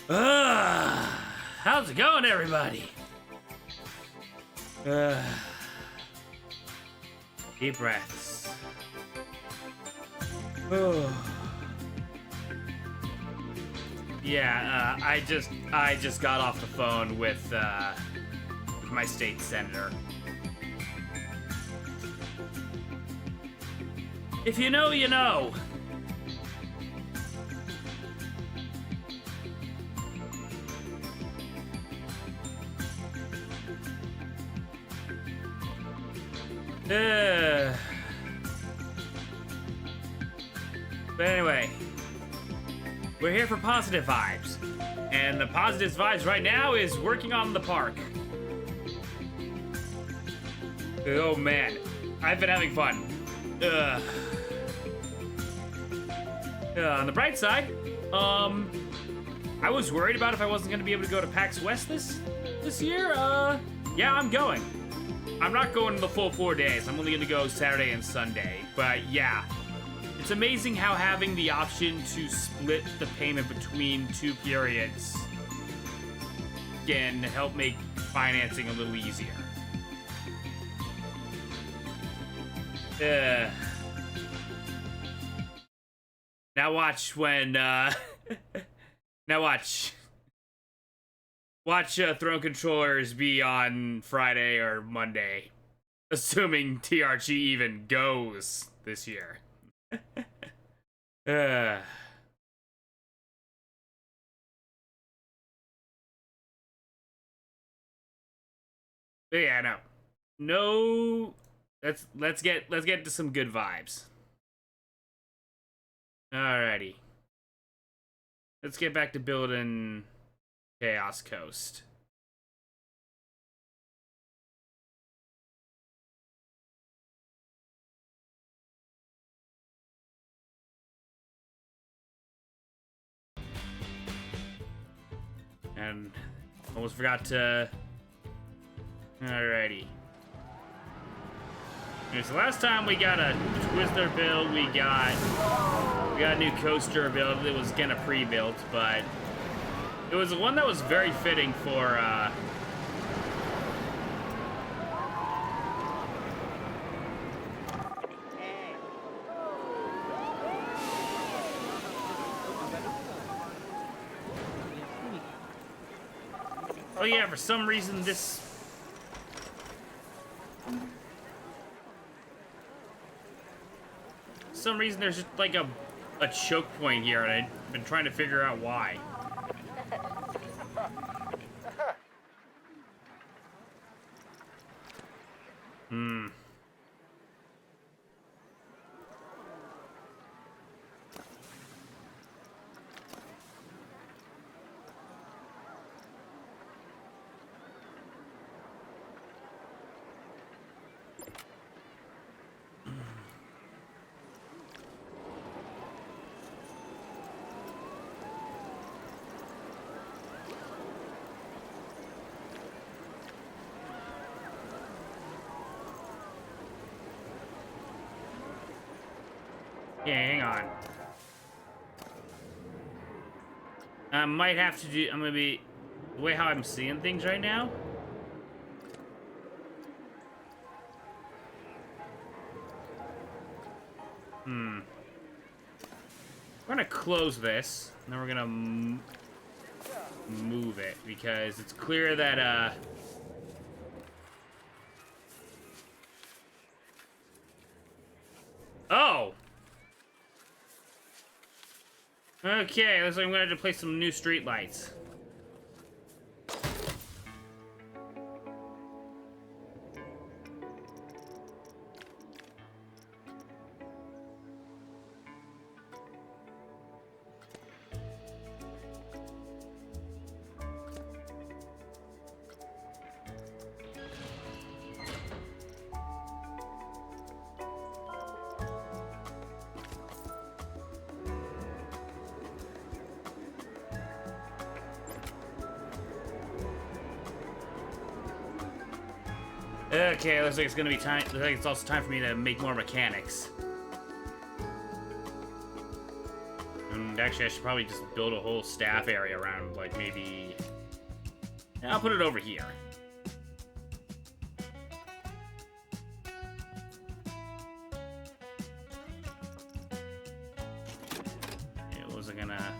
How's it going, everybody? Deep breaths. Yeah, I just got off the phone with my state senator. If you know, you know. But anyway, we're here for positive vibes. And the positive vibes right now is working on the park. Oh man, I've been having fun. On the bright side, I was worried about if I wasn't gonna be able to go to PAX West this year. Yeah, I'm going. I'm not going the full 4 days. I'm only gonna go Saturday and Sunday. But yeah, it's amazing how having the option to split the payment between 2 periods can help make financing a little easier. Now watch when, now watch. Watch Throne Controllers be on Friday or Monday. Assuming TRG even goes this year. But yeah, no. Let's get to some good vibes. Alrighty. Let's get back to building Chaos Coast. And almost forgot to. Alrighty. Okay, so last time we got a Twizzler build, we got a new coaster build. It was kinda pre-built, but it was one that was very fitting for oh yeah, for some reason there's just like a choke point here, and I've been trying to figure out why. Yeah, hang on. I might have to do. I'm gonna be the way how I'm seeing things right now. We're gonna close this, and then we're gonna move it because it's clear that oh. Okay, looks like I'm gonna have to place some new street lights. Okay, looks like it's gonna be time. Looks like it's also time for me to make more mechanics. And actually, I should probably just build a whole staff area around, like, maybe... Yeah, I'll put it over here. It wasn't gonna...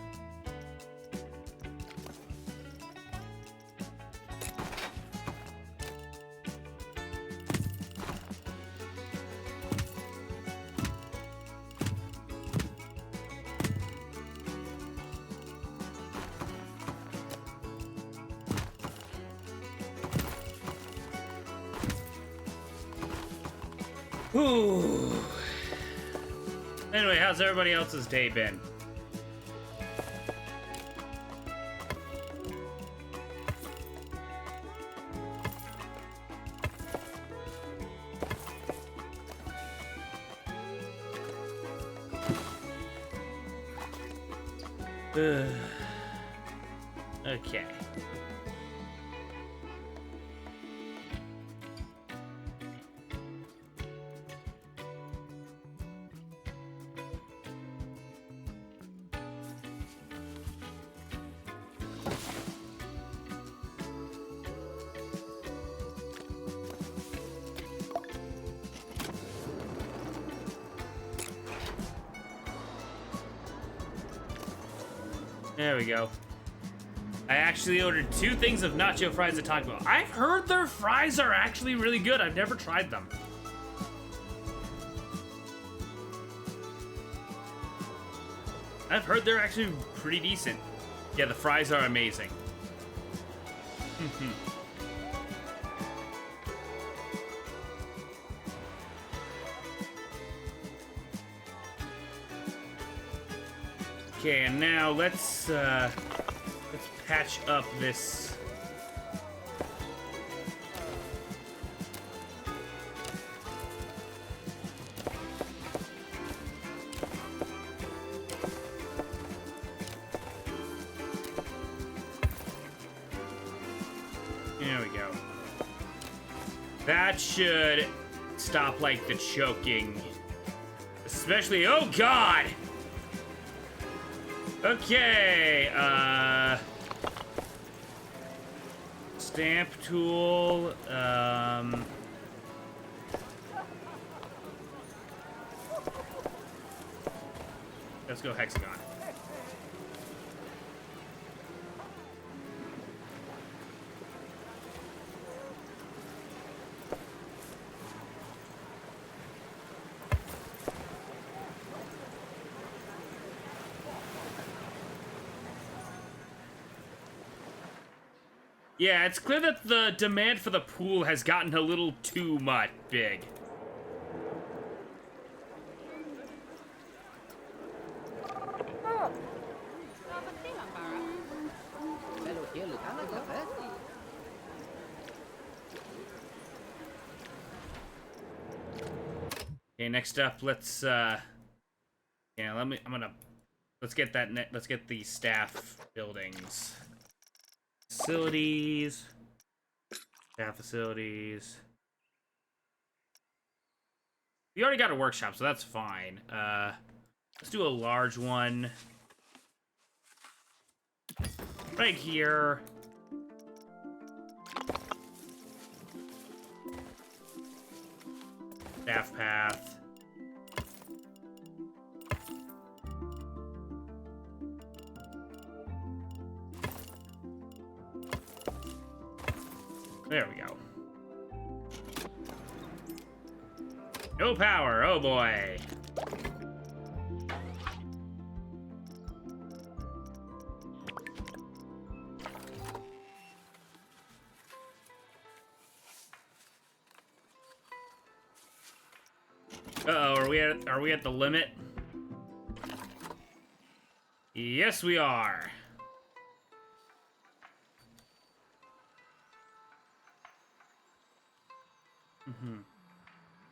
Ooh. Anyway, how's everybody else's day been? Okay. There we go. I actually ordered 2 things of nacho fries at Taco Bell. I've heard their fries are actually really good. I've never tried them. I've heard they're actually pretty decent. Yeah, the fries are amazing. Okay, and now let's patch up this. There we go. That should stop, like, the choking. Especially, oh god! Okay, stamp tool, let's go hexagon. Yeah, it's clear that the demand for the pool has gotten a little too much big. Okay, next up, let's let's get the staff buildings. Facilities. Staff facilities. We already got a workshop, so that's fine. Let's do a large one. Right here. Staff path. There we go. No power, oh boy. Uh-oh, are we at the limit? Yes, we are.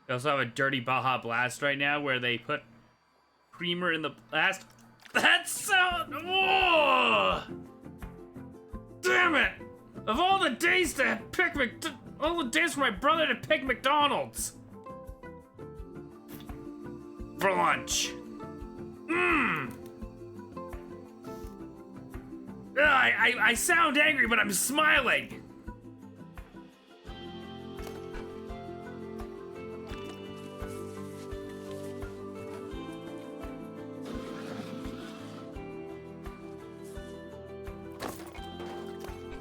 They also have a dirty Baja Blast right now where they put creamer in the blast. That's so... Oh! Damn it! Of all the days to pick all the days for my brother to pick McDonald's for lunch. I sound angry, but I'm smiling.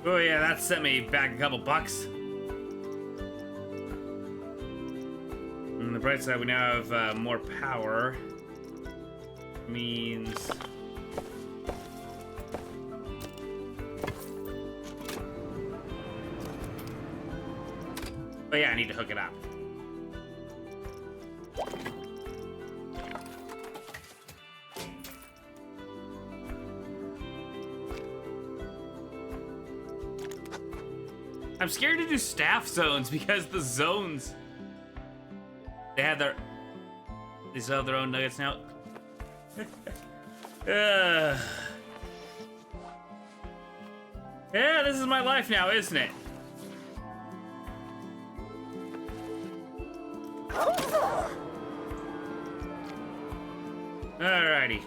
Oh yeah, that sent me back a couple bucks. On the bright side, we now have more power. Means... Oh yeah, I need to hook it up. I'm scared to do staff zones because the zones... They still have their own nuggets now. Yeah, this is my life now, isn't it? Alrighty.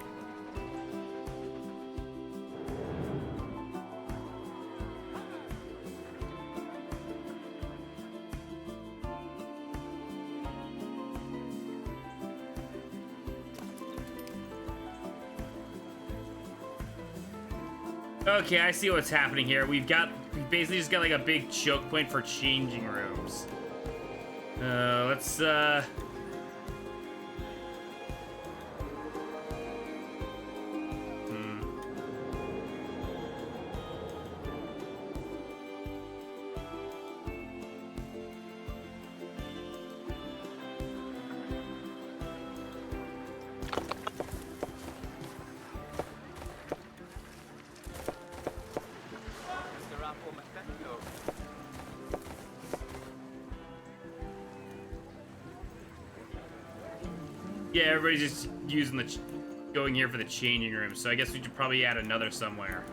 Okay, I see what's happening here. We basically just got like a big choke point for changing rooms. Let's yeah, everybody's just using going here for the changing room, so I guess we should probably add another somewhere.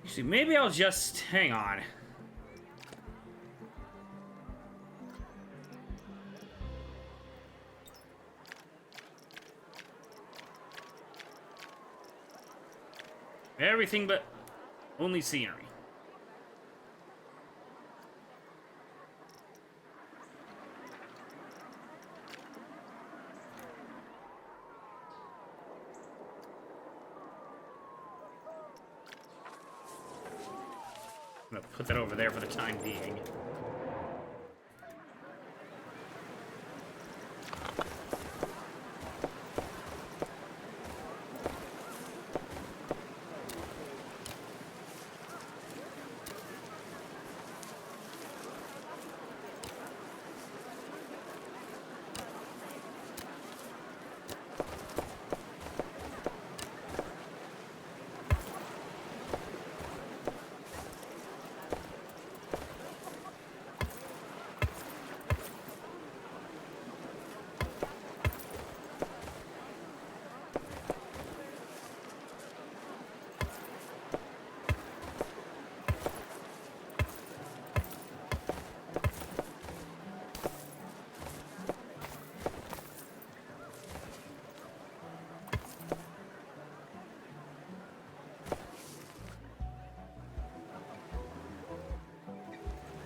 See, maybe I'll just hang on. Everything but only scenery. I'm gonna put that over there for the time being.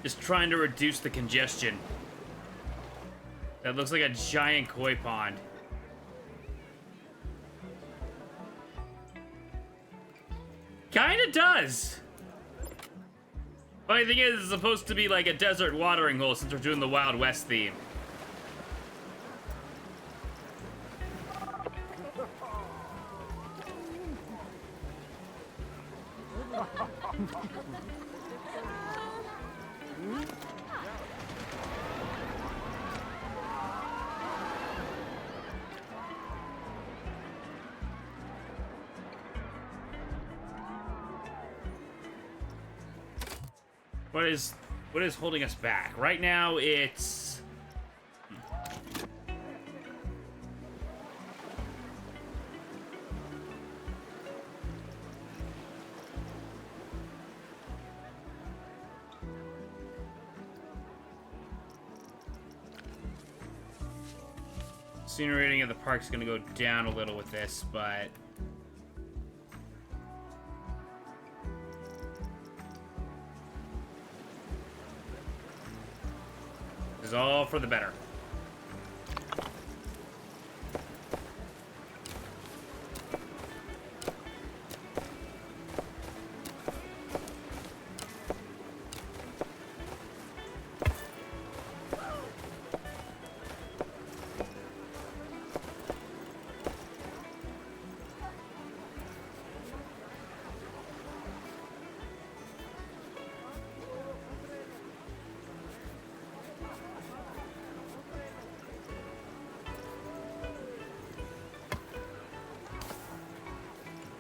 Just trying to reduce the congestion. That looks like a giant koi pond. Kinda does. Funny thing is, it's supposed to be like a desert watering hole since we're doing the Wild West theme. What is holding us back? Right now, it's... Senior rating of the park's gonna go down a little with this, but... This is all for the better.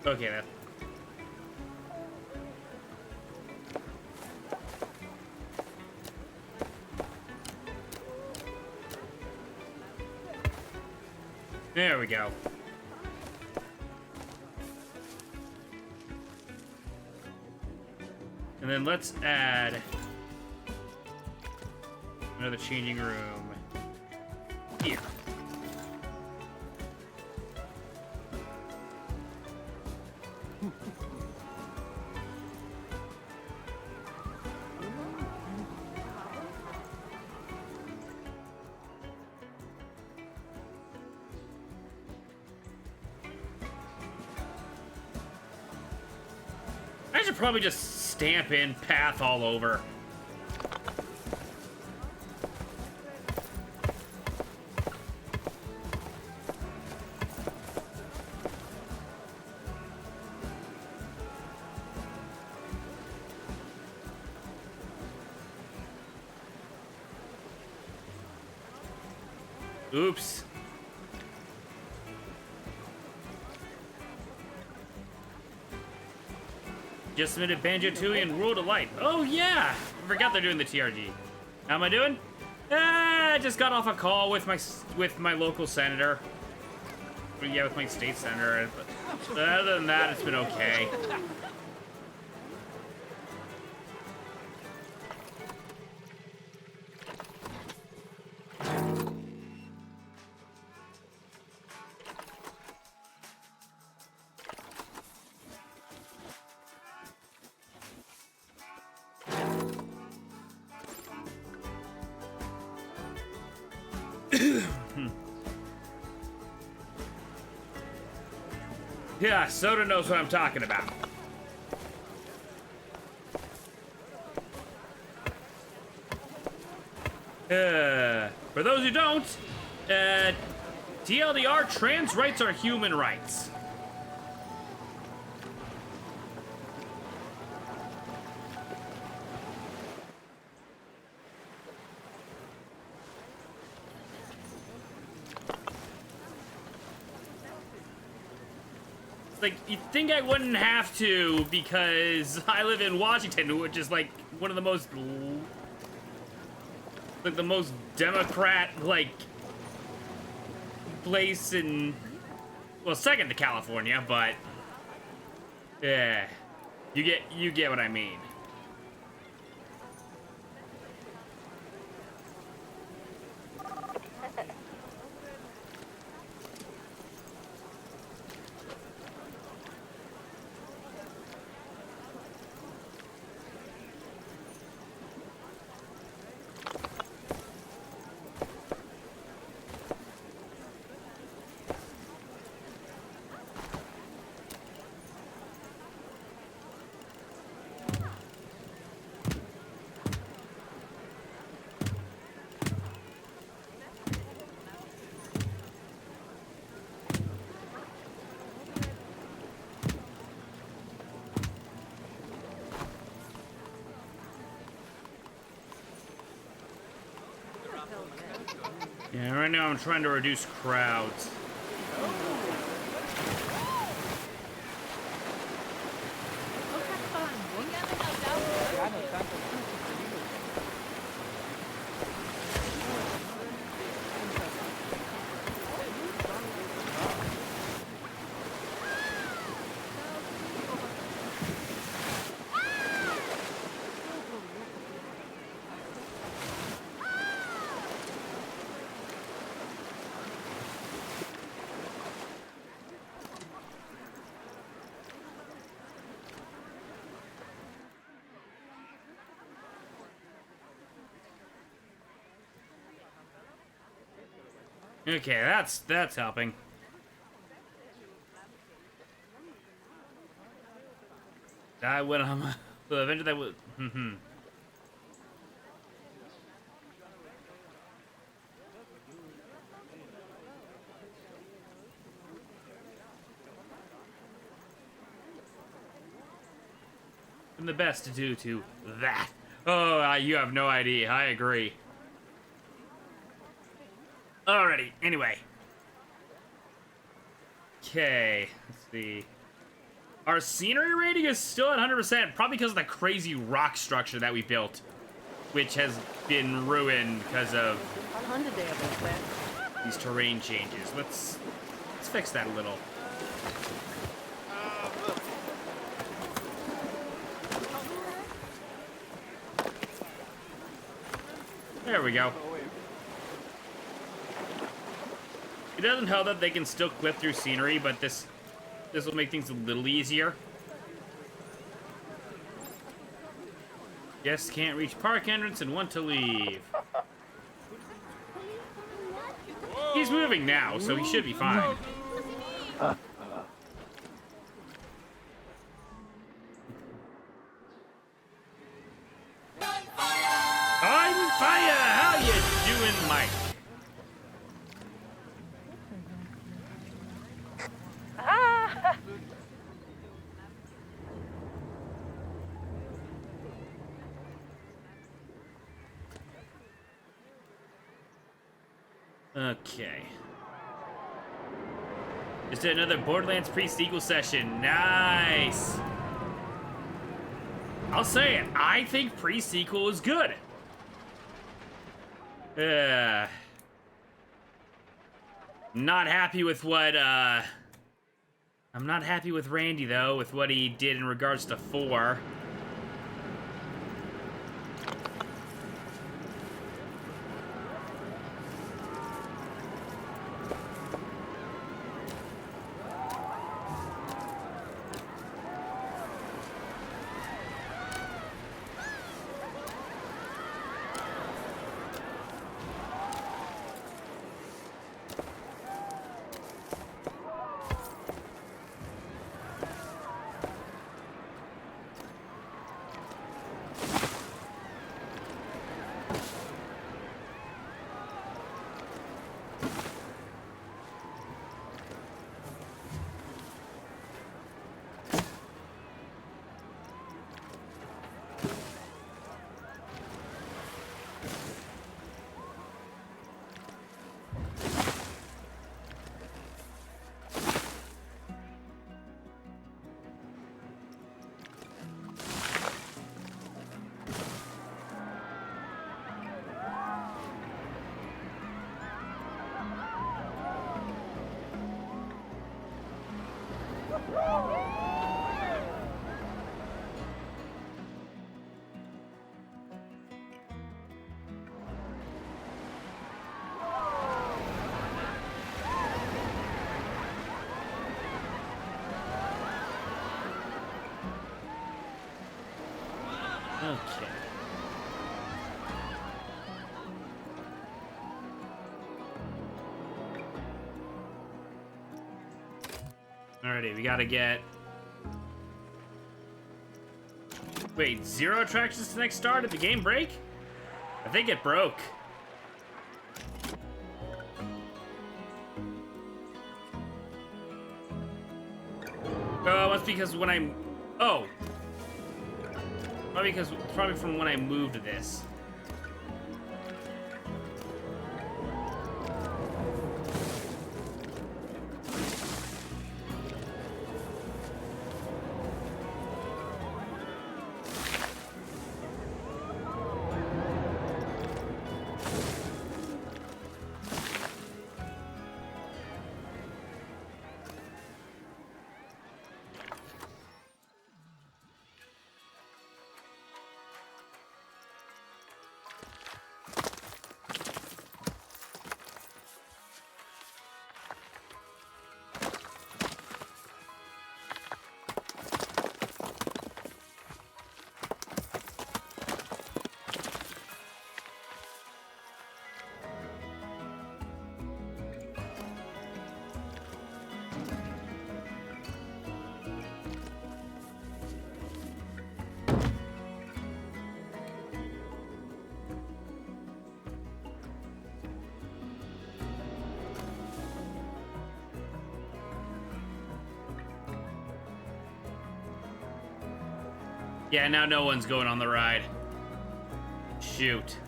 Okay, then. There we go. And then let's add another changing room here. I should probably just stamp in path all over. Oops. Just submitted Banjo-Tooie and World of Light. Oh yeah! I forgot they're doing the TRG. How am I doing? I just got off a call with my local senator. Yeah, with my state senator. But other than that, it's been okay. Yeah, Soda knows what I'm talking about. For those who don't, TLDR, trans rights are human rights. Like, you'd think I wouldn't have to because I live in Washington, which is like one of the most, like the most Democrat, like, place in, well, second to California, but yeah, you get what I mean. Yeah, right now I'm trying to reduce crowds. Okay, that's helping. I went on the adventure that was. And the best to do to that. Oh, you have no idea. I agree. Alrighty. Anyway. Okay. Let's see. Our scenery rating is still at 100%, probably because of the crazy rock structure that we built, which has been ruined because of these terrain changes. Let's fix that a little. There we go. It doesn't help that they can still clip through scenery, but this will make things a little easier. Guests can't reach park entrance and want to leave. He's moving now, so he should be fine. On fire! How you doing, Mike? Okay. Just did another Borderlands pre-sequel session. Nice! I'll say it. I think pre-sequel is good. Not happy with what, I'm not happy with Randy, though, with what he did in regards to 4. Okay. Alrighty, we gotta get... Wait, 0 attractions to next star? Did the game break? I think it broke. Oh, that's because when I'm... Oh! Probably from when I moved this. Yeah, now no one's going on the ride. Shoot.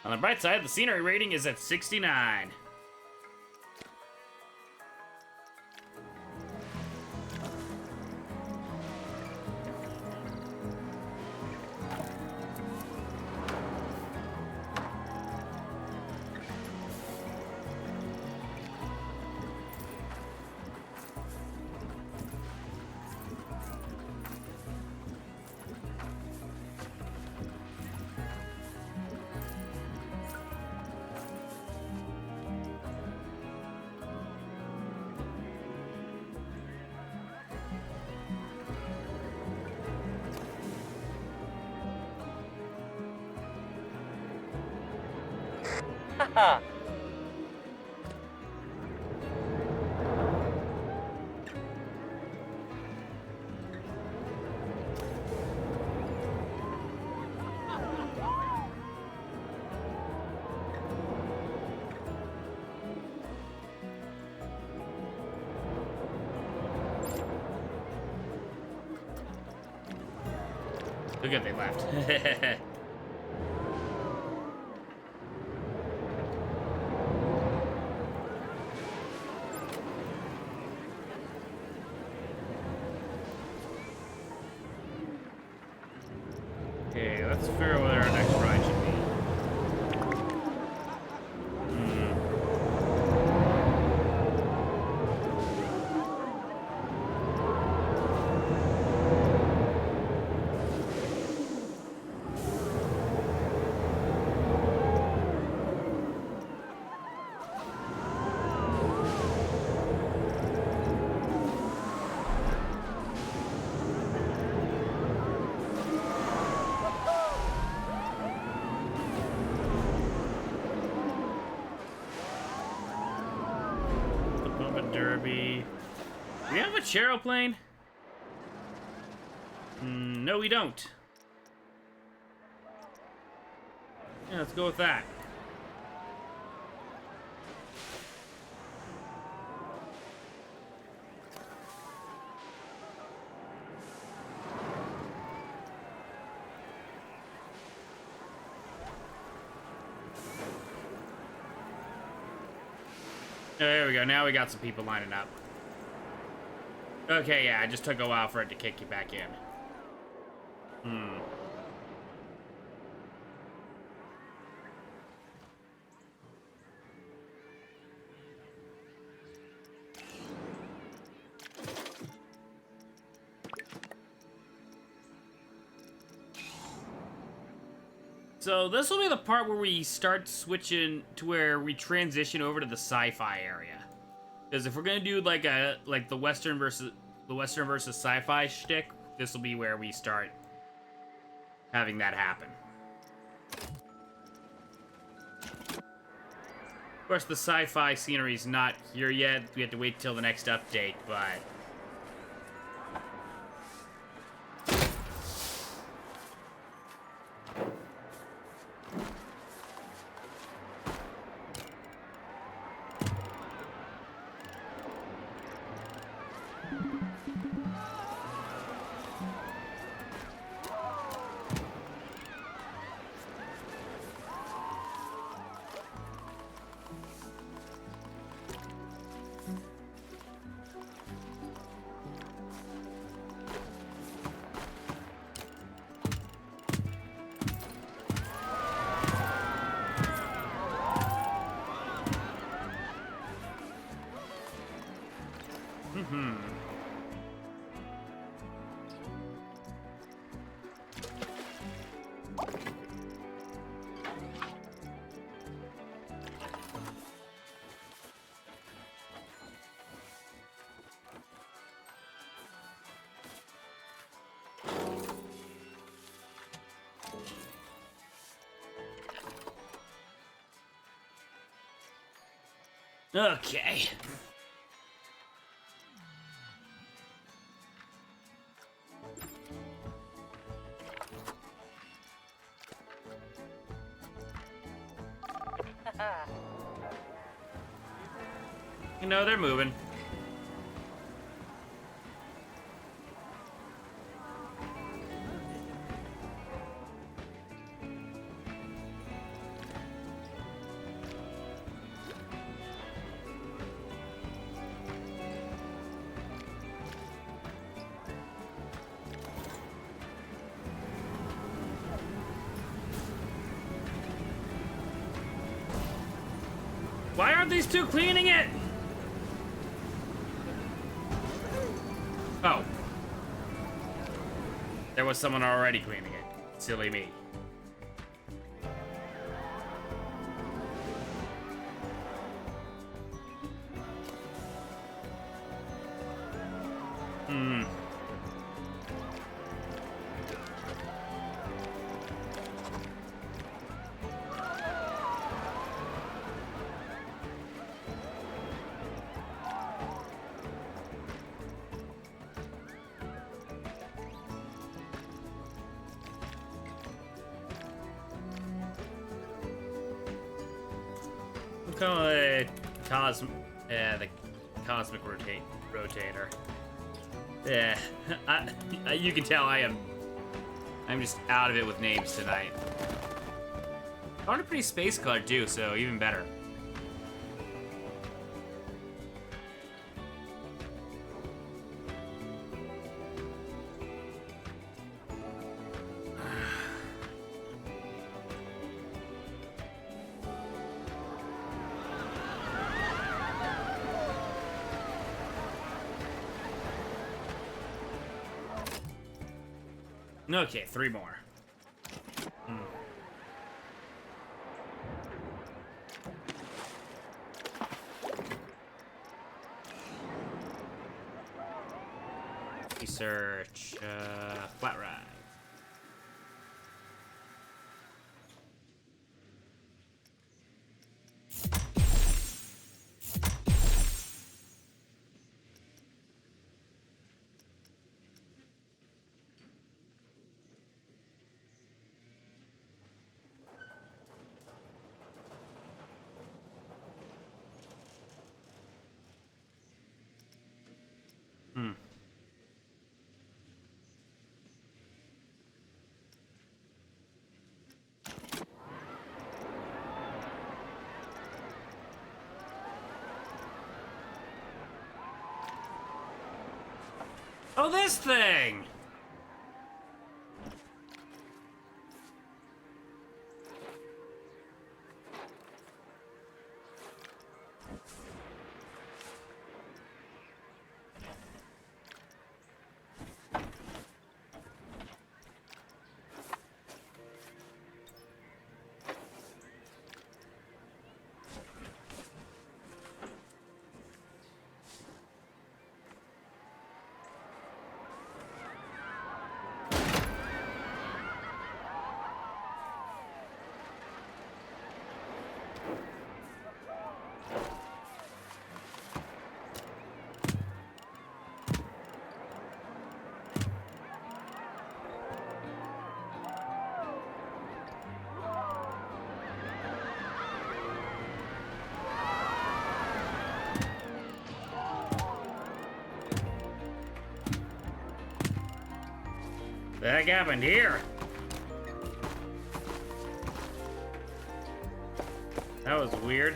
On the bright side, the scenery rating is at 69. Haha. Look at they left. Okay, let's figure out where our next ride should be. Derby. Do we have a Charoplane? No, we don't. Yeah, let's go with that. Oh, there we go. Now we got some people lining up. Okay, yeah, it just took a while for it to kick you back in. So this will be the part where we start switching to where we transition over to the sci-fi area. Because if we're gonna do like the Western versus sci-fi shtick, this will be where we start having that happen. Of course, the sci-fi scenery is not here yet. We have to wait till the next update, but okay. You know, they're moving. Why aren't these two cleaning it? Oh. There was someone already cleaning it. Silly me. Hmm. The cosmic rotator. Yeah, you can tell I'm just out of it with names tonight. Found a pretty space color too, so even better. Okay, 3 more. Research, flat ride. Oh, this thing! The heck happened here? That was weird.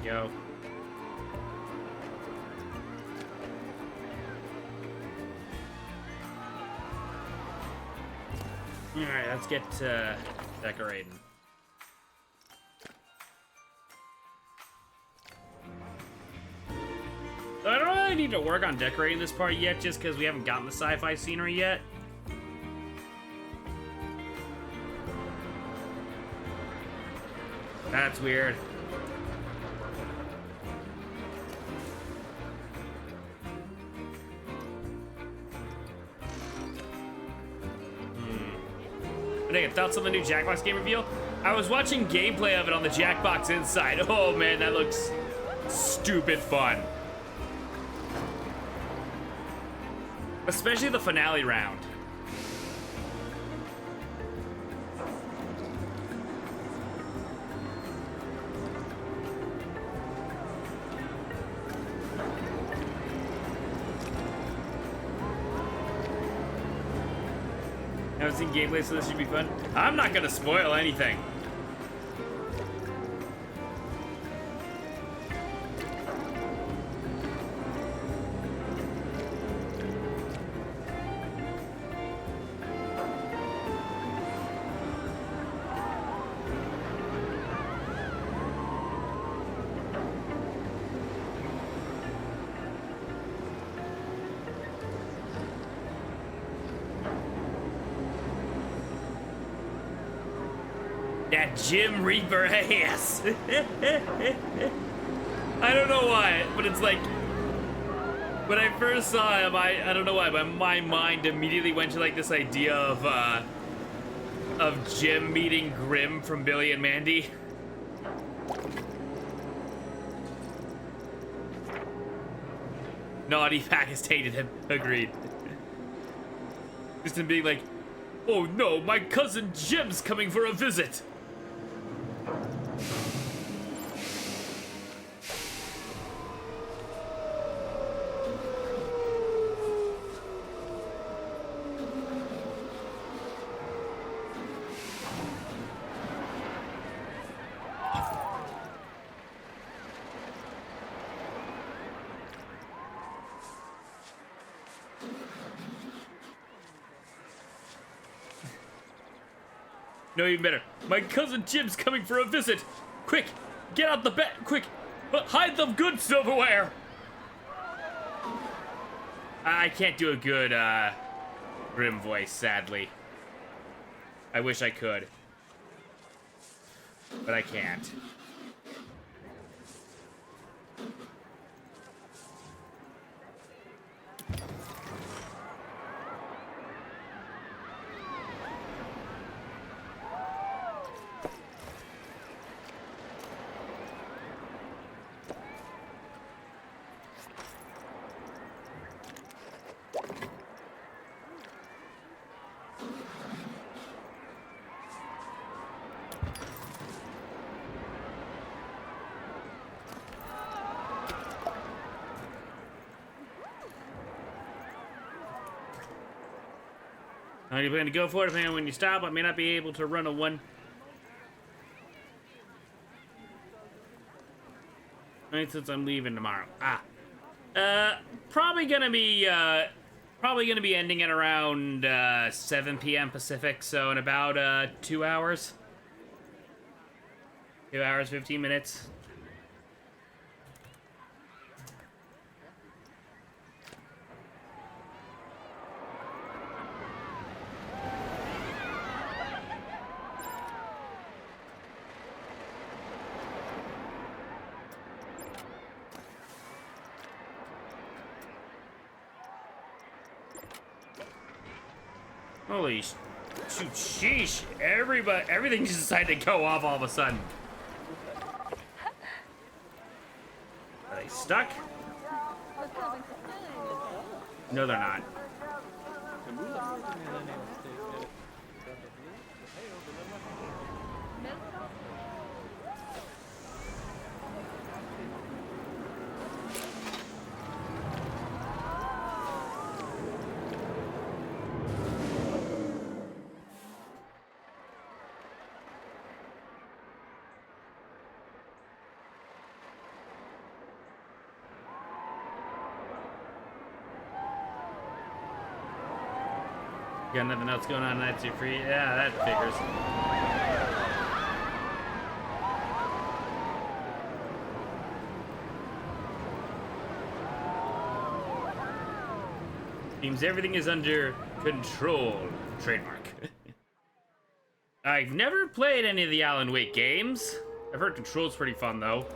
go. Alright, let's get decorating. So I don't really need to work on decorating this part yet, just because we haven't gotten the sci-fi scenery yet. That's weird. Hey, thoughts on the new Jackbox game reveal? I was watching gameplay of it on the Jackbox Inside. Oh man, that looks stupid fun. Especially the finale round. I haven't seen gameplay, so this should be fun. I'm not gonna spoil anything. That Jim Reaper ass. I don't know why, but it's like when I first saw him, I don't know why, but my mind immediately went to like this idea of Jim meeting Grim from Billy and Mandy. Naughty Pack has hated him. Agreed. Just him being like, oh no, my cousin Jim's coming for a visit. No, even better. My cousin Jim's coming for a visit. Quick, get out the bed. Quick, hide the good silverware. I can't do a good Grim voice, sadly. I wish I could, but I can't. Are you planning to go for it? Man, when you stop, I may not be able to run a one. Right, since I'm leaving tomorrow. Probably gonna be ending at around 7 p.m. Pacific. So in about 2 hours. 2 hours, 15 minutes. Holy shoot, sheesh. Everything just decided to go off all of a sudden. Are they stuck? No, they're not. Got nothing else going on tonight, so you're free. Yeah, that figures. Seems everything is under control. Trademark. I've never played any of the Alan Wake games. I've heard Control's pretty fun, though.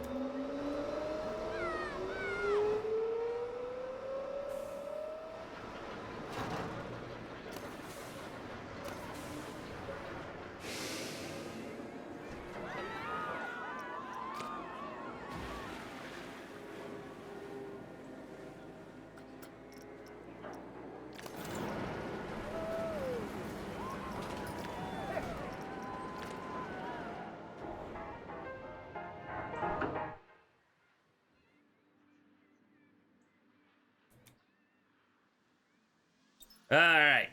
All right.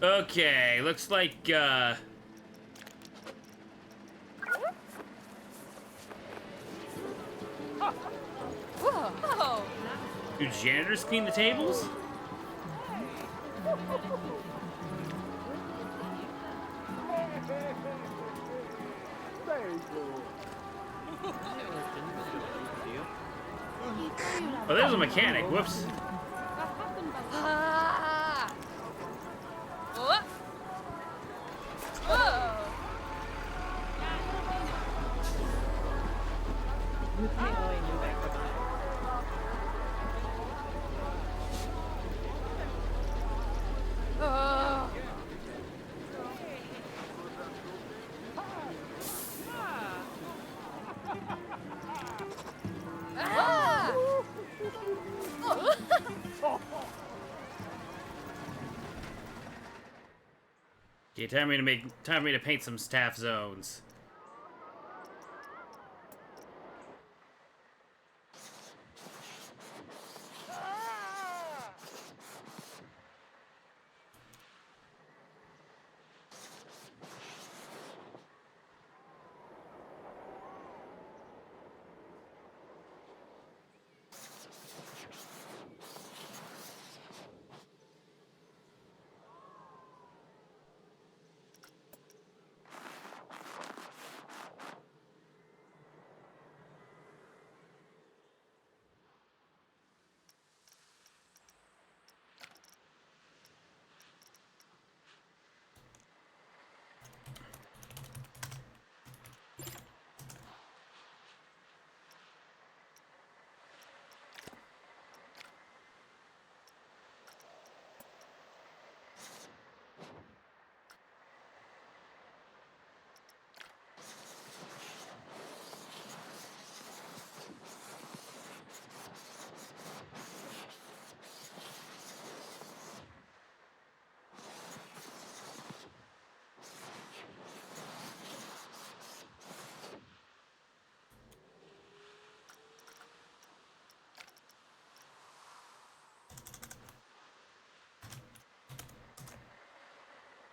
Okay, looks like, Whoa! do janitors clean the tables? Oh, there's a mechanic. Whoops. Ah! Whoa! Whoa! Oh! Ah! Okay, time for me to paint some staff zones.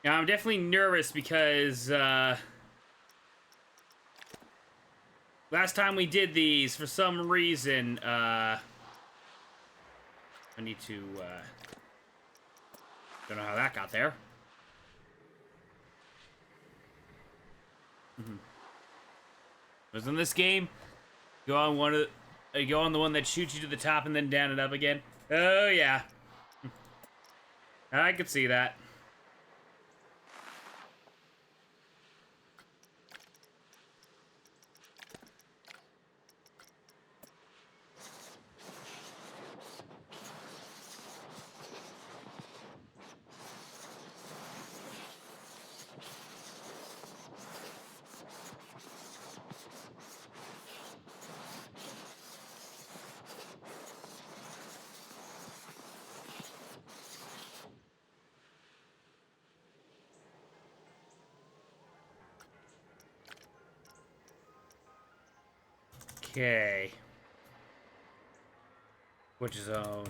Now, I'm definitely nervous because, last time we did these, for some reason, I need to, don't know how that got there. Was in this game, go on go on the one that shoots you to the top and then down and up again. Oh, yeah. I could see that. Okay. Which zone?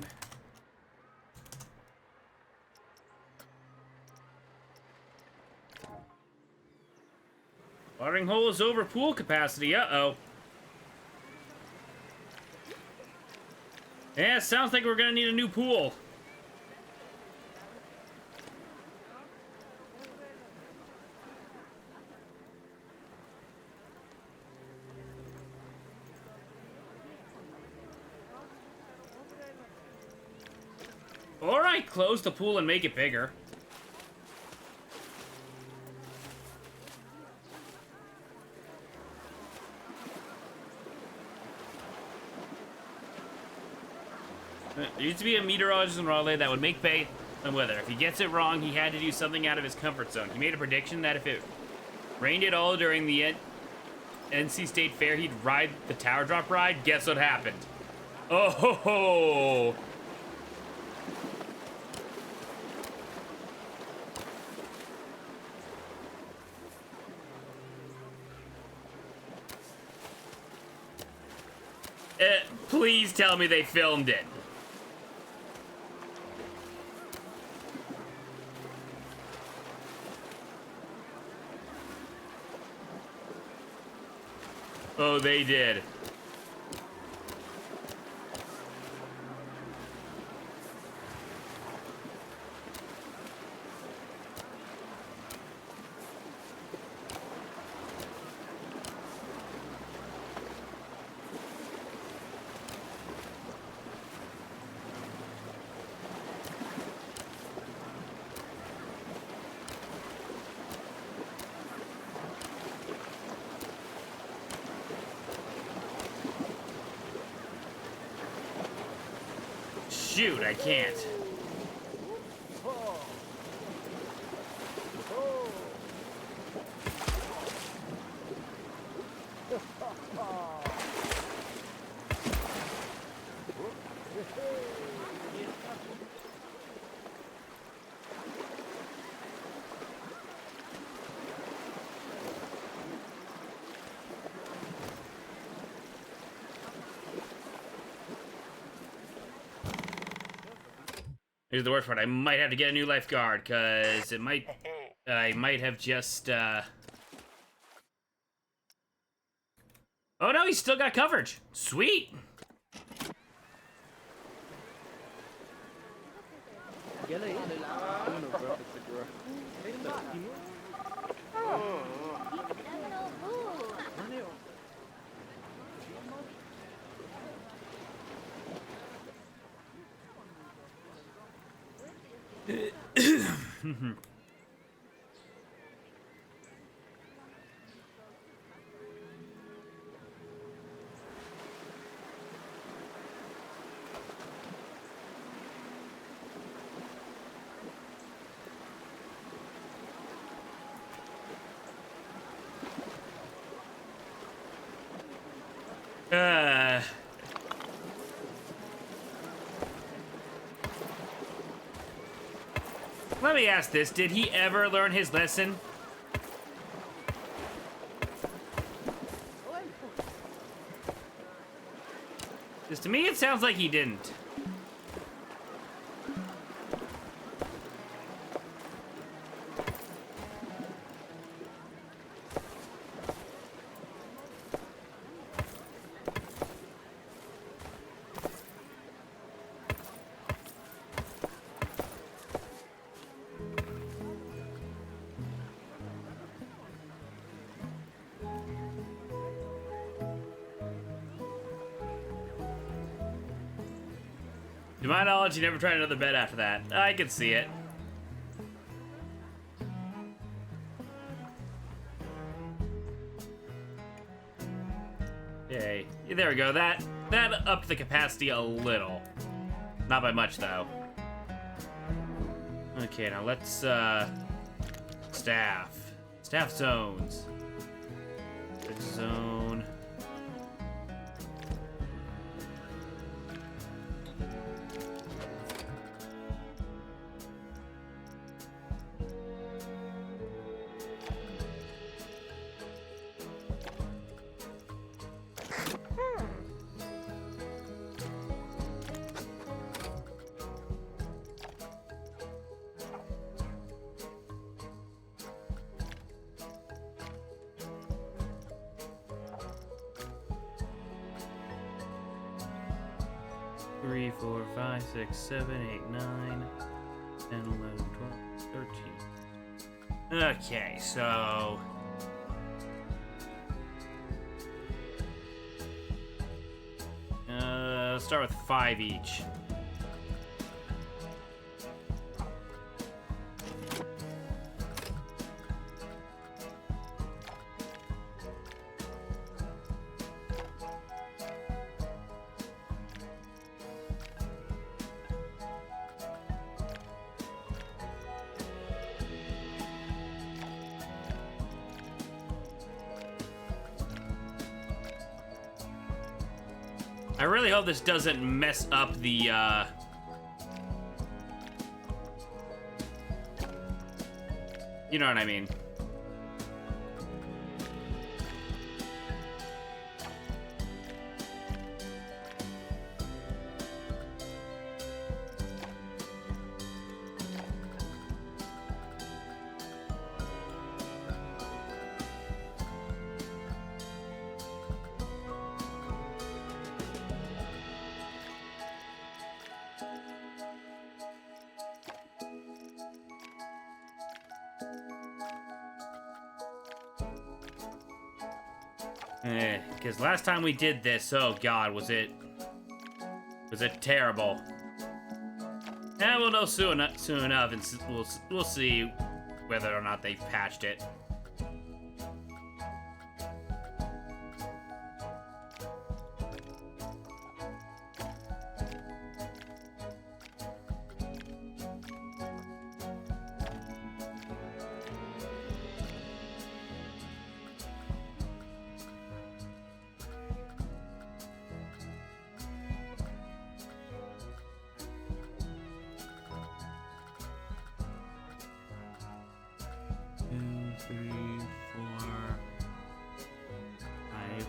Watering hole is over pool capacity. Uh-oh. Yeah, sounds like we're gonna need a new pool. Alright, close the pool and make it bigger. There used to be a meteorologist in Raleigh that would make bait on weather. If he gets it wrong, he had to do something out of his comfort zone. He made a prediction that if it rained at all during the NC State Fair, he'd ride the tower drop ride. Guess what happened? Oh ho ho! Please tell me they filmed it. Oh, they did. Shoot, I can't. Here's the worst part. I might have to get a new lifeguard, because I might have just, Oh no, he's still got coverage. Sweet! Let me ask this, did he ever learn his lesson? Because to me it sounds like he didn't. To my knowledge, he never tried another bed after that. I can see it. Yay. There we go. That upped the capacity a little. Not by much, though. Okay, now let's, staff. Staff zones. Red zone. 3, 4, 5, 6, 7, 8, 9, 10, 11, 12, 13. Okay, so... let's start with 5 each. I really hope this doesn't mess up the, you know what I mean. Because last time we did this, oh god, was it terrible? And we'll know soon enough, and we'll see whether or not they've patched it.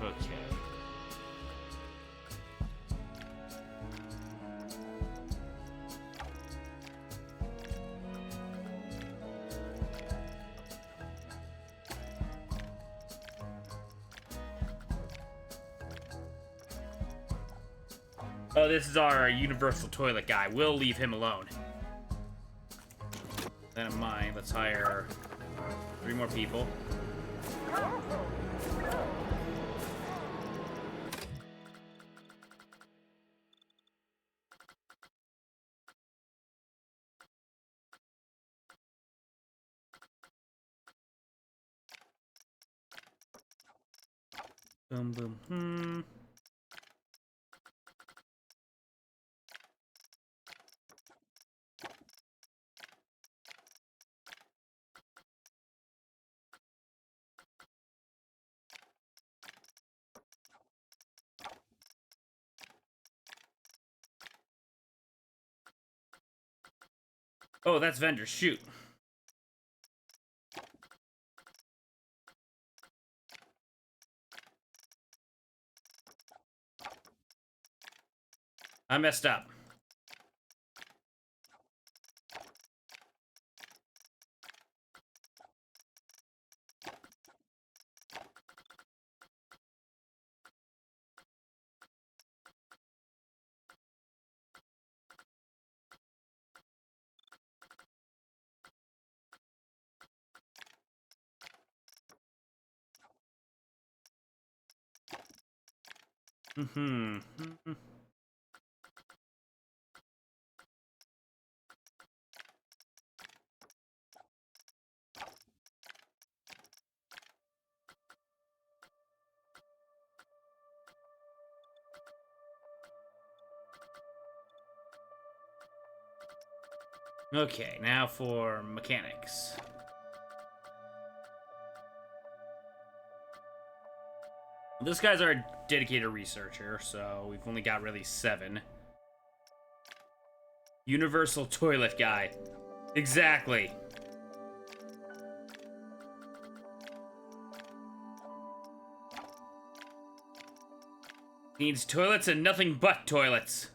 Okay. Oh, this is our universal toilet guy. We'll leave him alone. That in mind, let's hire 3 more people. Boom, boom, Oh, that's vendor. Shoot. I messed up. Mm-hmm. Okay, now for mechanics. This guy's our dedicated researcher, so we've only got really 7. Universal toilet guy. Exactly. Needs toilets and nothing but toilets.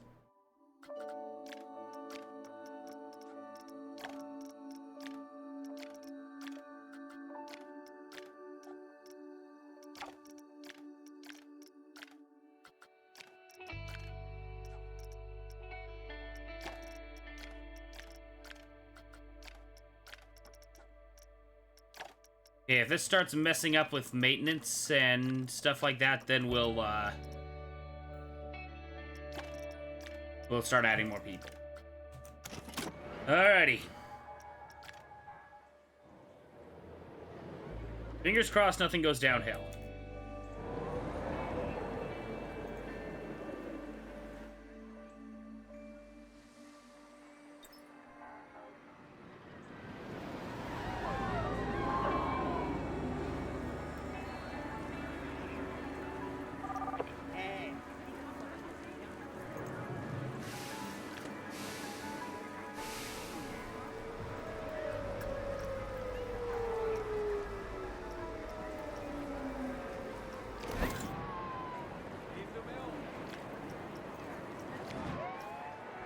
Okay, if this starts messing up with maintenance and stuff like that, then we'll start adding more people. Alrighty. Fingers crossed nothing goes downhill.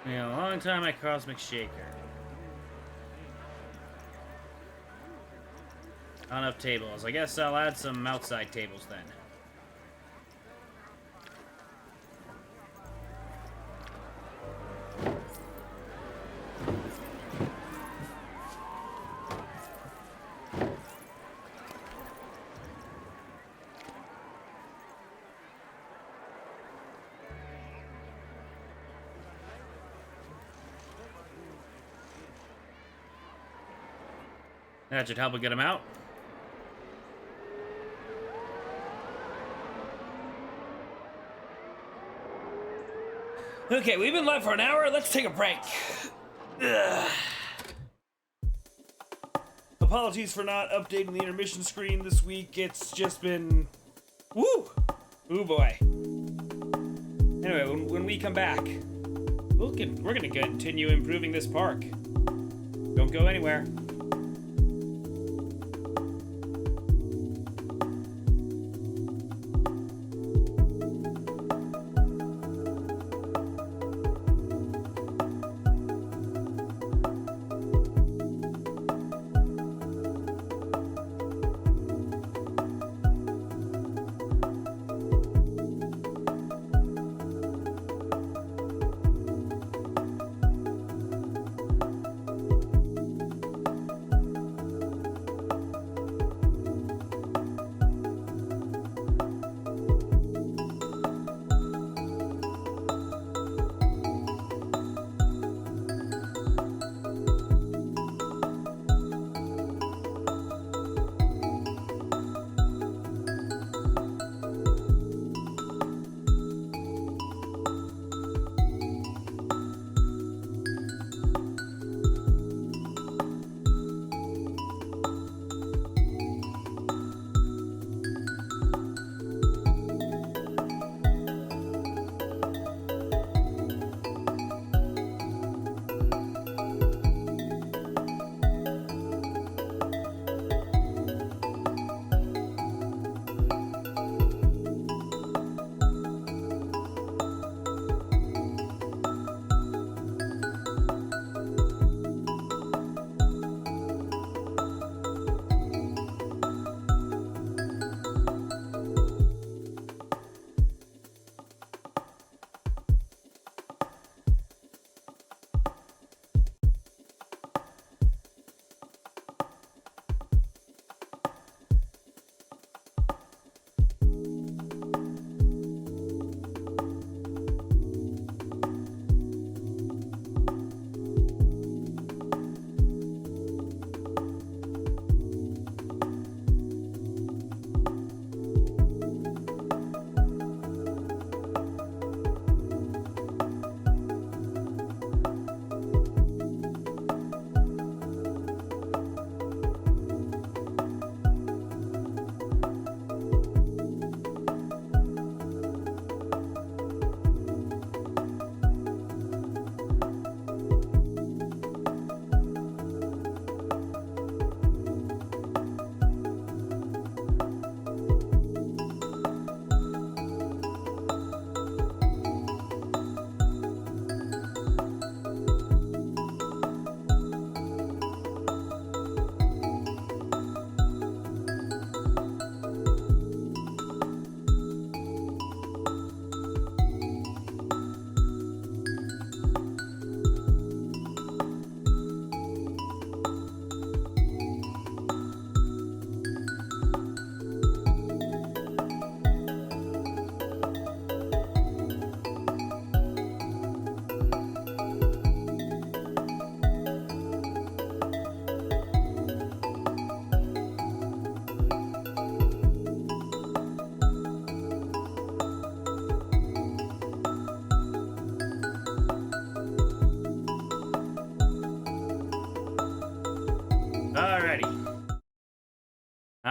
Yeah, a long time at Cosmic Shaker. Not enough tables. I guess I'll add some outside tables then. That should help get him out. Okay, we've been live for an hour. Let's take a break. Ugh. Apologies for not updating the intermission screen this week. It's just been... Woo! Ooh, boy. Anyway, when we come back, we're going to continue improving this park. Don't go anywhere.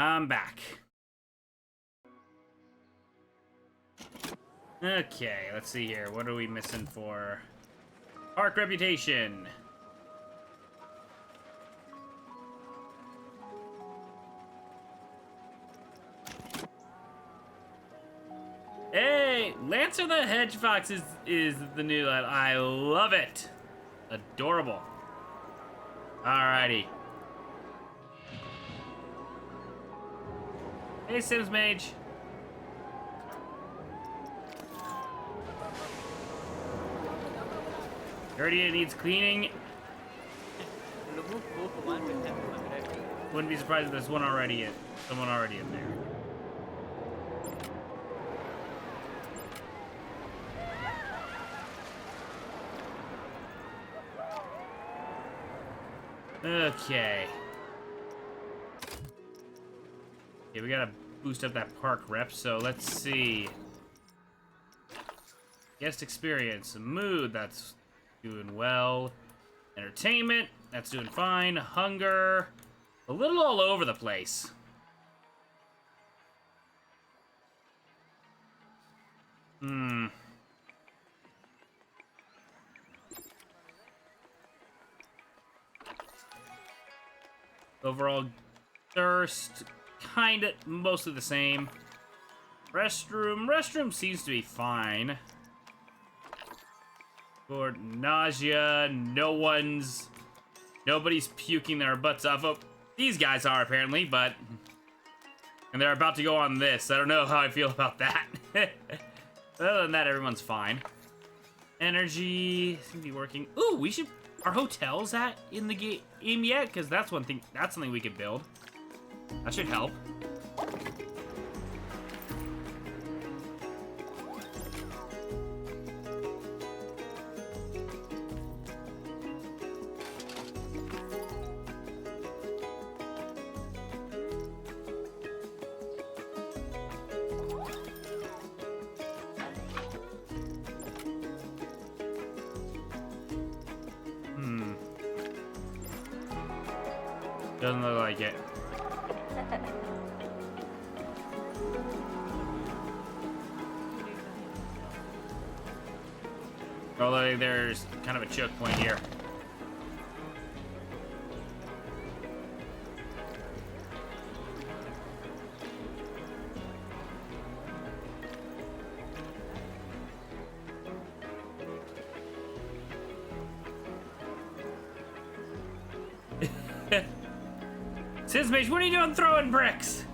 I'm back. Okay, let's see here. What are we missing for park reputation? Hey, Lancer the Hedge Fox is the new lad. I love it. Adorable. Alrighty. Hey, Sims Mage. Area needs cleaning. Wouldn't be surprised if there's someone already in there. Okay. Yeah, we gotta boost up that park rep, so let's see. Guest experience, mood, that's doing well. Entertainment, that's doing fine. Hunger, a little all over the place. Overall thirst, kinda, mostly the same. Restroom seems to be fine. For nausea, nobody's puking their butts off. Oh, these guys are apparently, and they're about to go on this. I don't know how I feel about that. Other than that, everyone's fine. Energy seems to be working. Ooh, are hotels in the game yet? Because that's something we could build. That should help. Doesn't look like it. Although there's kind of a choke point here. Sismage, what are you doing throwing bricks?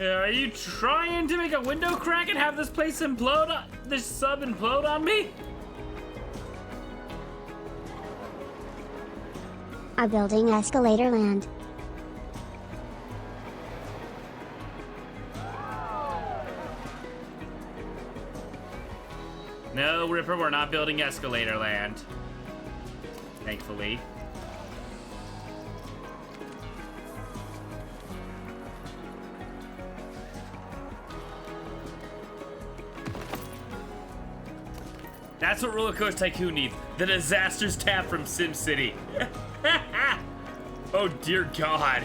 Are you trying to make a window crack and have this place implode, this sub implode on me? I'm building escalator land. No, Ripper, we're not building escalator land. Thankfully. That's what Roller Coaster Tycoon needs. The Disasters tab from SimCity. Oh dear God.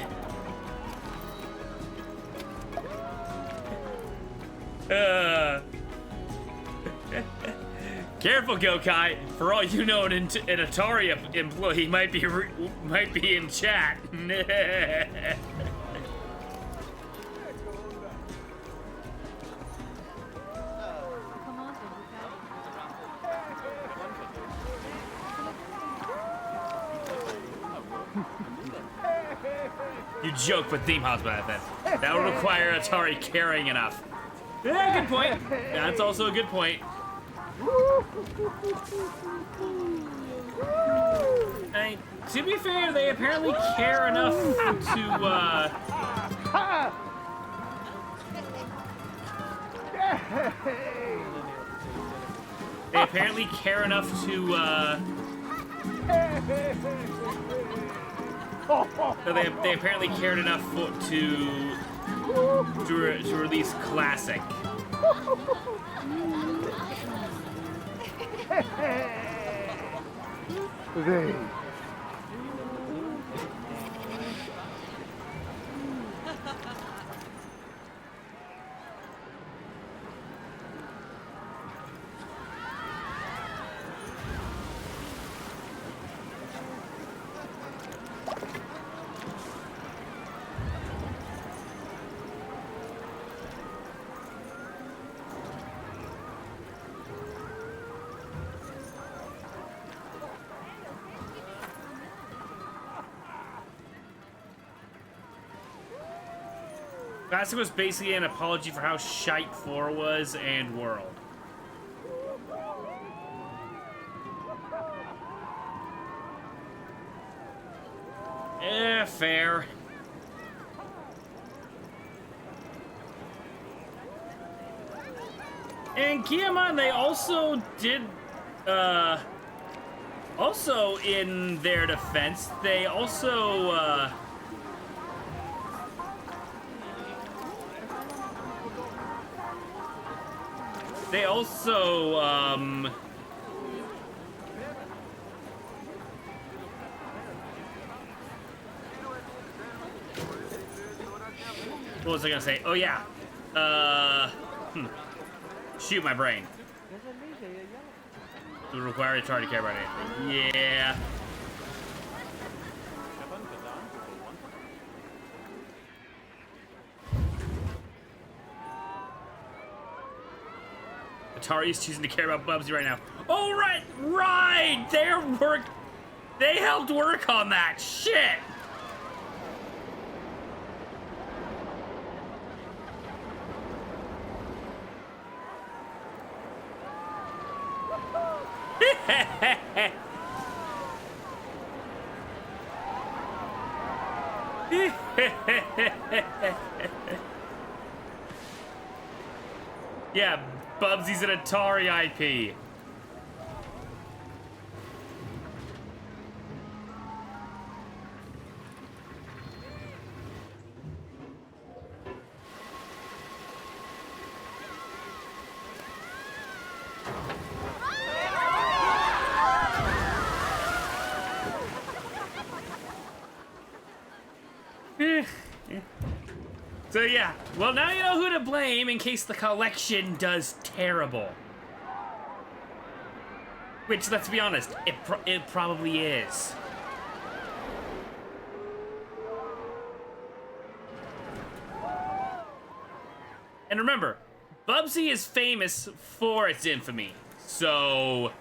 Careful, Gokai. For all you know, an Atari employee might be in chat. You joke, but theme house about that. That would require Atari caring enough. Yeah, good point. That's also a good point. To be fair, they apparently care enough to, They apparently care enough to, So they apparently cared enough to release Classic. They. Classic was basically an apology for how shite 4 was and World. Fair. And keep in mind, they also did, also in their defense, they also, what was I gonna say? Oh, yeah. Shoot my brain. It would require a tar to care about anything. Yeah. Atari's choosing to care about Bubsy right now. Oh, right! They helped work on that. Shit! Yeah, Bubsy's an Atari IP. So yeah, well now you know who to blame in case the collection does terrible. Which, let's be honest, it probably is. And remember, Bubsy is famous for its infamy, so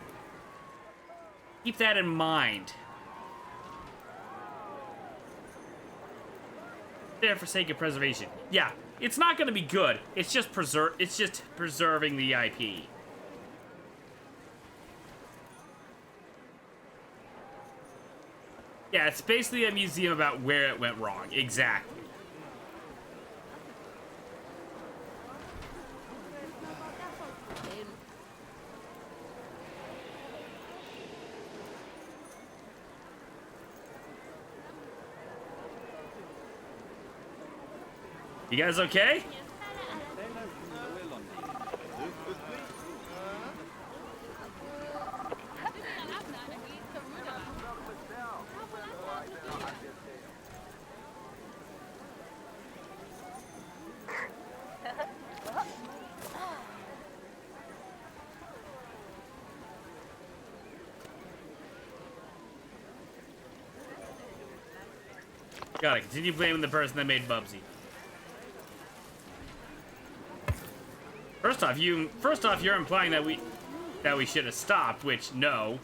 keep that in mind. There for sake of preservation. Yeah, it's not going to be good. It's just preserving the IP. Yeah, it's basically a museum about where it went wrong. Exactly. You guys okay? Gotta continue blaming the person that made Bubsy. First off, you're implying that we should have stopped, which no.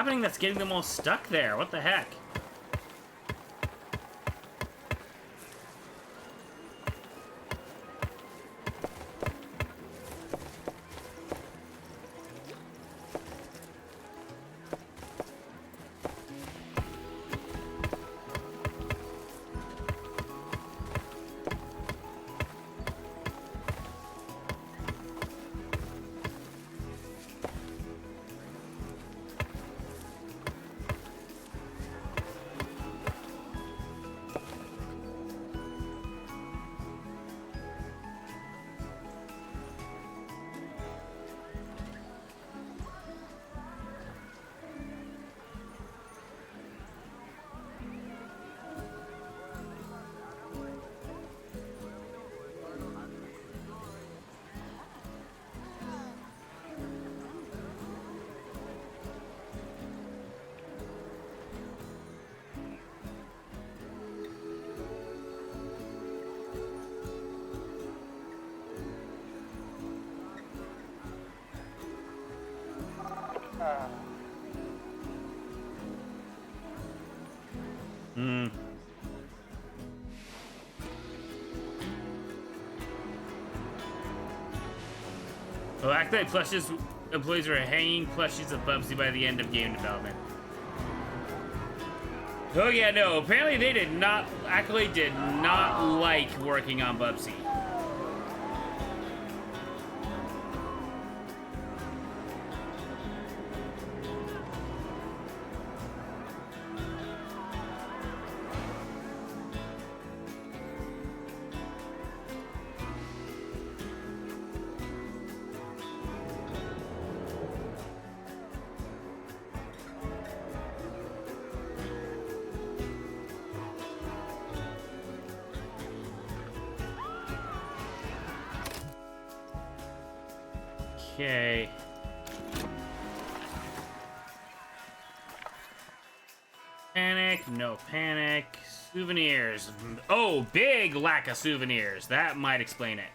happening that's getting them all stuck there? What the heck? Hmm. Well, Accolade plushes employees are hanging plushies of Bubsy by the end of game development. Oh yeah, no. Apparently they did not. Accolade did not like working on Bubsy. Okay. Panic, no panic. Souvenirs. Oh, big lack of souvenirs. That might explain it.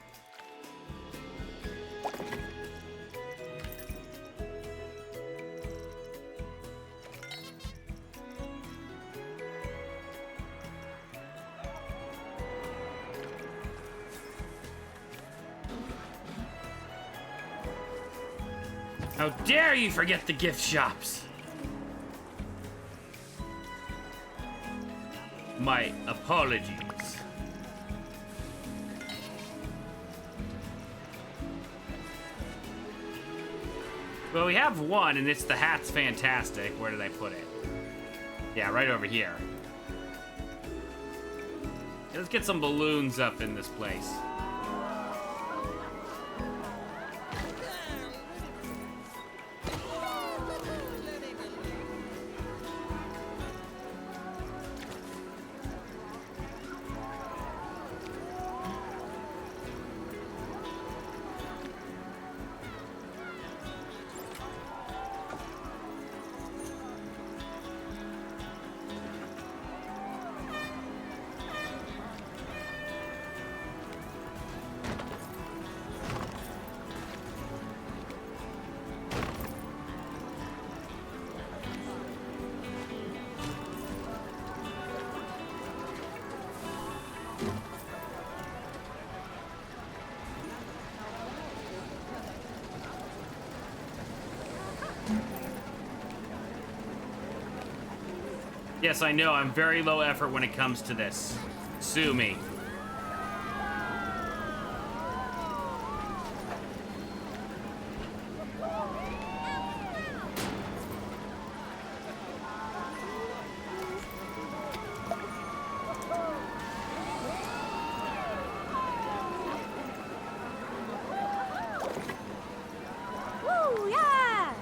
How dare you forget the gift shops! My apologies. Well, we have one, and it's the hat's fantastic. Where did I put it? Yeah, right over here. Let's get some balloons up in this place. Yes, I know, I'm very low effort when it comes to this. Sue me. Woo, yeah!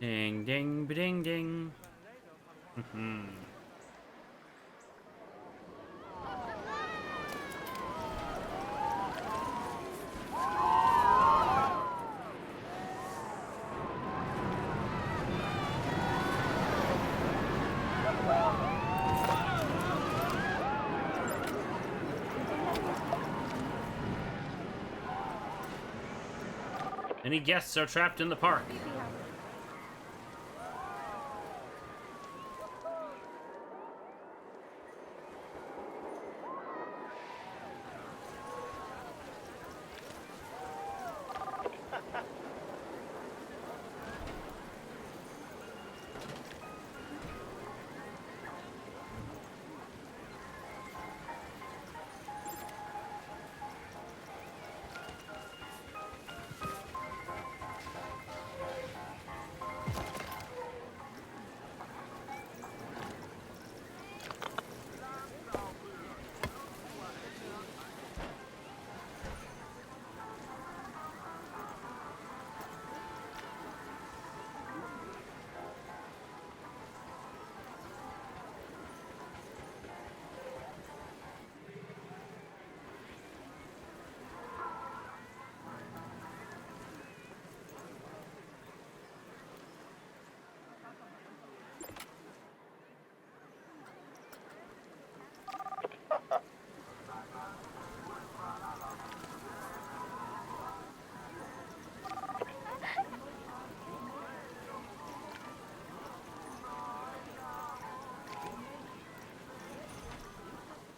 Ding, ding, ba-ding, ding. Any guests are trapped in the park.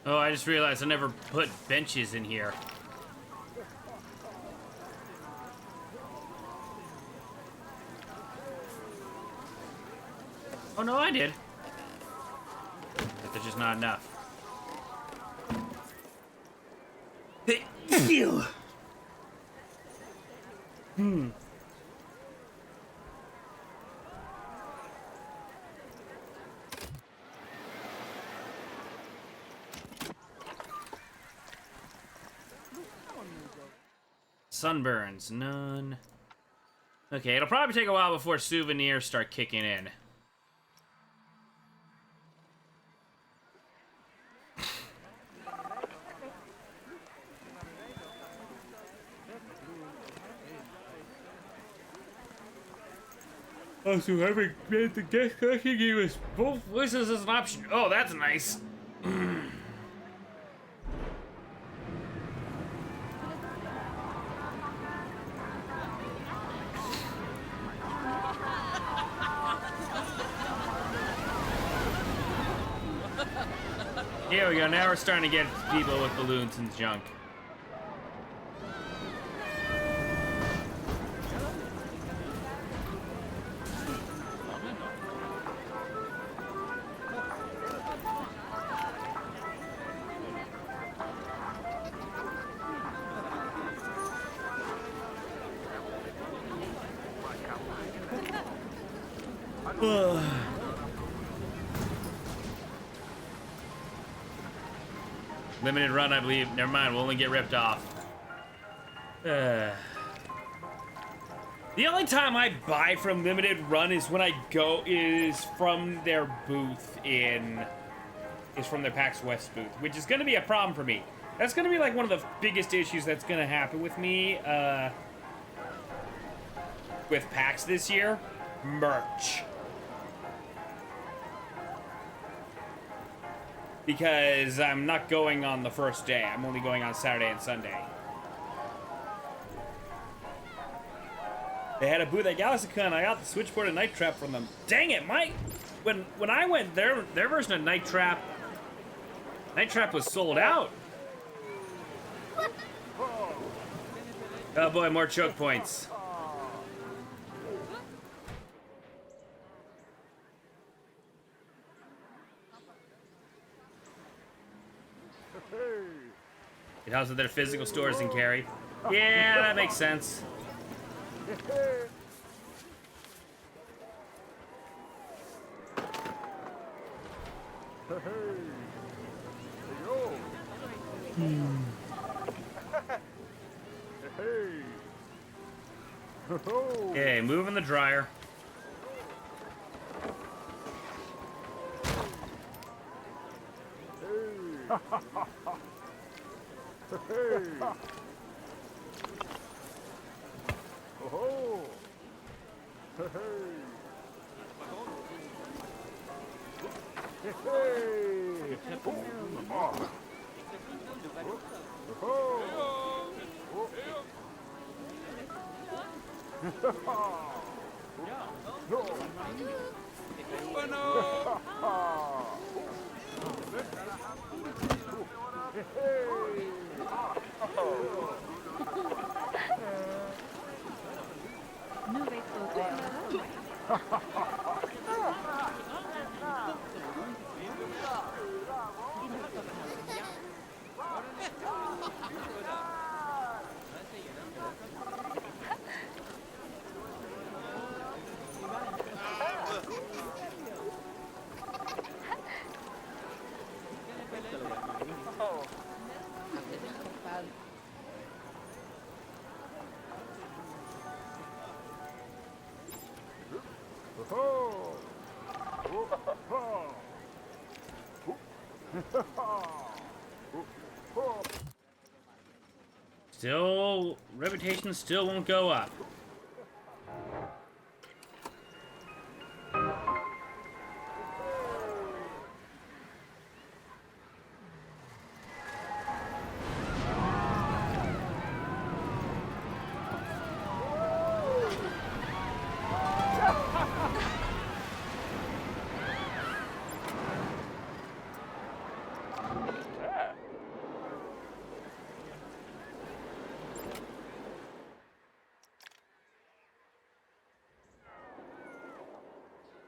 Oh, I just realized I never put benches in here. Oh, no, I did. But there's just not enough. Sunburns, none. Okay, it'll probably take a while before souvenirs start kicking in. Oh, so having made the guest collecting game is both voices as an option. Oh, that's nice. Here we go, now we're starting to get people with balloons and junk. Limited run, I believe. Never mind, we'll only get ripped off. The only time I buy from Limited Run is when I go from their booth from their PAX West booth, which is going to be a problem for me. That's going to be like one of the biggest issues that's going to happen with me with PAX this year. Merch. Because I'm not going on the first day. I'm only going on Saturday and Sunday. They had a booth at GalaxyCon. I got the Switchboard and Night Trap from them. Dang it, when I went, their version of Night Trap was sold out. Oh boy, more choke points. It helps with their physical stores in Cary. Yeah, that makes sense. Okay, moving the dryer. Still, reputation still won't go up.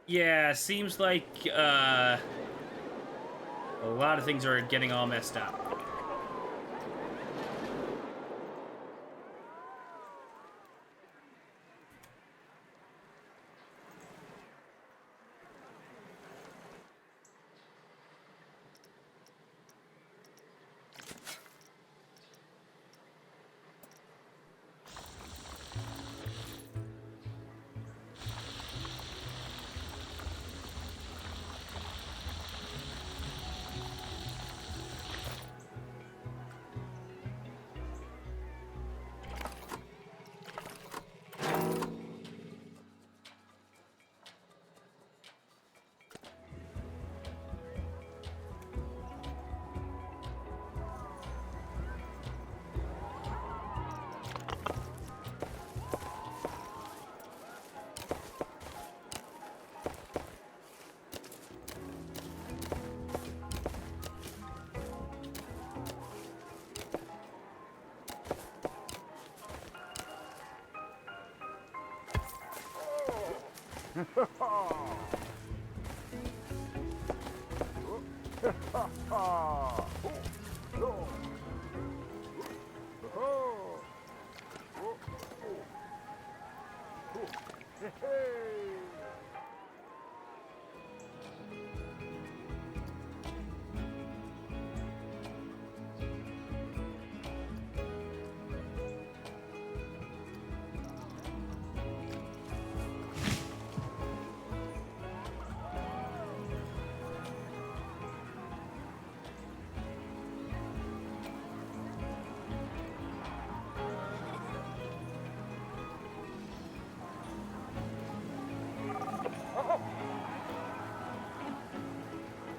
Yeah, seems like a lot of things are getting all messed up.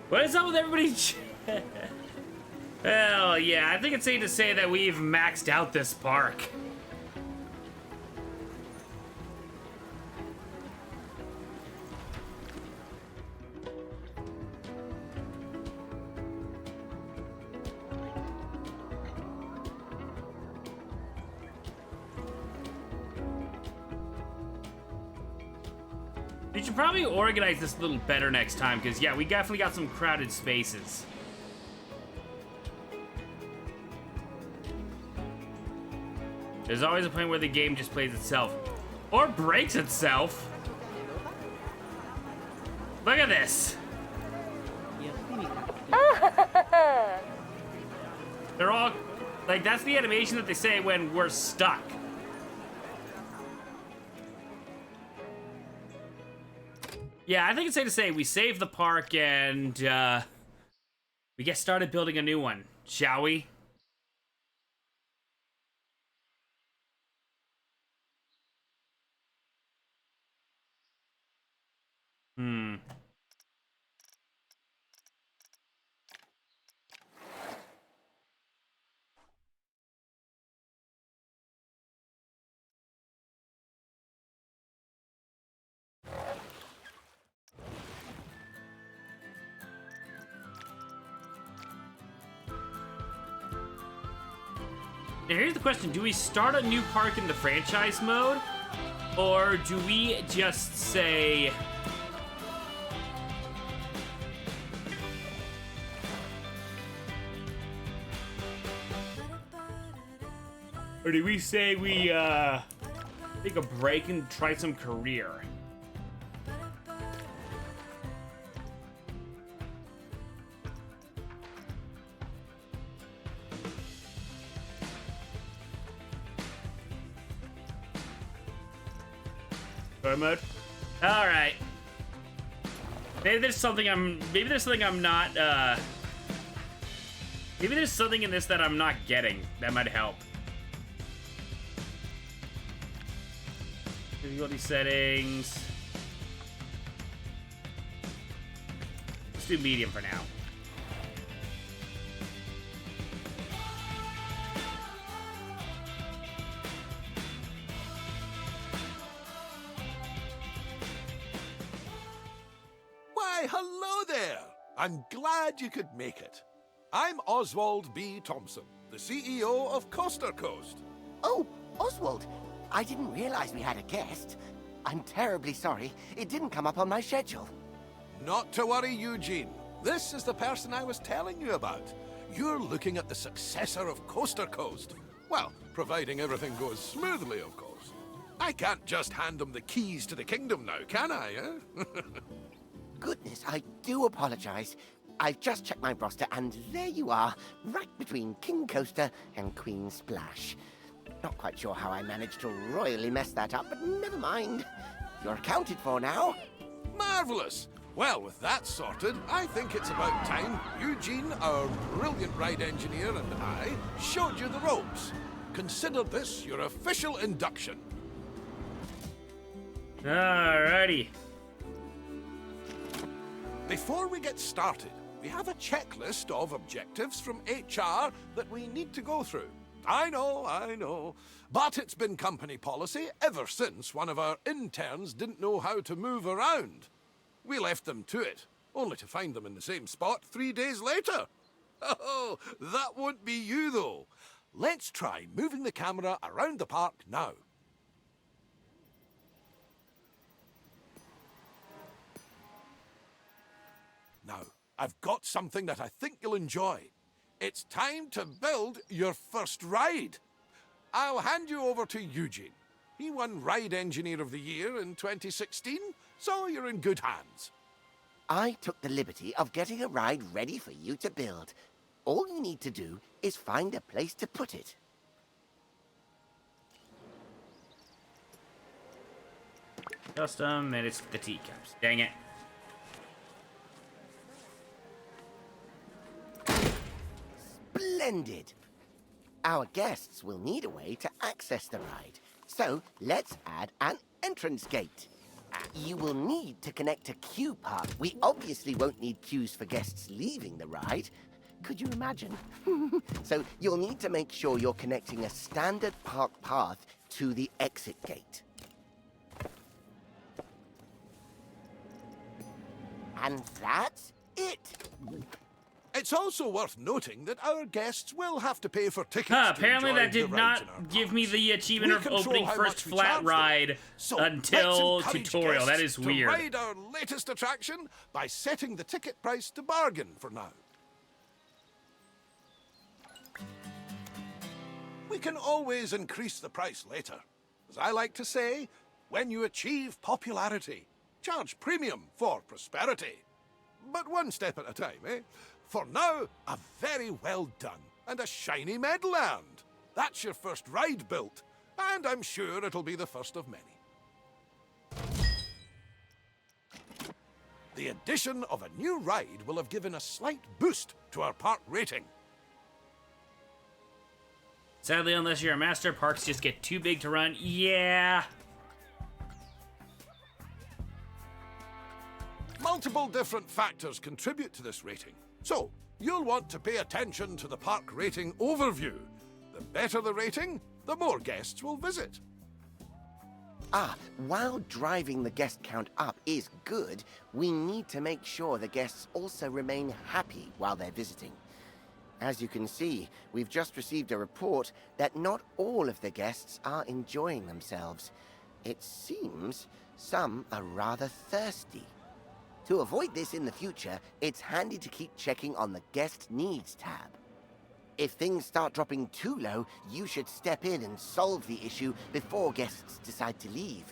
What is up with everybody? Well, yeah, I think it's safe to say that we've maxed out this park. We should probably organize this a little better next time, because, yeah, we definitely got some crowded spaces. There's always a point where the game just plays itself. Or breaks itself. Look at this. They're all... Like, that's the animation that they say when we're stuck. Yeah, I think it's safe to say we saved the park and, We get started building a new one, shall we? Now here's the question, do we start a new park in the franchise mode? Or do we just say... Or do we say we, take a break and try some career? Mode. All right. Maybe there's something I'm not. Maybe there's something in this that I'm not getting that might help. Difficulty settings. Let's do medium for now. Hello there! I'm glad you could make it. I'm Oswald B. Thompson, the CEO of Coaster Coast. Oh, Oswald, I didn't realize we had a guest. I'm terribly sorry. It didn't come up on my schedule. Not to worry, Eugene. This is the person I was telling you about. You're looking at the successor of Coaster Coast. Well, providing everything goes smoothly, of course. I can't just hand them the keys to the kingdom now, can I, eh? Goodness, I do apologize. I've just checked my roster, and there you are, right between King Coaster and Queen Splash. Not quite sure how I managed to royally mess that up, but never mind. You're accounted for now. Marvelous! Well, with that sorted, I think it's about time Eugene, our brilliant ride engineer, and I showed you the ropes. Consider this your official induction. Alrighty. Before we get started, we have a checklist of objectives from HR that we need to go through. I know, but it's been company policy ever since one of our interns didn't know how to move around. We left them to it, only to find them in the same spot 3 days later. Oh, that won't be you, though. Let's try moving the camera around the park now. Now, I've got something that I think you'll enjoy. It's time to build your first ride. I'll hand you over to Eugene. He won Ride Engineer of the Year in 2016, so you're in good hands. I took the liberty of getting a ride ready for you to build. All you need to do is find a place to put it. Custom, and it's the teacups. Dang it. Splendid! Our guests will need a way to access the ride, so let's add an entrance gate. You will need to connect a queue path. We obviously won't need queues for guests leaving the ride. Could you imagine? So you'll need to make sure you're connecting a standard park path to the exit gate. And that's it! It's also worth noting that our guests will have to pay for tickets. Apparently to enjoy that did the not rides in our give me parks. the achievement We of control opening how first much we flat charge them. ride So until let's encourage tutorial. That guests is to weird. ride our latest attraction by setting the ticket price to bargain for now. We can always increase the price later. As I like to say, when you achieve popularity, charge premium for prosperity. But one step at a time, eh? For now, a very well done and a shiny medal earned. That's your first ride built, and I'm sure it'll be the first of many. The addition of a new ride will have given a slight boost to our park rating. Sadly, unless you're a master, parks just get too big to run. Yeah. Multiple different factors contribute to this rating, so you'll want to pay attention to the park rating overview. The better the rating, the more guests will visit. While driving the guest count up is good, we need to make sure the guests also remain happy while they're visiting. As you can see, we've just received a report that not all of the guests are enjoying themselves. It seems some are rather thirsty. To avoid this in the future, it's handy to keep checking on the Guest Needs tab. If things start dropping too low, you should step in and solve the issue before guests decide to leave.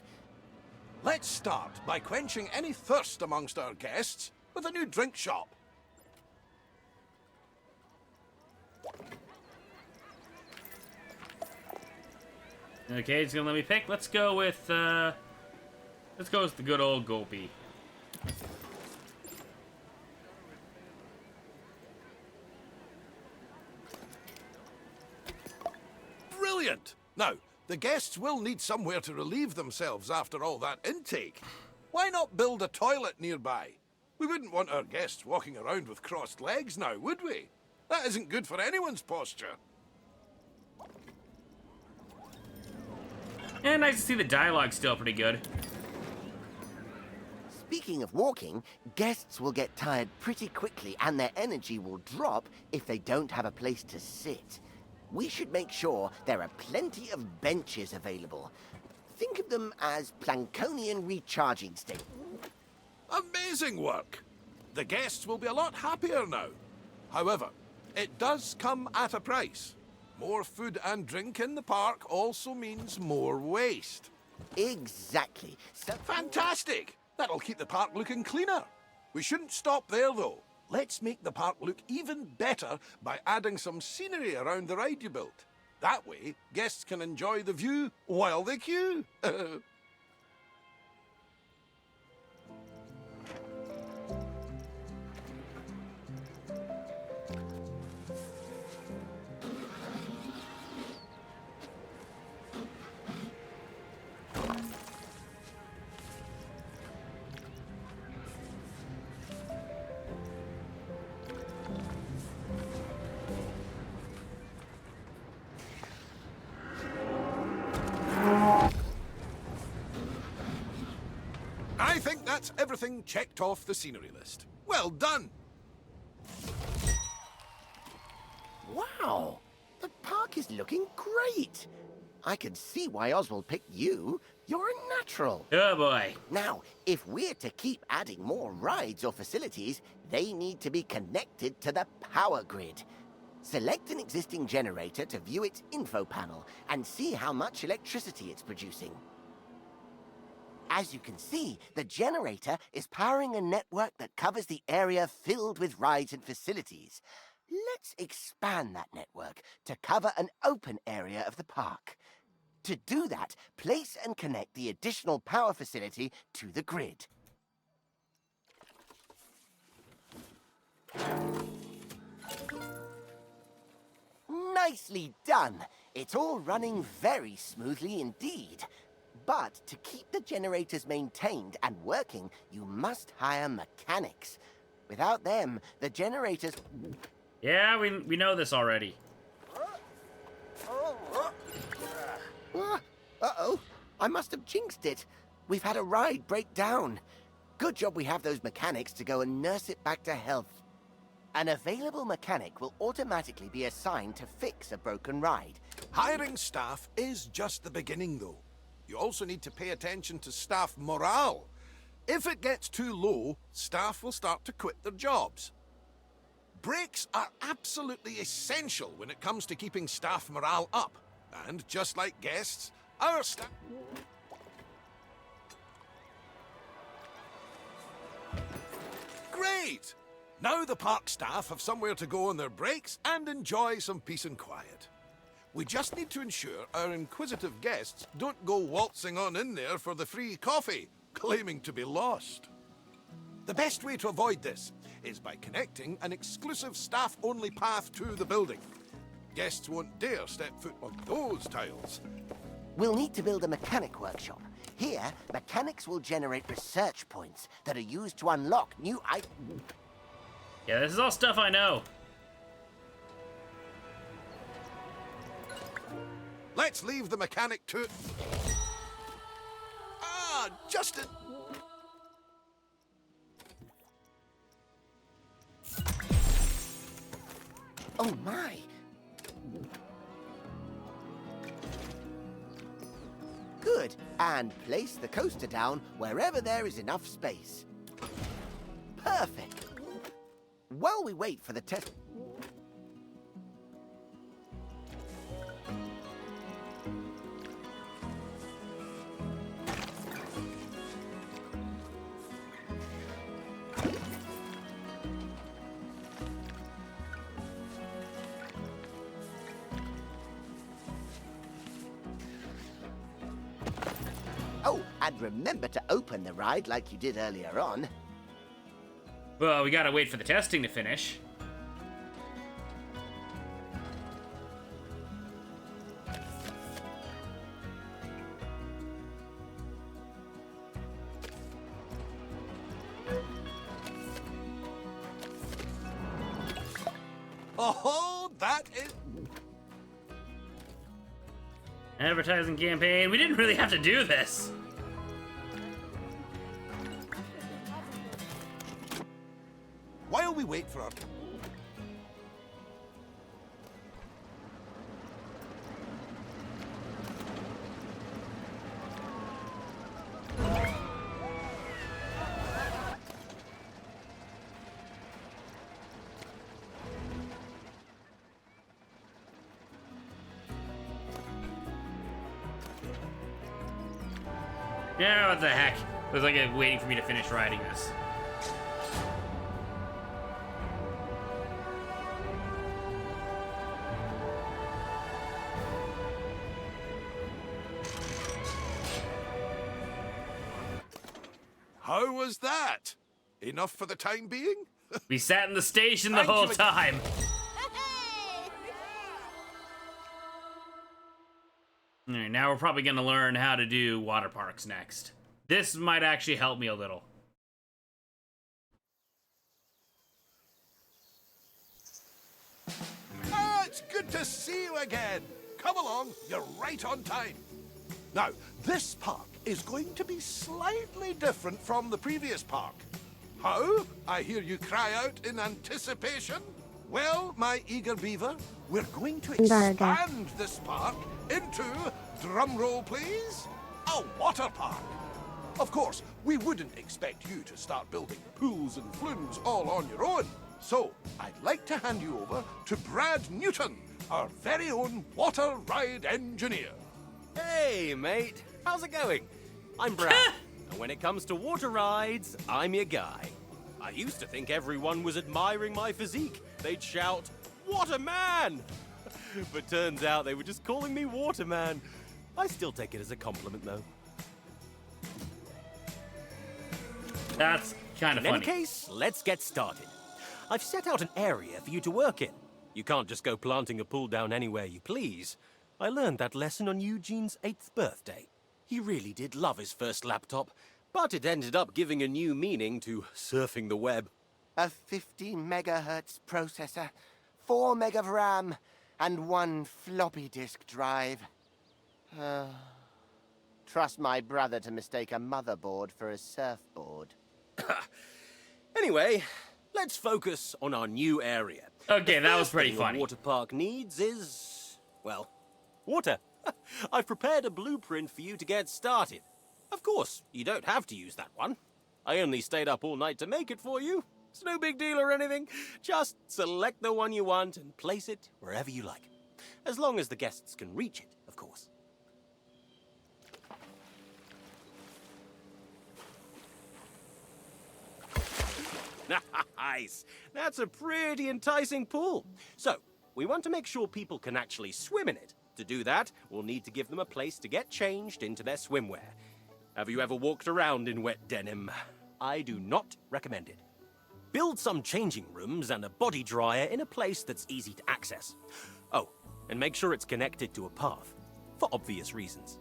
Let's start by quenching any thirst amongst our guests with a new drink shop. Okay, it's gonna let me pick. Let's go with the good old Gulpy. Brilliant! Now, the guests will need somewhere to relieve themselves after all that intake. Why not build a toilet nearby? We wouldn't want our guests walking around with crossed legs now, would we? That isn't good for anyone's posture. And nice to see the dialogue still pretty good. Speaking of walking, guests will get tired pretty quickly and their energy will drop if they don't have a place to sit. We should make sure there are plenty of benches available. Think of them as Plankonian recharging stations. Amazing work! The guests will be a lot happier now. However, it does come at a price. More food and drink in the park also means more waste. Exactly. So Fantastic! That'll keep the park looking cleaner. We shouldn't stop there, though. Let's make the park look even better by adding some scenery around the ride you built. That way, guests can enjoy the view while they queue. I think that's everything checked off the scenery list. Well done! Wow! The park is looking great! I can see why Oswald picked you. You're a natural. Oh boy. Now, if we're to keep adding more rides or facilities, they need to be connected to the power grid. Select an existing generator to view its info panel and see how much electricity it's producing. As you can see, the generator is powering a network that covers the area filled with rides and facilities. Let's expand that network to cover an open area of the park. To do that, place and connect the additional power facility to the grid. Nicely done! It's all running very smoothly indeed. But to keep the generators maintained and working, you must hire mechanics. Without them, the generators... Yeah, we know this already. Uh-oh, I must have jinxed it. We've had a ride break down. Good job we have those mechanics to go and nurse it back to health. An available mechanic will automatically be assigned to fix a broken ride. Hiring staff is just the beginning, though. You also need to pay attention to staff morale. If it gets too low, staff will start to quit their jobs. Breaks are absolutely essential when it comes to keeping staff morale up. And just like guests, our staff... Great! Now the park staff have somewhere to go on their breaks and enjoy some peace and quiet. We just need to ensure our inquisitive guests don't go waltzing on in there for the free coffee, claiming to be lost. The best way to avoid this is by connecting an exclusive staff-only path to the building. Guests won't dare step foot on those tiles. We'll need to build a mechanic workshop. Here, mechanics will generate research points that are used to unlock new Yeah, this is all stuff I know. Let's leave the mechanic to... Ah, Justin! Oh my! Good. And place the coaster down wherever there is enough space. Perfect. While we wait for the test... Oh, and remember to open the ride like you did earlier on. Well, we gotta wait for the testing to finish. Oh, that is... Advertising campaign. We didn't really have to do this. While we wait for our... Yeah, what the heck? It was like waiting for me to finish writing this. How was that? Enough for the time being? We sat in the station the Thank whole you again. time. Alright, now we're probably gonna learn how to do water parks next. This might actually help me a little. Ah, it's good to see you again. Come along, you're right on time. Now, this park is going to be slightly different from the previous park. How? I hear you cry out in anticipation. Well, my eager beaver, we're going to Burger. expand this park into, drumroll please, a water park. Of course, we wouldn't expect you to start building pools and flumes all on your own. So, I'd like to hand you over to Brad Newton, our very own water ride engineer. Hey, mate. How's it going? I'm Brad, and when it comes to water rides, I'm your guy. I used to think everyone was admiring my physique. They'd shout, "Waterman!" But turns out they were just calling me Waterman. I still take it as a compliment, though. That's kind of In funny. any case, let's get started. I've set out an area for you to work in. You can't just go planting a pool down anywhere you please. I learned that lesson on Eugene's 8th birthday. He really did love his first laptop, but it ended up giving a new meaning to surfing the web. A 50 megahertz processor, 4 meg of RAM, and 1 floppy disk drive. Trust my brother to mistake a motherboard for a surfboard. Anyway, let's focus on our new area. Okay, The that was first pretty thing funny. A water park needs is, well, water. I've prepared a blueprint for you to get started. Of course, you don't have to use that one. I only stayed up all night to make it for you. It's no big deal or anything. Just select the one you want and place it wherever you like. As long as the guests can reach it, of course. Nice. That's a pretty enticing pool. So, we want to make sure people can actually swim in it. To do that, we'll need to give them a place to get changed into their swimwear. Have you ever walked around in wet denim? I do not recommend it. Build some changing rooms and a body dryer in a place that's easy to access. Oh, and make sure it's connected to a path, for obvious reasons.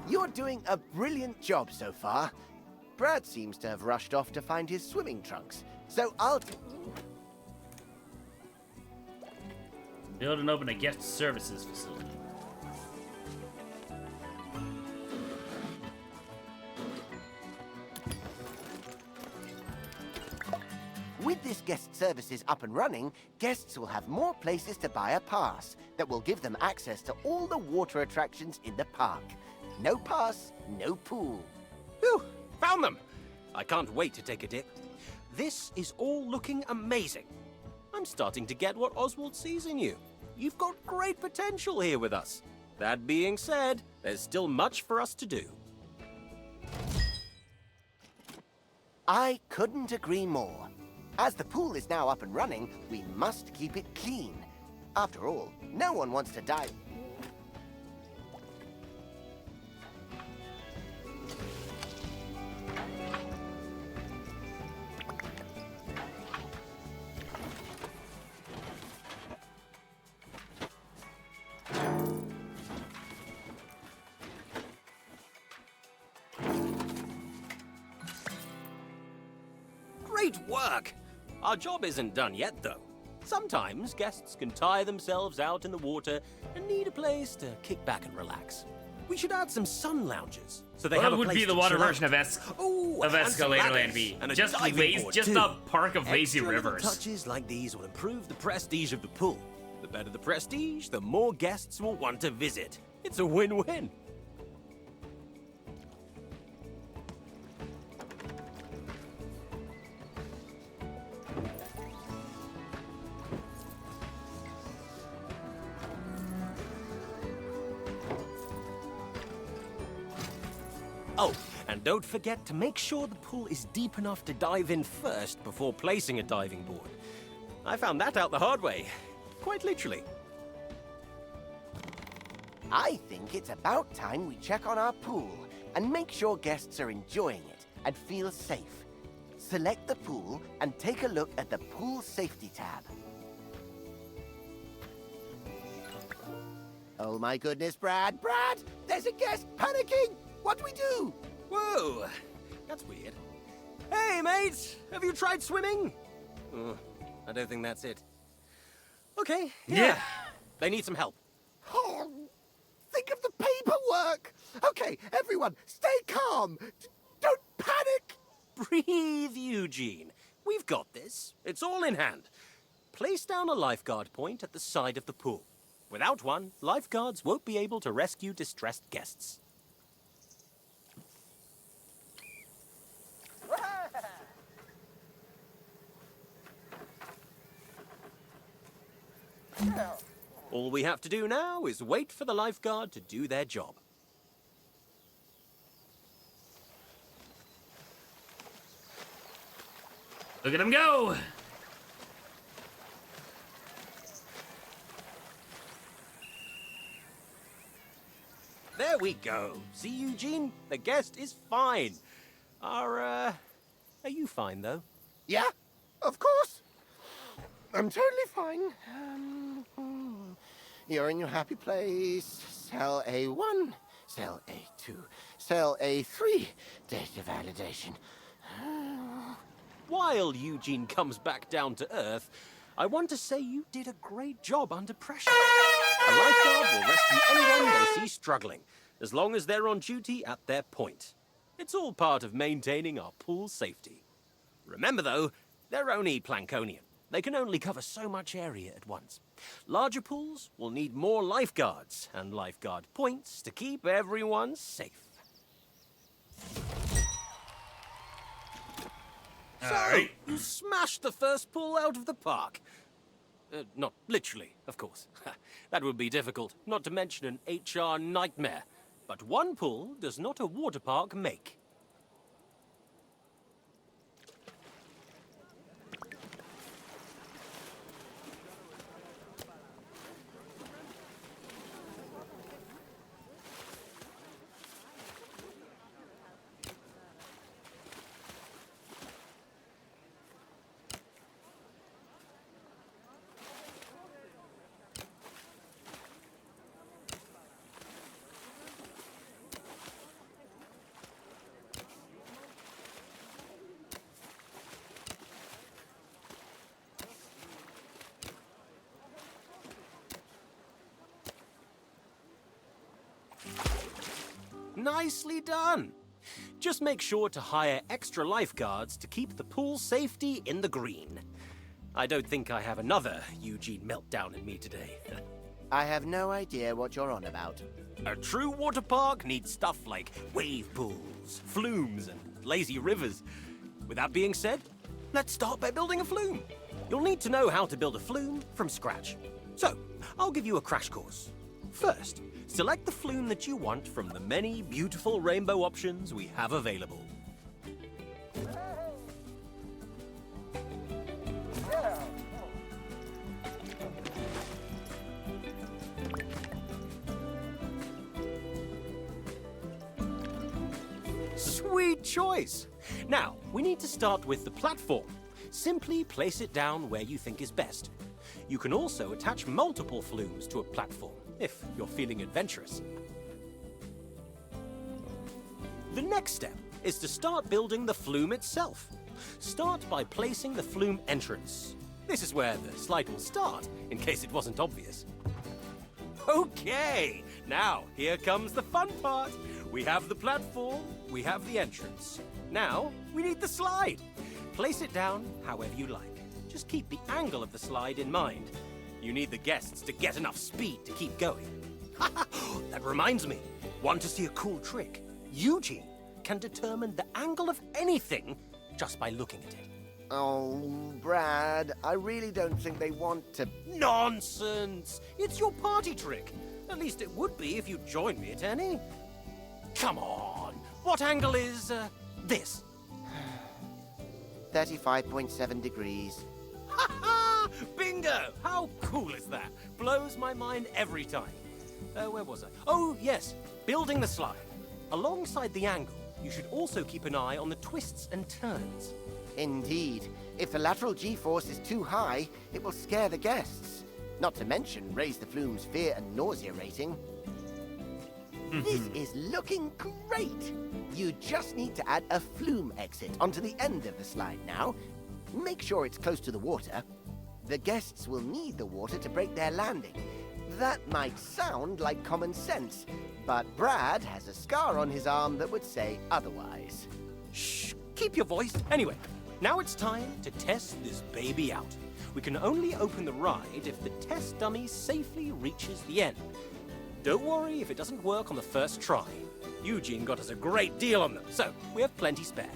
You're doing a brilliant job so far. Brad seems to have rushed off to find his swimming trunks, so I'll... Build and open a guest services facility. With this guest services up and running, guests will have more places to buy a pass that will give them access to all the water attractions in the park. No pass, no pool. Whew, found them! I can't wait to take a dip. This is all looking amazing. I'm starting to get what Oswald sees in you. You've got great potential here with us. That being said, there's still much for us to do. I couldn't agree more. As the pool is now up and running, we must keep it clean. After all, no one wants to die. Great work! Our job isn't done yet, though. Sometimes guests can tire themselves out in the water and need a place to kick back and relax. We should add some sun lounges so they have a What would place be the to water chill version out. of and some Escalatorland ladders be? and a Just diving board, just too. a park of lazy Extra little rivers. touches like these will improve the prestige of the pool. The better the prestige, the more guests will want to visit. It's a win-win. Oh, and don't forget to make sure the pool is deep enough to dive in first before placing a diving board. I found that out the hard way, quite literally. I think it's about time we check on our pool and make sure guests are enjoying it and feel safe. Select the pool and take a look at the Pool Safety tab. Oh my goodness, Brad! Brad! There's a guest panicking! What do we do? Whoa, that's weird. Hey, mate, have you tried swimming? I don't think that's it. Okay, yeah. They need some help. Oh, think of the paperwork! Okay, everyone, stay calm! Don't panic! Breathe, Eugene. We've got this. It's all in hand. Place down a lifeguard point at the side of the pool. Without one, lifeguards won't be able to rescue distressed guests. All we have to do now is wait for the lifeguard to do their job. Look at him go! There we go. See, Eugene? The guest is fine. Are you fine, though? Yeah, of course. I'm totally fine. You're in your happy place. Cell A1, cell A2, cell A3. Data validation. While Eugene comes back down to Earth, I want to say you did a great job under pressure. A lifeguard will rescue anyone they see struggling, as long as they're on duty at their point. It's all part of maintaining our pool safety. Remember, though, they're only Plankonian. They can only cover so much area at once. Larger pools will need more lifeguards and lifeguard points to keep everyone safe. Alright. You smashed the first pool out of the park. Not literally, of course. That would be difficult, not to mention an HR nightmare. But one pool does not a water park make. Nicely done. Just make sure to hire extra lifeguards to keep the pool safety in the green. I don't think I have another Eugene meltdown in me today. I have no idea what you're on about. A true water park needs stuff like wave pools, flumes, and lazy rivers. With that being said, let's start by building a flume. You'll need to know how to build a flume from scratch. So, I'll give you a crash course. First, select the flume that you want from the many beautiful rainbow options we have available. Sweet choice! Now, we need to start with the platform. Simply place it down where you think is best. You can also attach multiple flumes to a platform, if you're feeling adventurous. The next step is to start building the flume itself. Start by placing the flume entrance. This is where the slide will start, in case it wasn't obvious. Okay, now here comes the fun part. We have the platform, we have the entrance. Now, we need the slide. Place it down however you like. Just keep the angle of the slide in mind. You need the guests to get enough speed to keep going. That reminds me. Want to see a cool trick? Eugene can determine the angle of anything just by looking at it. Oh, Brad, I really don't think they want to... Nonsense! It's your party trick. At least it would be if you joined me at any. Come on! What angle is, this? 35.7 degrees. Ha ha! Bingo! How cool is that? Blows my mind every time. Where was I? Oh, yes. Building the slide. Alongside the angle, you should also keep an eye on the twists and turns. Indeed. If the lateral G-force is too high, it will scare the guests. Not to mention raise the flume's fear and nausea rating. This is looking great! You just need to add a flume exit onto the end of the slide now. Make sure it's close to the water. The guests will need the water to break their landing. That might sound like common sense, but Brad has a scar on his arm that would say otherwise. Shh! Keep your voice. Anyway, now it's time to test this baby out. We can only open the ride if the test dummy safely reaches the end. Don't worry if it doesn't work on the first try. Eugene got us a great deal on them, so we have plenty spare.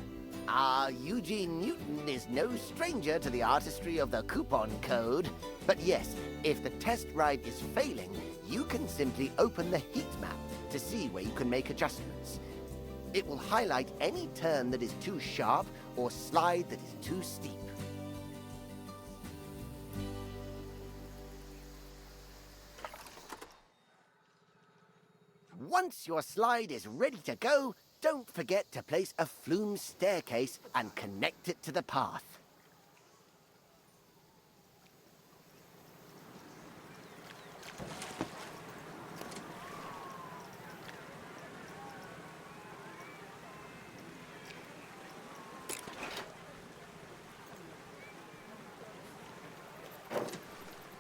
Eugene Newton is no stranger to the artistry of the coupon code. But yes, if the test ride is failing, you can simply open the heat map to see where you can make adjustments. It will highlight any turn that is too sharp or slide that is too steep. Once your slide is ready to go, don't forget to place a flume staircase and connect it to the path.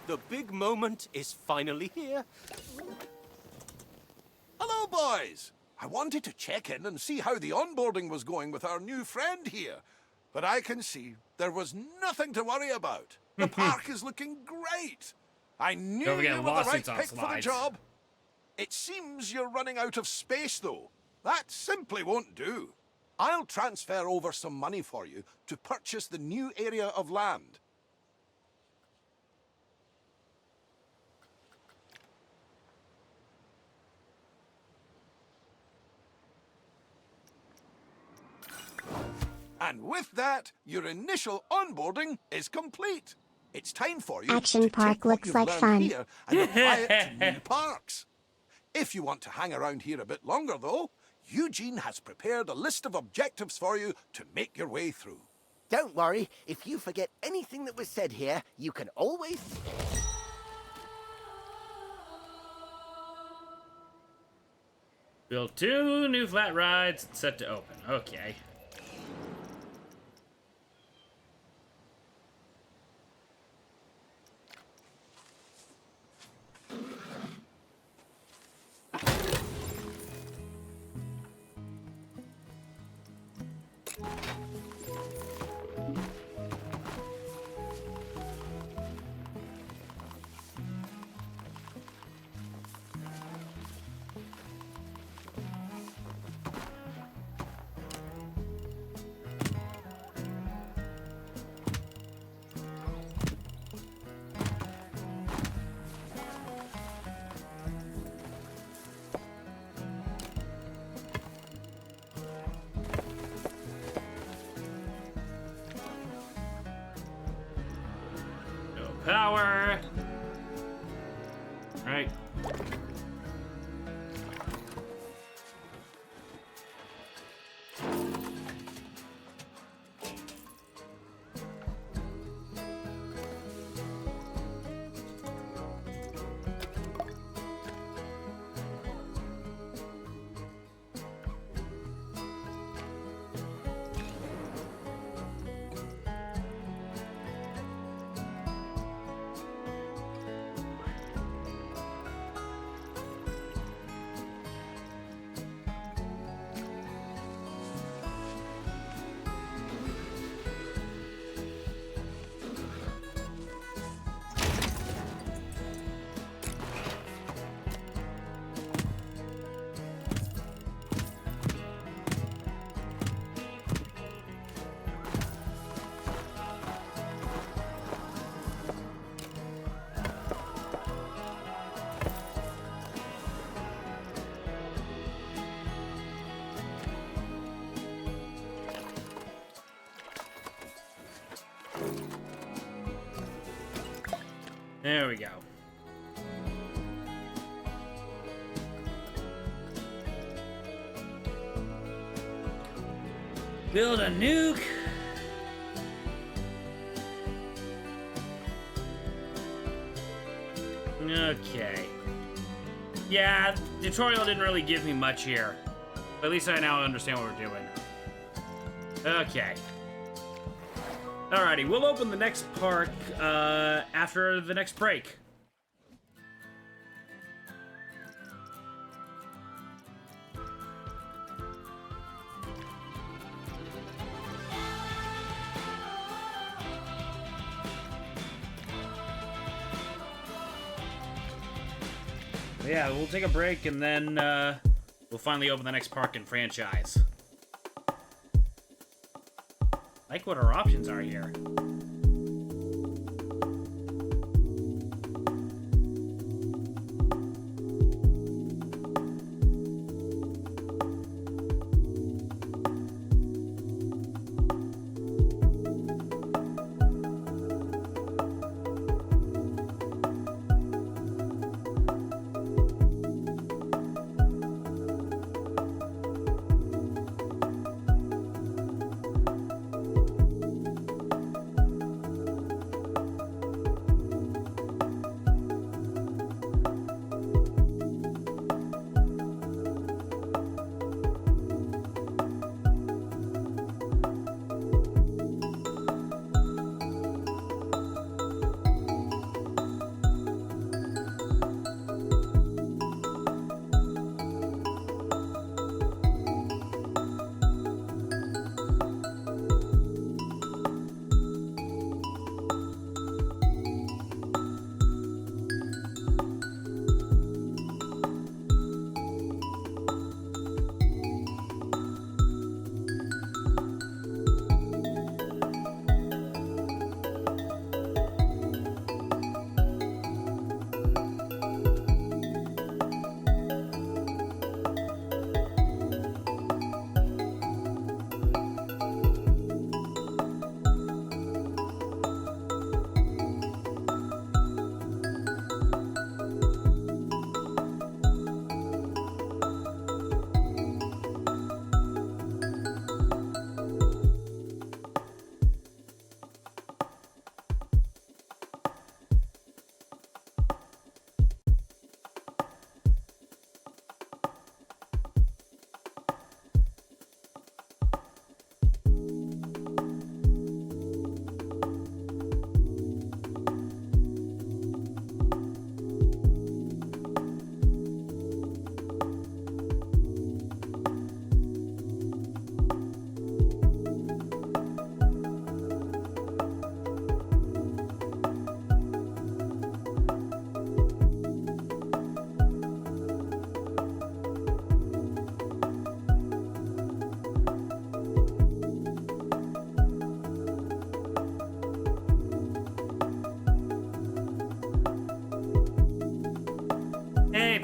The big moment is finally here. Hello, boys. I wanted to check in and see how the onboarding was going with our new friend here. But I can see there was nothing to worry about. The park is looking great. I knew Don't forget you were the right lawsuits on pick for the slides. job. It seems you're running out of space, though. That simply won't do. I'll transfer over some money for you to purchase the new area of land. And with that, your initial onboarding is complete. It's time for you Action to park take what looks you've like learned fun. here and apply it to new parks. If you want to hang around here a bit longer, though, Eugene has prepared a list of objectives for you to make your way through. Don't worry, if you forget anything that was said here, you can always... Build 2 new flat rides, set to open. Okay. power. All right. There we go. Build a nuke. Okay. Yeah, tutorial didn't really give me much here. But at least I now understand what we're doing. Okay. Alrighty, we'll open the next park after the next break. Yeah, we'll take a break and then we'll finally open the next park and franchise. Like what our options are here.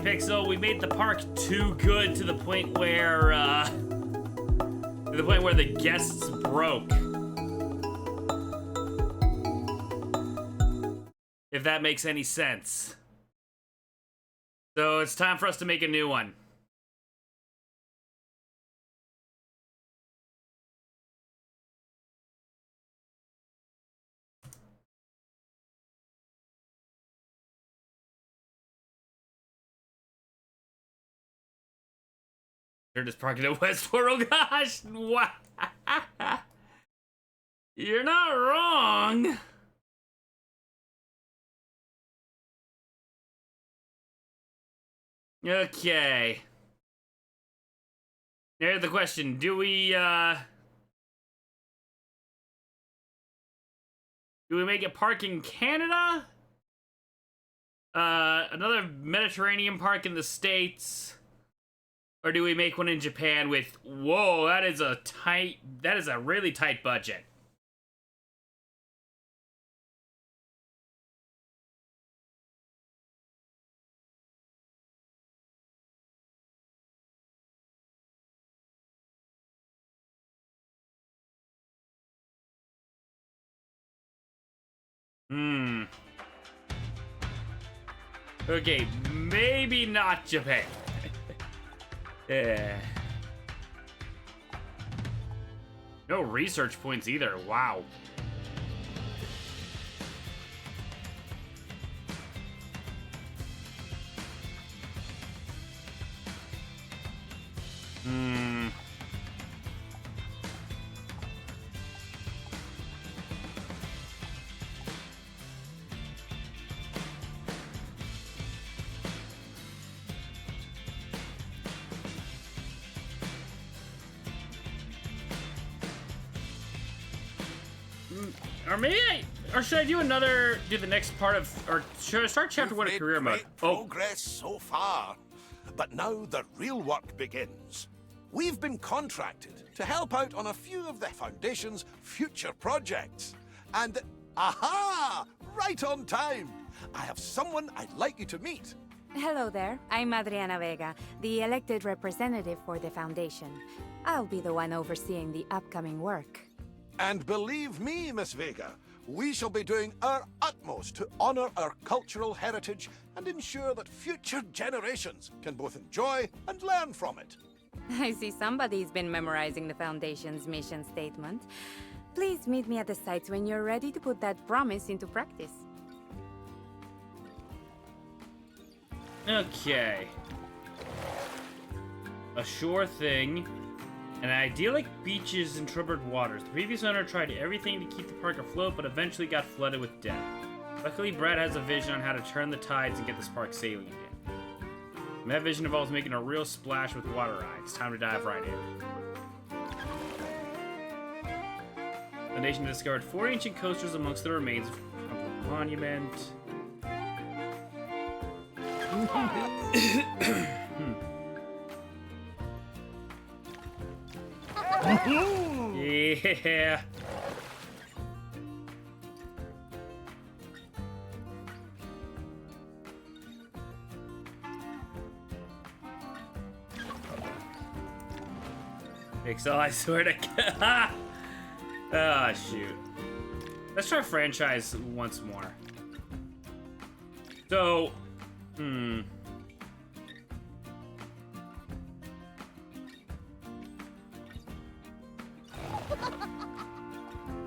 Pixel, we made the park too good to the point where the guests broke. if that makes any sense. So it's time for us to make a new one. They're just parking at Westworld. Gosh, what? You're not wrong. Okay. Here's the question. Do we make it park in Canada? Another Mediterranean park in the States? Or do we make one in Japan with, whoa, that is a really tight budget. Okay, maybe not Japan. Yeah. No research points either. Wow. Or maybe or should I do the next part of, or should I start chapter 1 of career mode? Great progress so far, but now the real work begins. We've been contracted to help out on a few of the Foundation's future projects. And, aha! Right on time! I have someone I'd like you to meet. Hello there. I'm Adriana Vega, the elected representative for the Foundation. I'll be the one overseeing the upcoming work. And believe me, Miss Vega, we shall be doing our utmost to honor our cultural heritage and ensure that future generations can both enjoy and learn from it. I see somebody's been memorizing the Foundation's mission statement. Please meet me at the site when you're ready to put that promise into practice. Okay. A sure thing. An idyllic beaches and troubled waters. The previous owner tried everything to keep the park afloat, but eventually got flooded with death. Luckily, Brad has a vision on how to turn the tides and get this park sailing again. And that vision involves making a real splash with water ride. It's time to dive right in. The nation discovered 4 ancient coasters amongst the remains of a monument. Yeah. Pixel, I swear to God. Ah, shoot. Let's try franchise once more. So,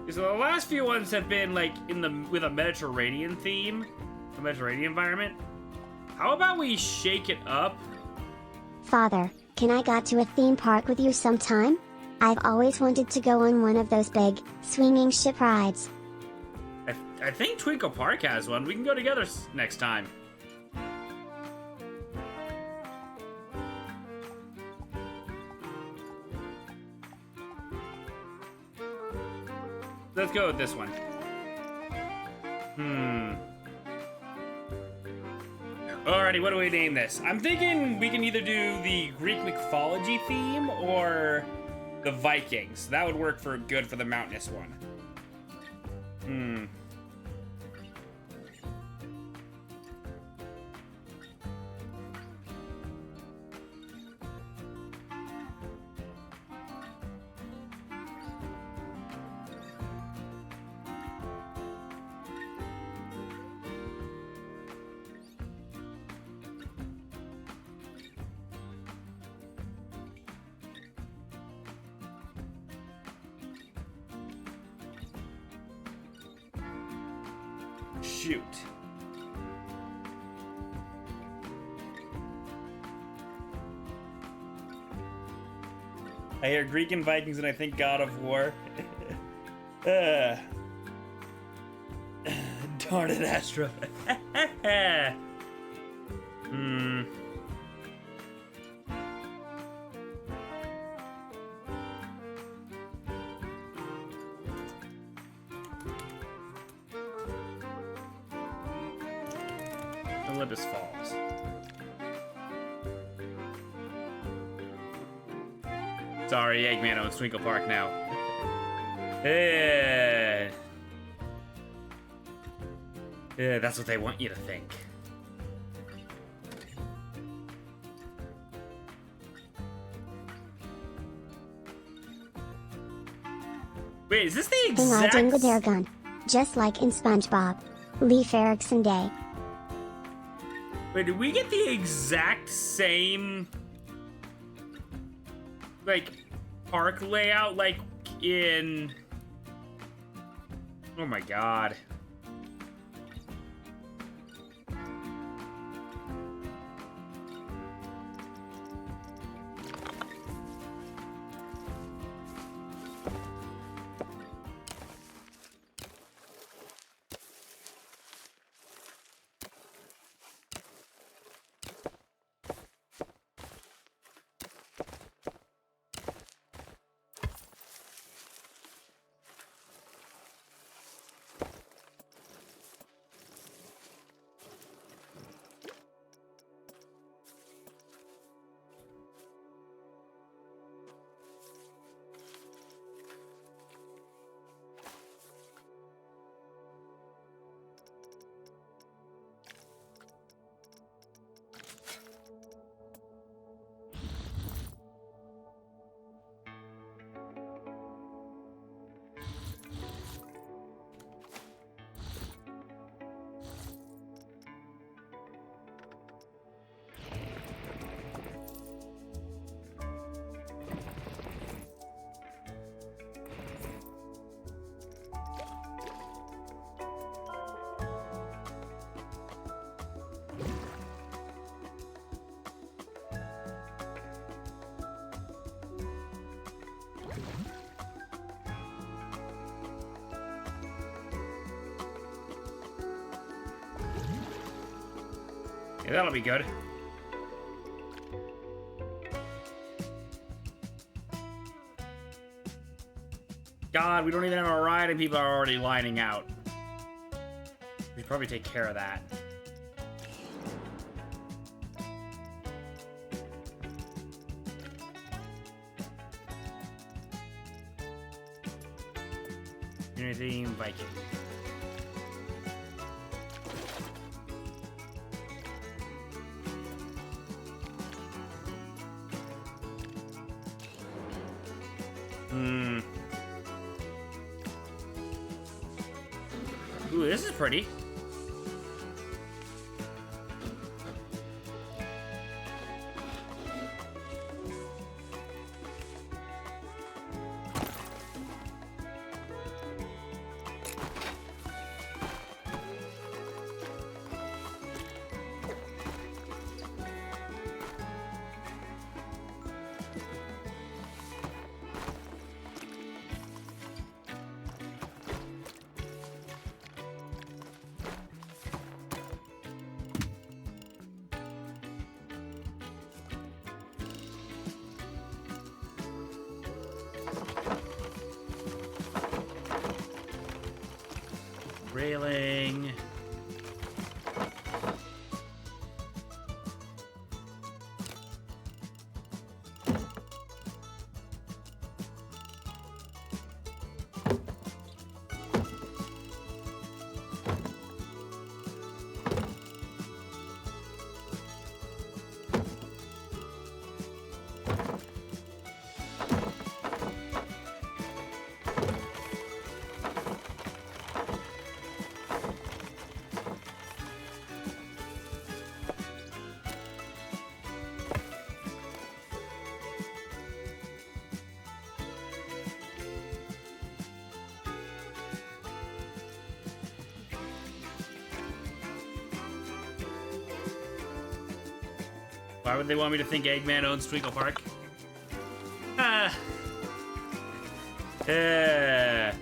So the last few ones have been like with a Mediterranean theme, a Mediterranean environment. How about we shake it up? Father, can I go to a theme park with you sometime? I've always wanted to go on one of those big, swinging ship rides. I think Twinkle Park has one. We can go together next time. Let's go with this one. Alrighty, what do we name this? I'm thinking we can either do the Greek mythology theme or the Vikings. That would work good for the mountainous one. Shoot. I hear Greek and Vikings and I think God of War. Darn it, Astro. Hmm. Olympus Falls. Sorry, Eggman, I'm in Twinkle Park now. Yeah, that's what they want you to think. Wait, is this the exact... Dingle-Dare-Gun. Just like in SpongeBob. Leif Erikson Day. Wait, did we get the exact same... like, park layout like in... Oh my god. Yeah, that'll be good. God, we don't even have a ride and people are already lining out. We should probably take care of that. Unity Viking. Ooh, this is pretty. Railing. Why would they want me to think Eggman owns Twinkle Park? Ah. Yeah.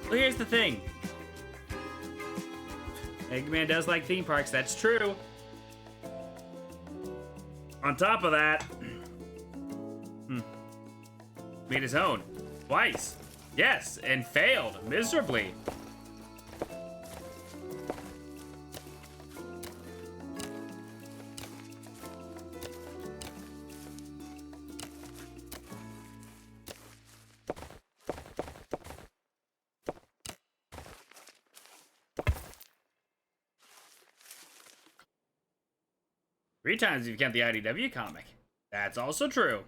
Well, here's the thing. Eggman does like theme parks, that's true. On top of that, made his own twice. Yes, and failed miserably. Three times if you count the IDW comic. That's also true.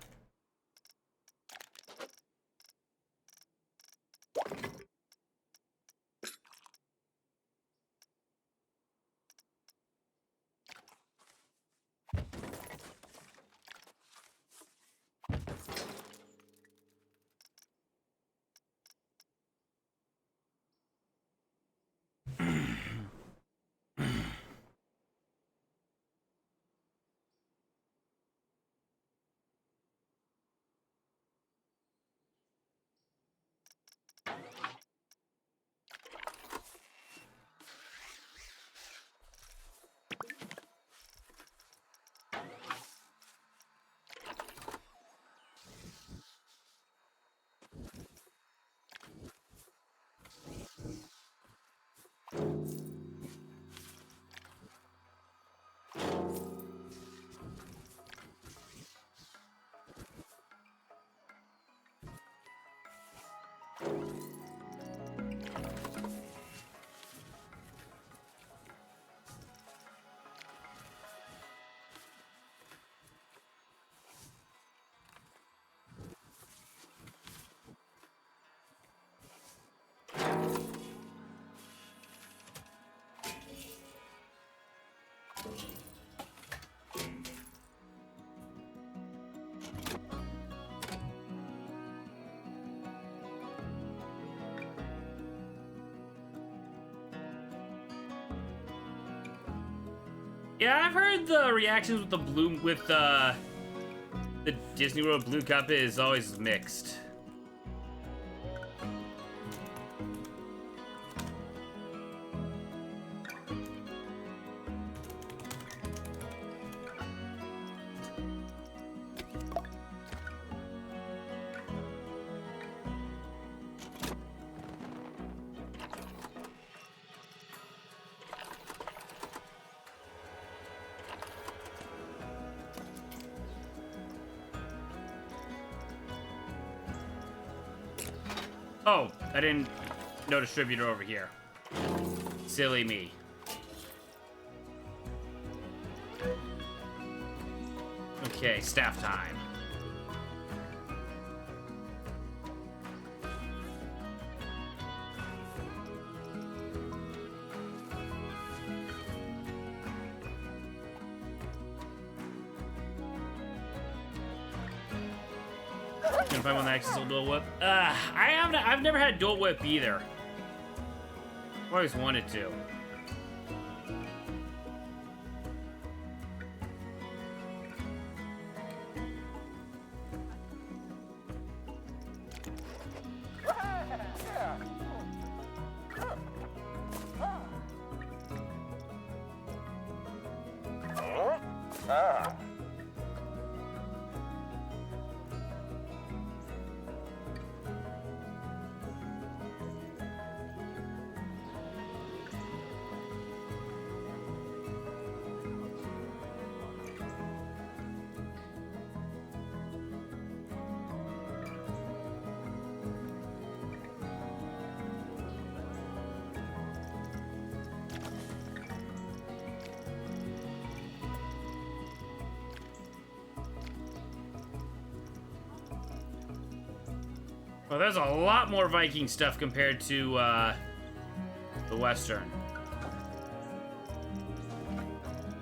Yeah, I've heard the reactions with the Disney World Blue Cup is always mixed. Oh, I didn't know distributor over here. Silly me. Okay, staff time. Gonna find one that access dual whip. I've never had dual whip either. I've always wanted to. Well, there's a lot more Viking stuff compared to the Western.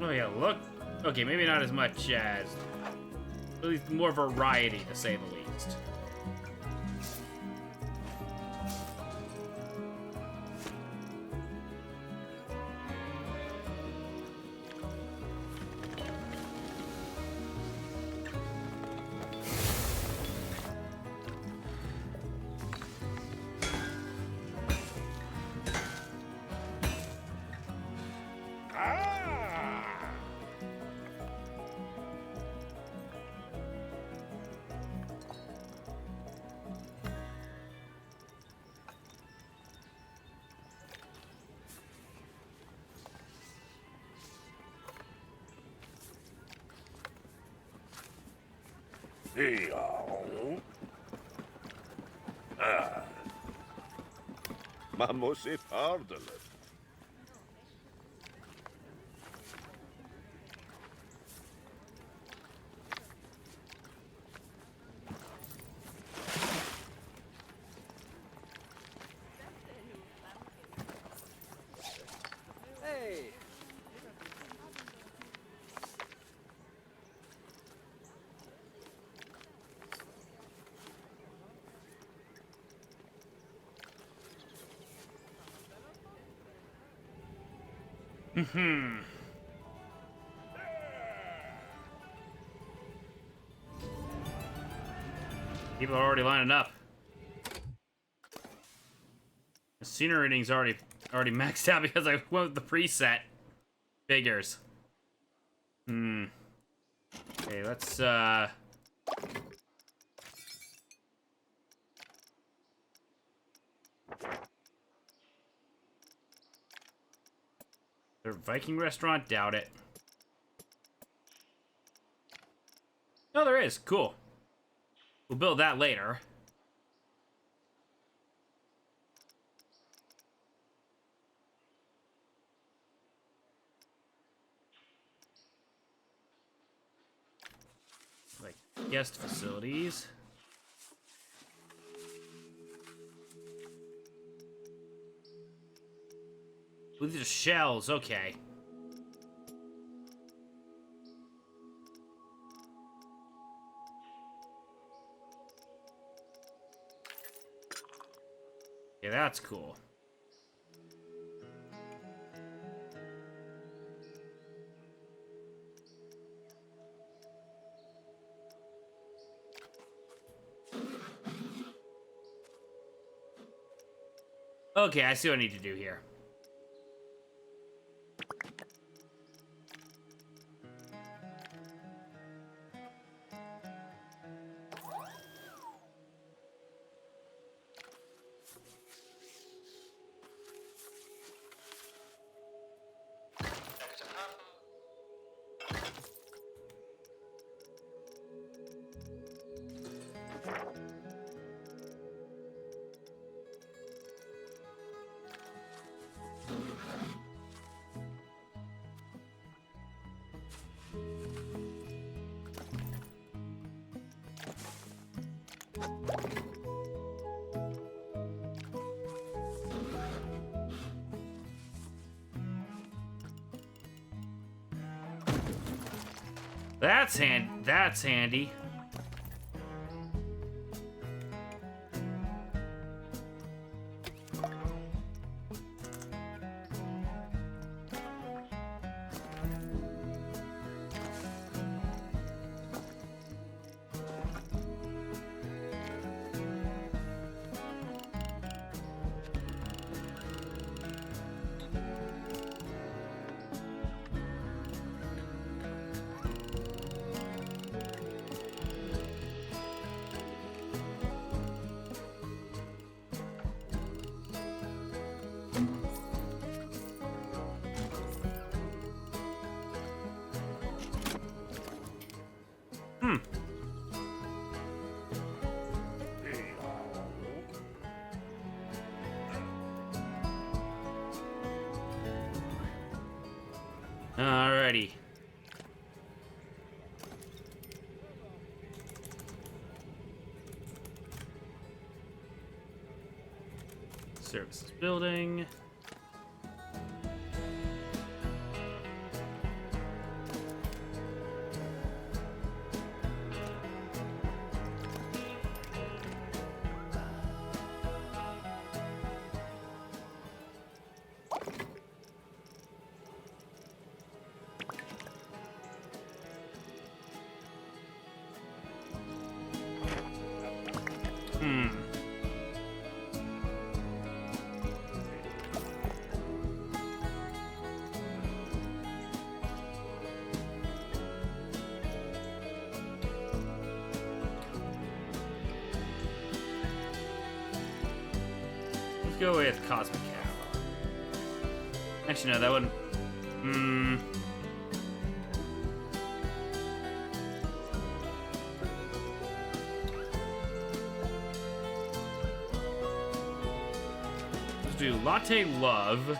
Oh yeah, look. Okay, maybe not as much as, at least more variety to say the least. Vamos a pardon. People are already lining up. The scenery rating's already maxed out because I went with the preset figures. Okay, let's They're Viking restaurant? Doubt it. Oh, there is. Cool. We'll build that later. Like guest facilities. With the shells, okay. Yeah, that's cool. Okay, I see what I need to do here. That's handy. Alrighty. Services building. Go with Cosmic Cab. Actually, no, that wouldn't. do Latte Love.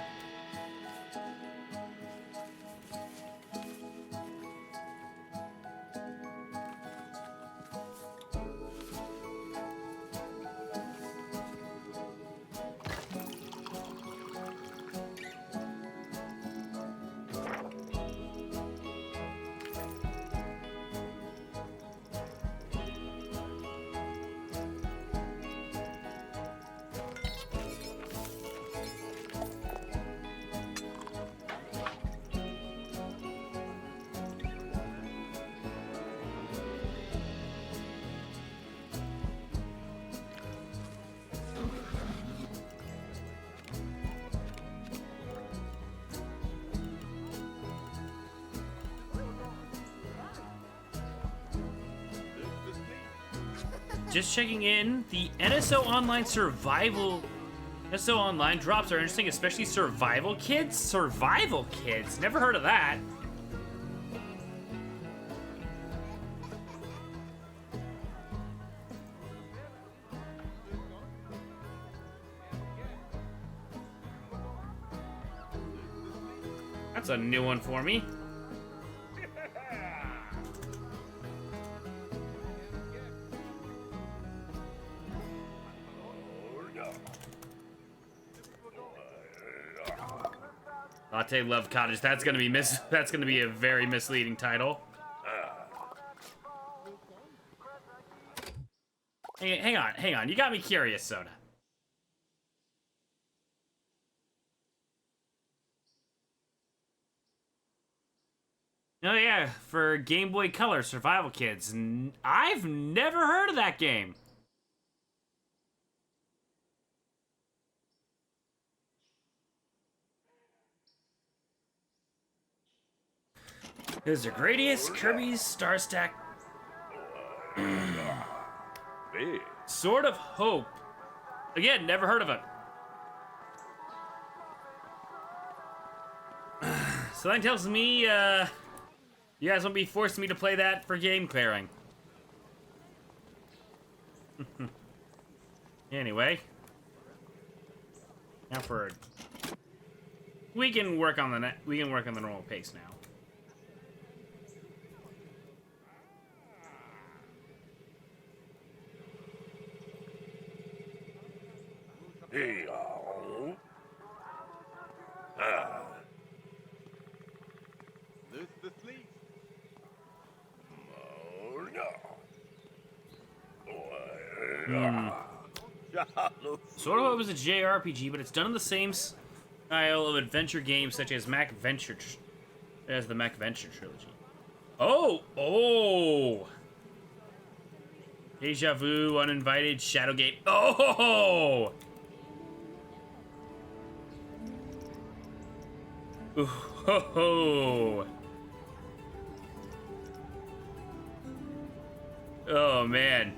Just checking in, the NSO Online Survival... NSO Online drops are interesting, especially Survival Kids? Survival Kids? Never heard of that. That's a new one for me. Latte Love Cottage. That's gonna be a very misleading title. Hang on. You got me curious, Soda. Oh yeah, for Game Boy Color Survival Kids. I've never heard of that game. There's a Gradius, Kirby's, Star Stack. Sword of Hope. Again, never heard of it. So that tells me, you guys won't be forcing me to play that for game clearing. Anyway. Now for... We can work on the normal pace now. Sort of was a JRPG, but it's done in the same style of adventure games such as the Mac Venture trilogy. Oh! Deja Vu, Uninvited, Shadowgate. Oh! Ooh, ho, ho. Oh, man.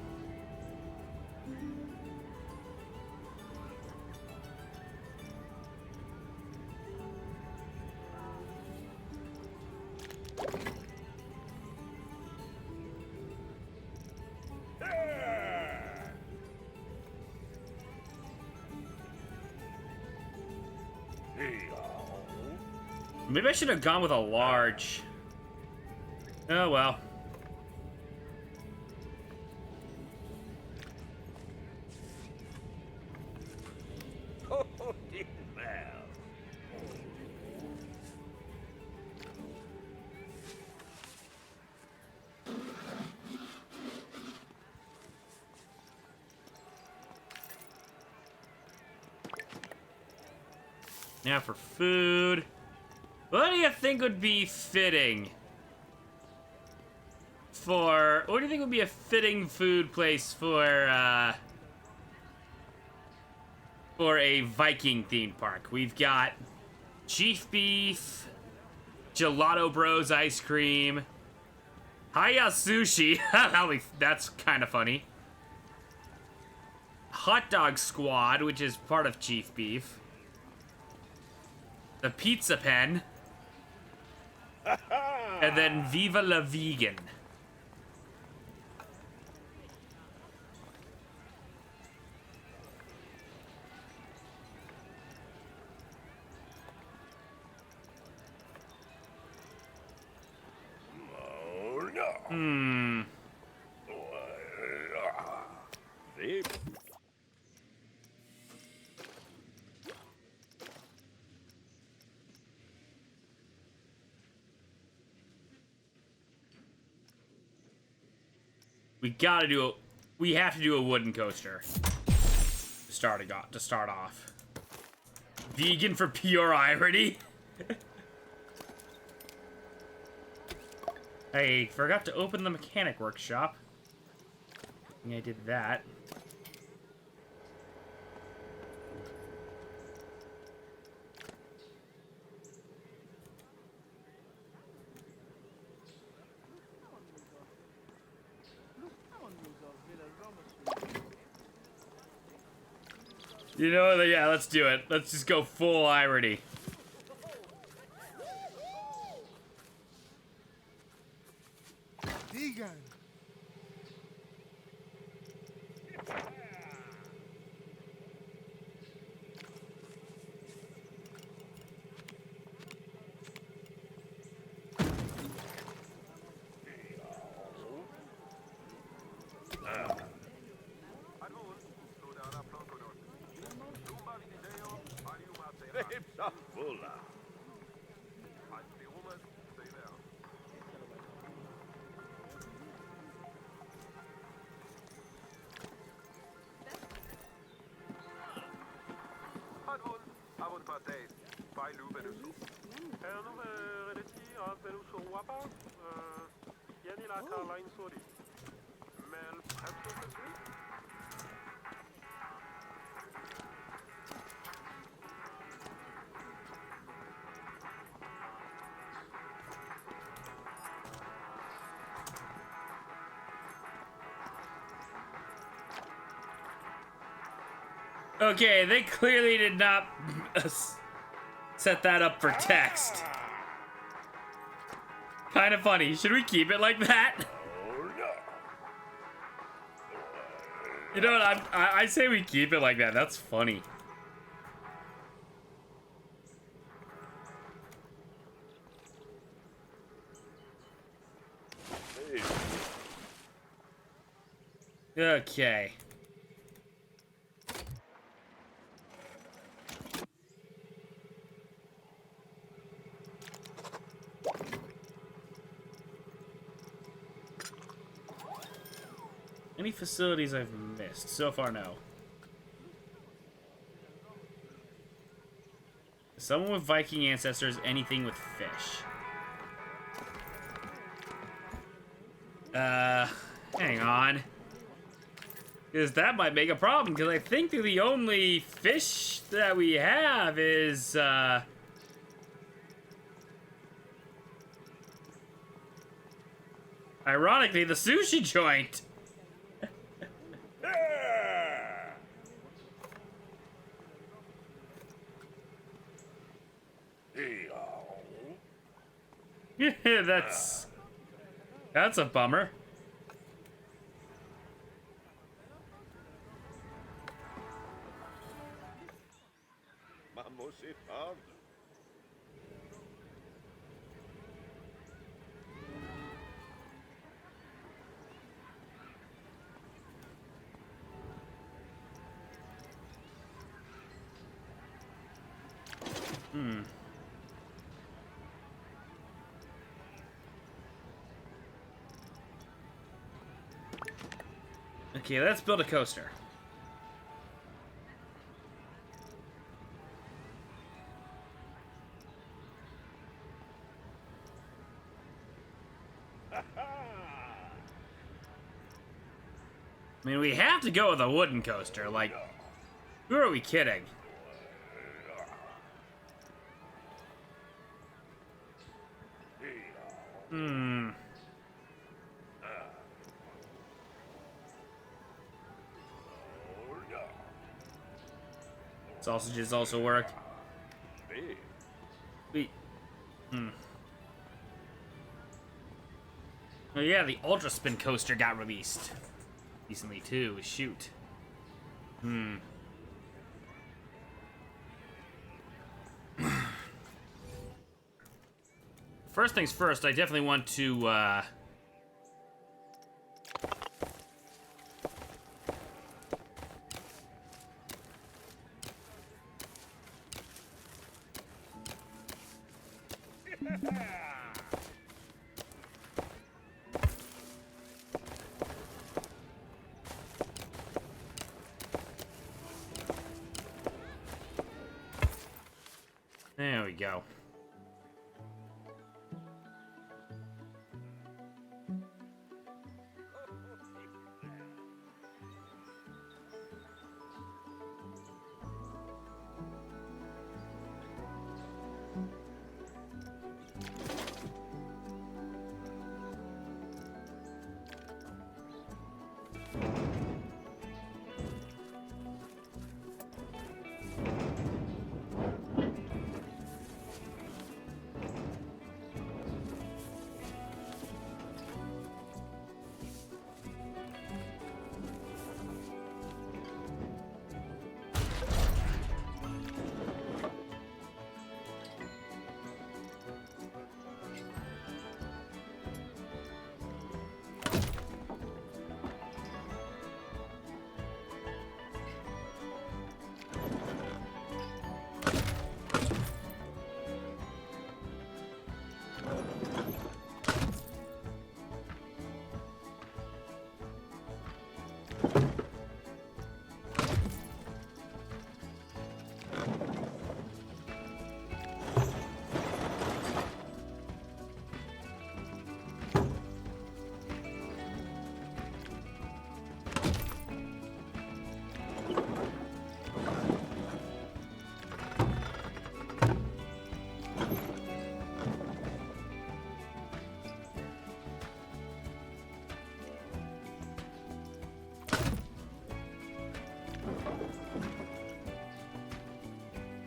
Maybe I should have gone with a large. Oh, well. Now for food. What do you think would be fitting for... What do you think would be a fitting food place for a Viking theme park? We've got Chief Beef, Gelato Bros ice cream, Haya Sushi. That's kind of funny. Hot Dog Squad, which is part of Chief Beef. The Pizza Pen. And then Viva la Vegan. Hmm. We have to do a wooden coaster to start off. Vegan for pure irony. I forgot to open the mechanic workshop. I think I did that. You know what? Yeah, let's do it. Let's just go full irony. Vegan. Okay, they clearly did not set that up for text. Kind of funny. Should we keep it like that? You know what? I say we keep it like that. That's funny. Okay. Any facilities I've missed? So far, no. Someone with Viking ancestors, anything with fish. Hang on. Because that might make a problem, because I think that the only fish that we have is, ironically, the sushi joint. Yeah, that's a bummer. Okay, let's build a coaster. I mean, we have to go with a wooden coaster. Like, who are we kidding? Sausages also work. Oh yeah, the Ultra Spin coaster got released recently too. Shoot. First things first, I definitely want to There we go.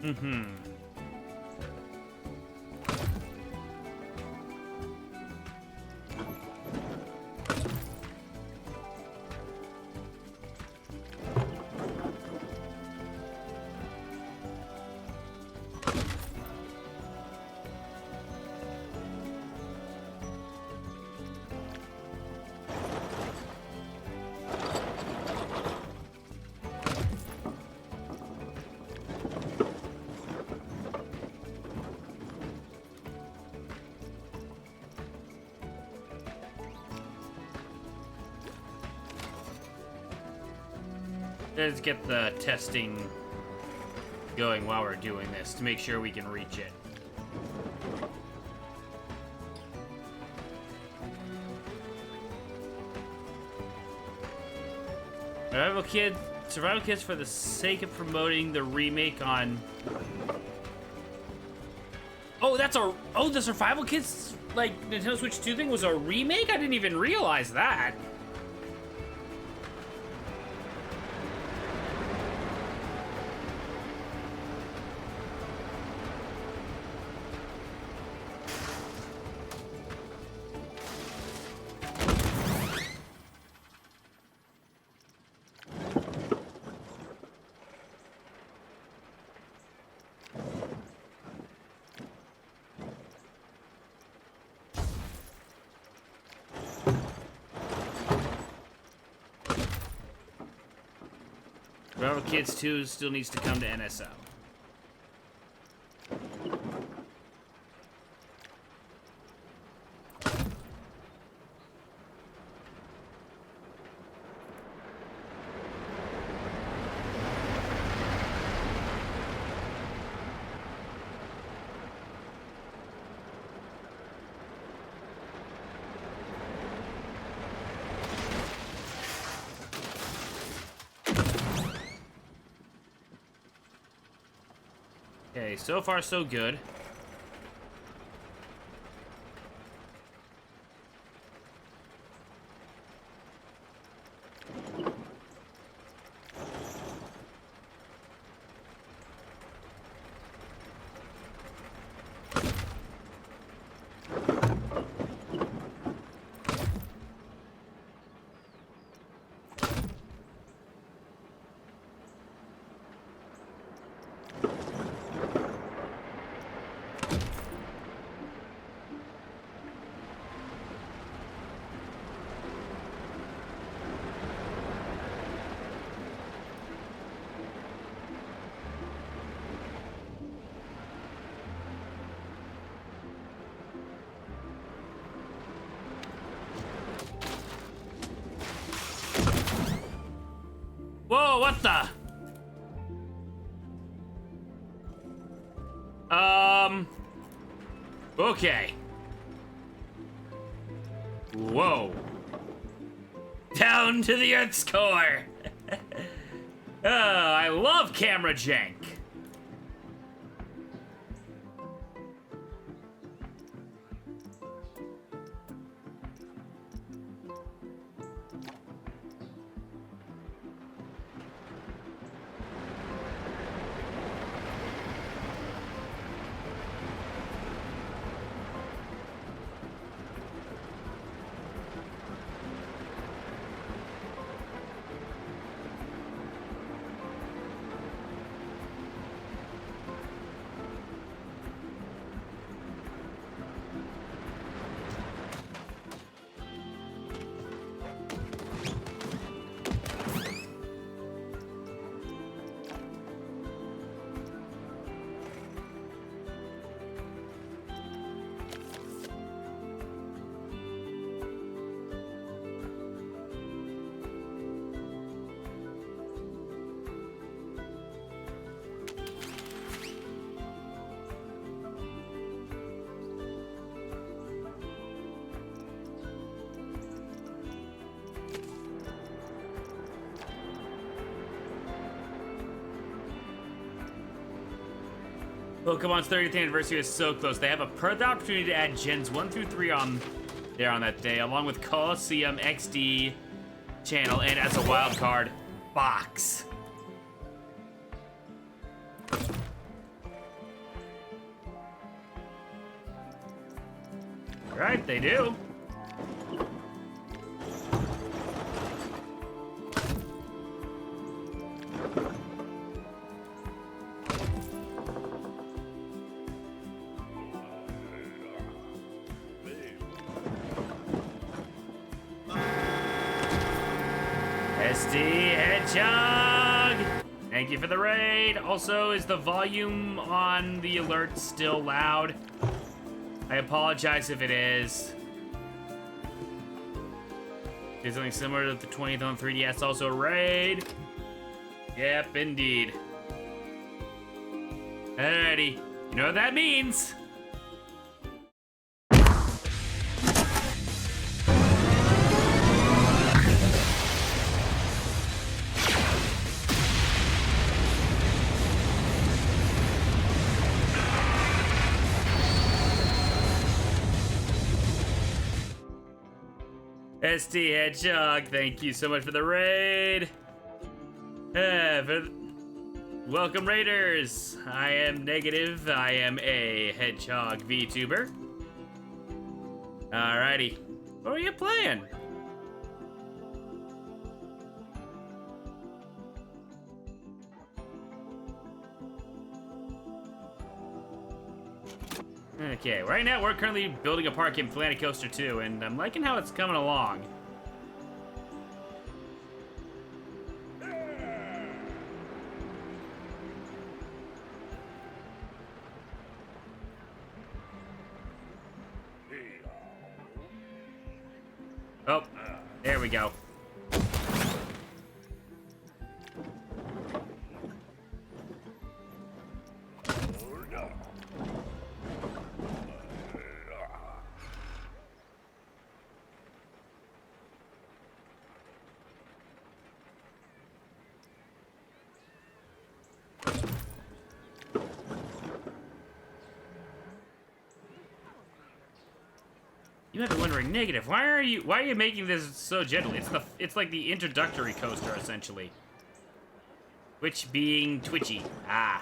Mm-hmm. Let's get the testing going while we're doing this to make sure we can reach it. Survival kits for the sake of promoting the remake on. Oh, the survival kits like Nintendo Switch 2 thing was a remake? I didn't even realize that. Survival Kids 2 still needs to come to NSO. Okay, so far so good. what the? Okay. Whoa. Down to the Earth's core. Oh, I love camera jank. Pokemon's 30th anniversary is so close. They have a perfect opportunity to add gens 1 through 3 on there on that day, along with Coliseum XD channel and as a wild card box. Right, they do. SD Hedgehog! Thank you for the raid. Also, is the volume on the alert still loud? I apologize if it is. Is something similar to the 20th on 3DS also raid? Yep, indeed. Alrighty, you know what that means. SD Hedgehog, thank you so much for the raid. Welcome, raiders. I am Negative. I am a Hedgehog Vtuber. Alrighty. What are you playing? Okay, right now we're currently building a park in Planet Coaster 2, and I'm liking how it's coming along. Oh, there we go. You might be wondering, Negative, why are you making this so gentle? It's like the introductory coaster, essentially. Which being twitchy. Ah.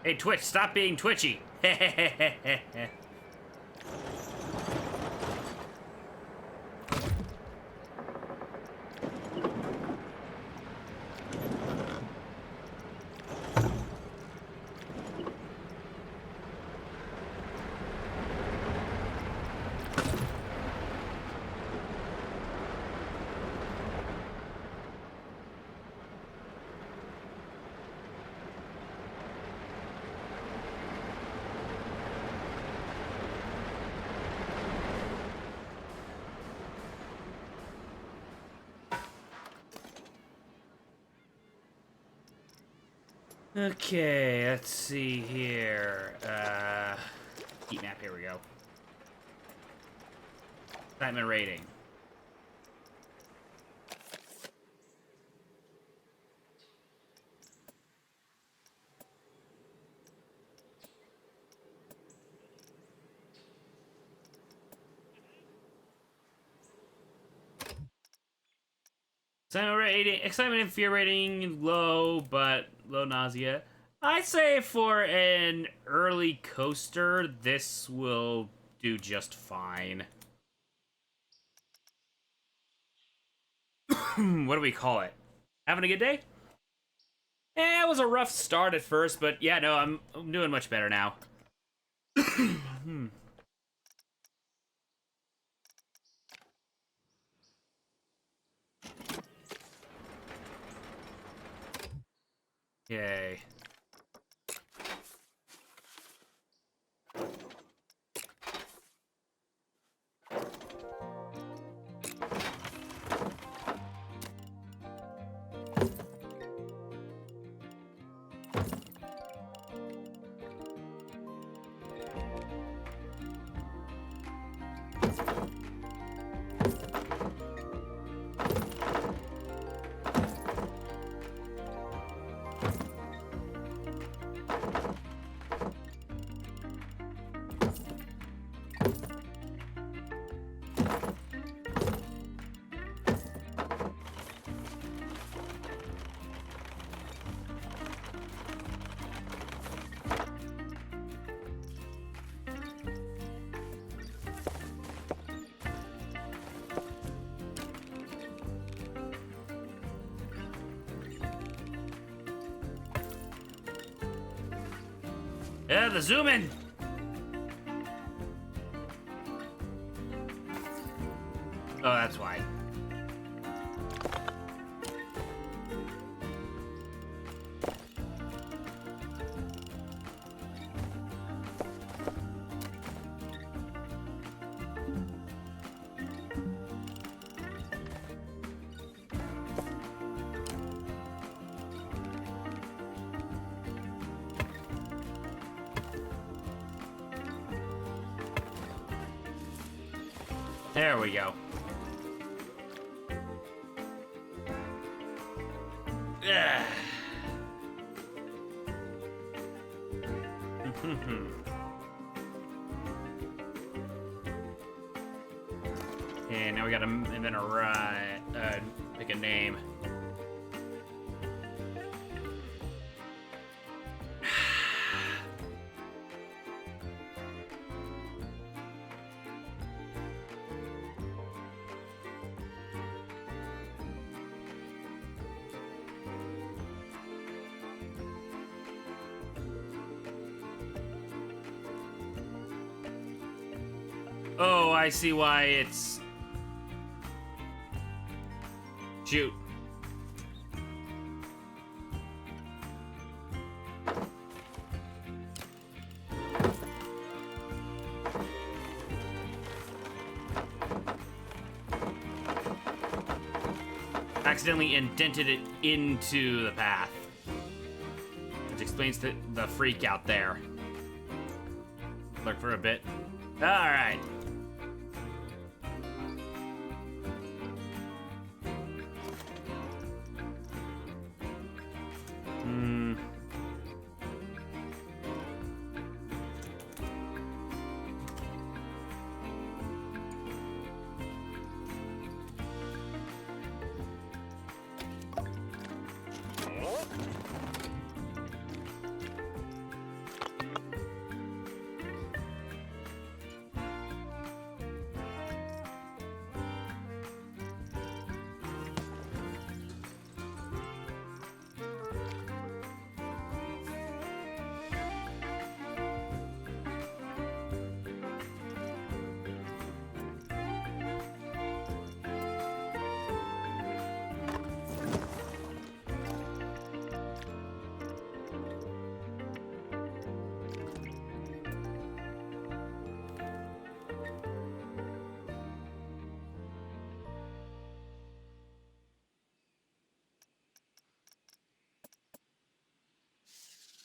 Hey, Twitch, stop being twitchy. Okay, let's see here. Heat map, here we go. Excitement rating. Excitement and fear rating, low, but low nausea. I'd say for an early coaster, this will do just fine. What do we call it? Having a good day? It was a rough start at first, but yeah, no, I'm doing much better now. Yay. Yeah, the zoom in. Oh, that's why. There we go. Yeah. And now we gotta invent a pick a name. Oh, I see why it's... Shoot. Accidentally indented it into the path. Which explains the freak out there. Look for a bit. Alright.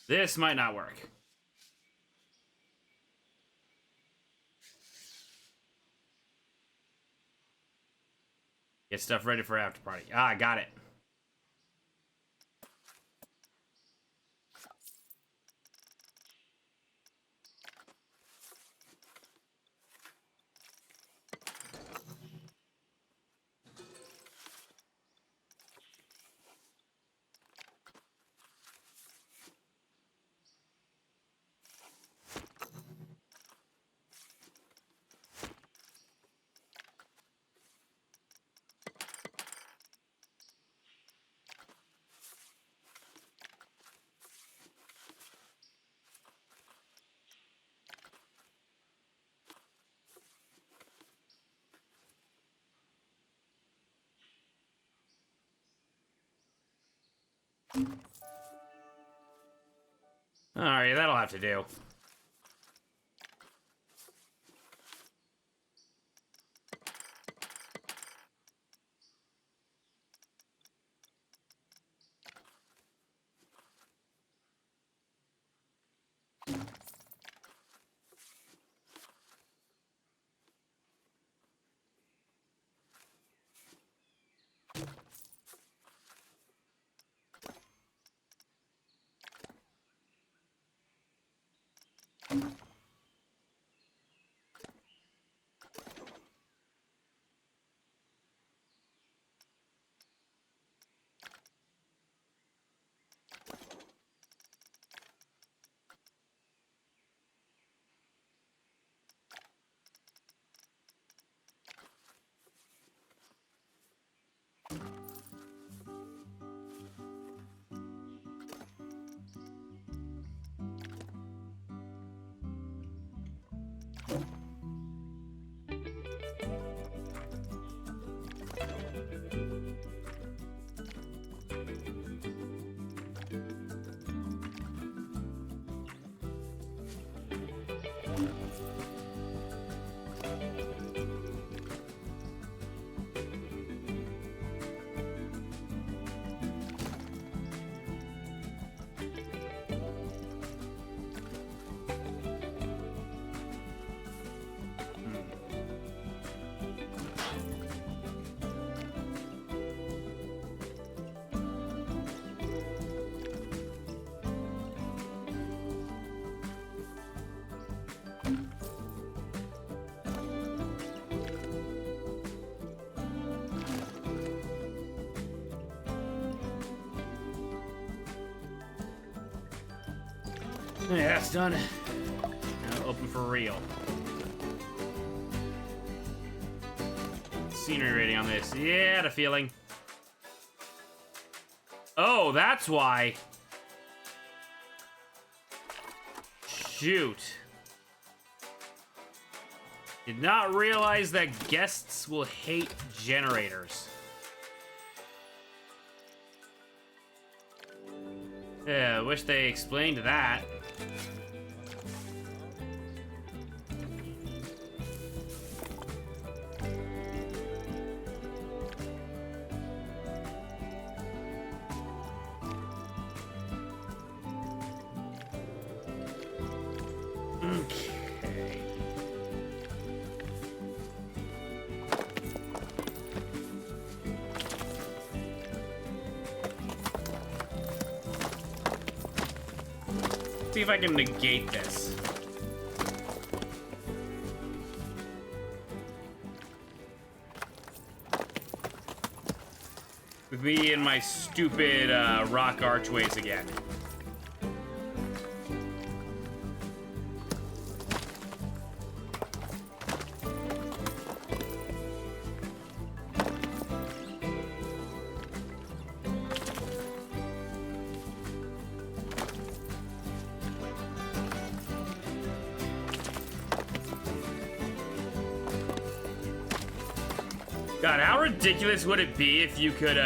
This might not work. Get stuff ready for after party. Ah, I got it. Alright, that'll have to do. Yeah, that's done. Now open for real. Scenery rating on this. Yeah, I had a feeling. Oh, that's why. Shoot. Did not realize that guests will hate generators. Yeah, wish they explained that. Okay. See if I can negate this. With me and my stupid rock archways again. God, how ridiculous would it be if you could,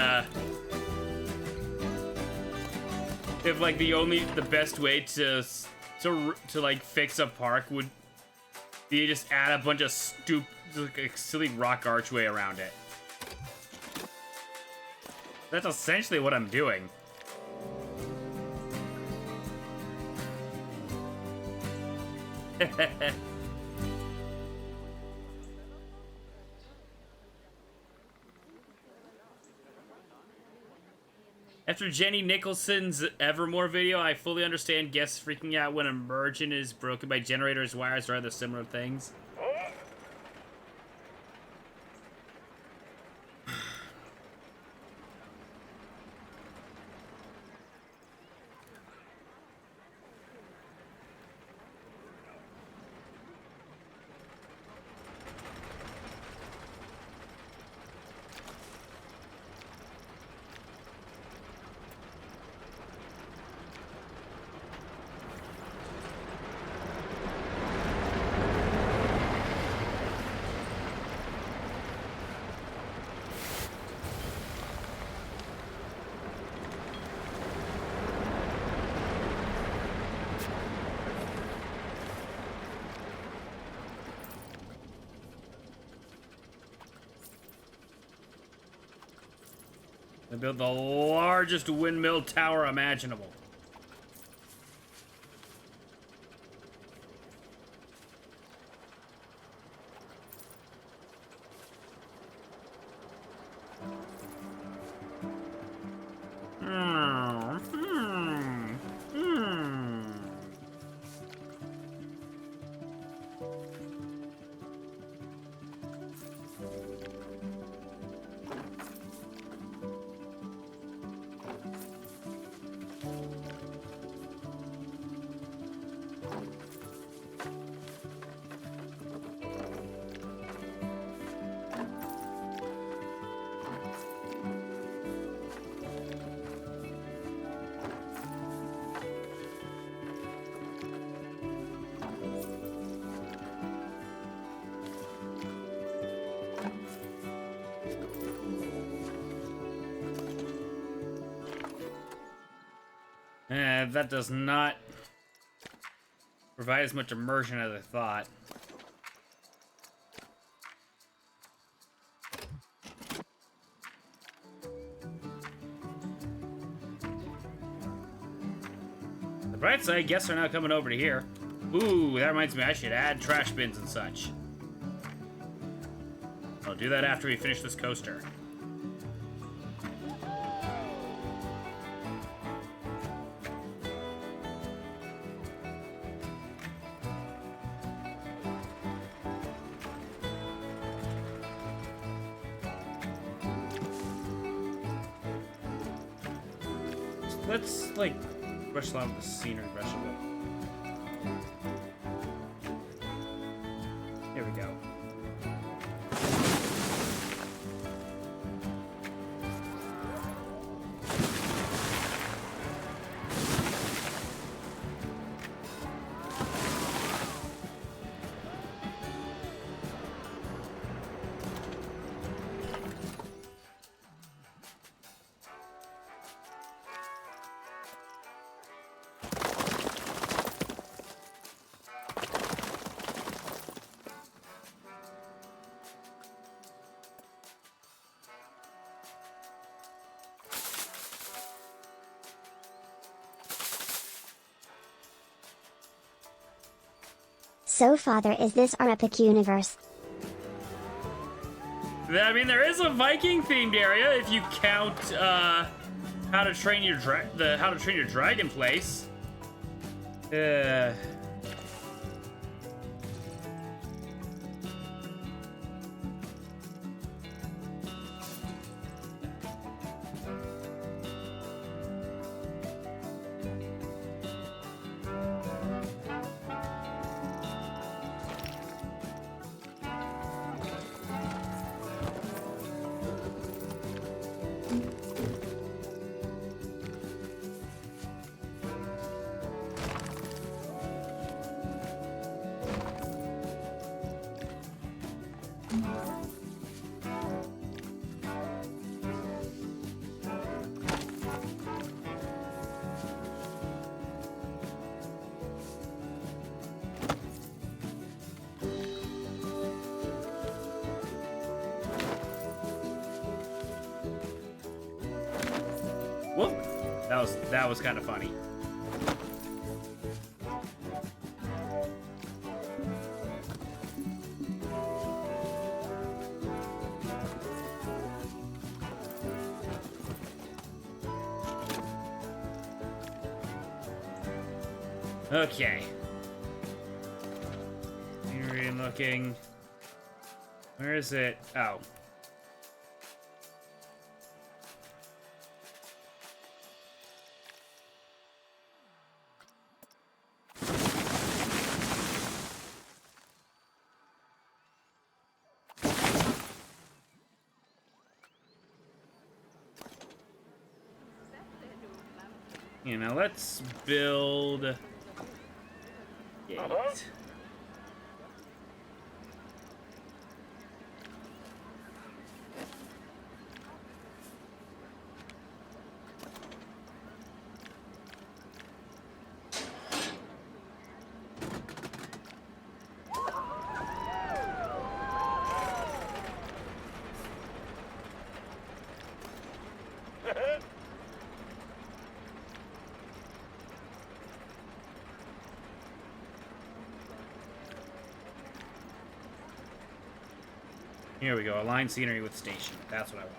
if like the best way to like fix a park would be to just add a bunch of like a silly rock archway around it. That's essentially what I'm doing. After Jenny Nicholson's Evermore video, I fully understand guests freaking out when a merchant is broken by generators, wires, or other similar things. They built the largest windmill tower imaginable. That does not provide as much immersion as I thought. The bright side, guests are now coming over to here. Ooh, that reminds me, I should add trash bins and such. I'll do that after we finish this coaster. Let's, like, brush along with the scenery brush a bit. Here we go. So father, is this our epic universe? I mean, there is a Viking themed area if you count How to Train Your Dragon place. Whoop! That was kind of funny. Okay. Scenery and looking. Where is it? Oh. You know, let's build a gate. Here we go, align scenery with station. That's what I want.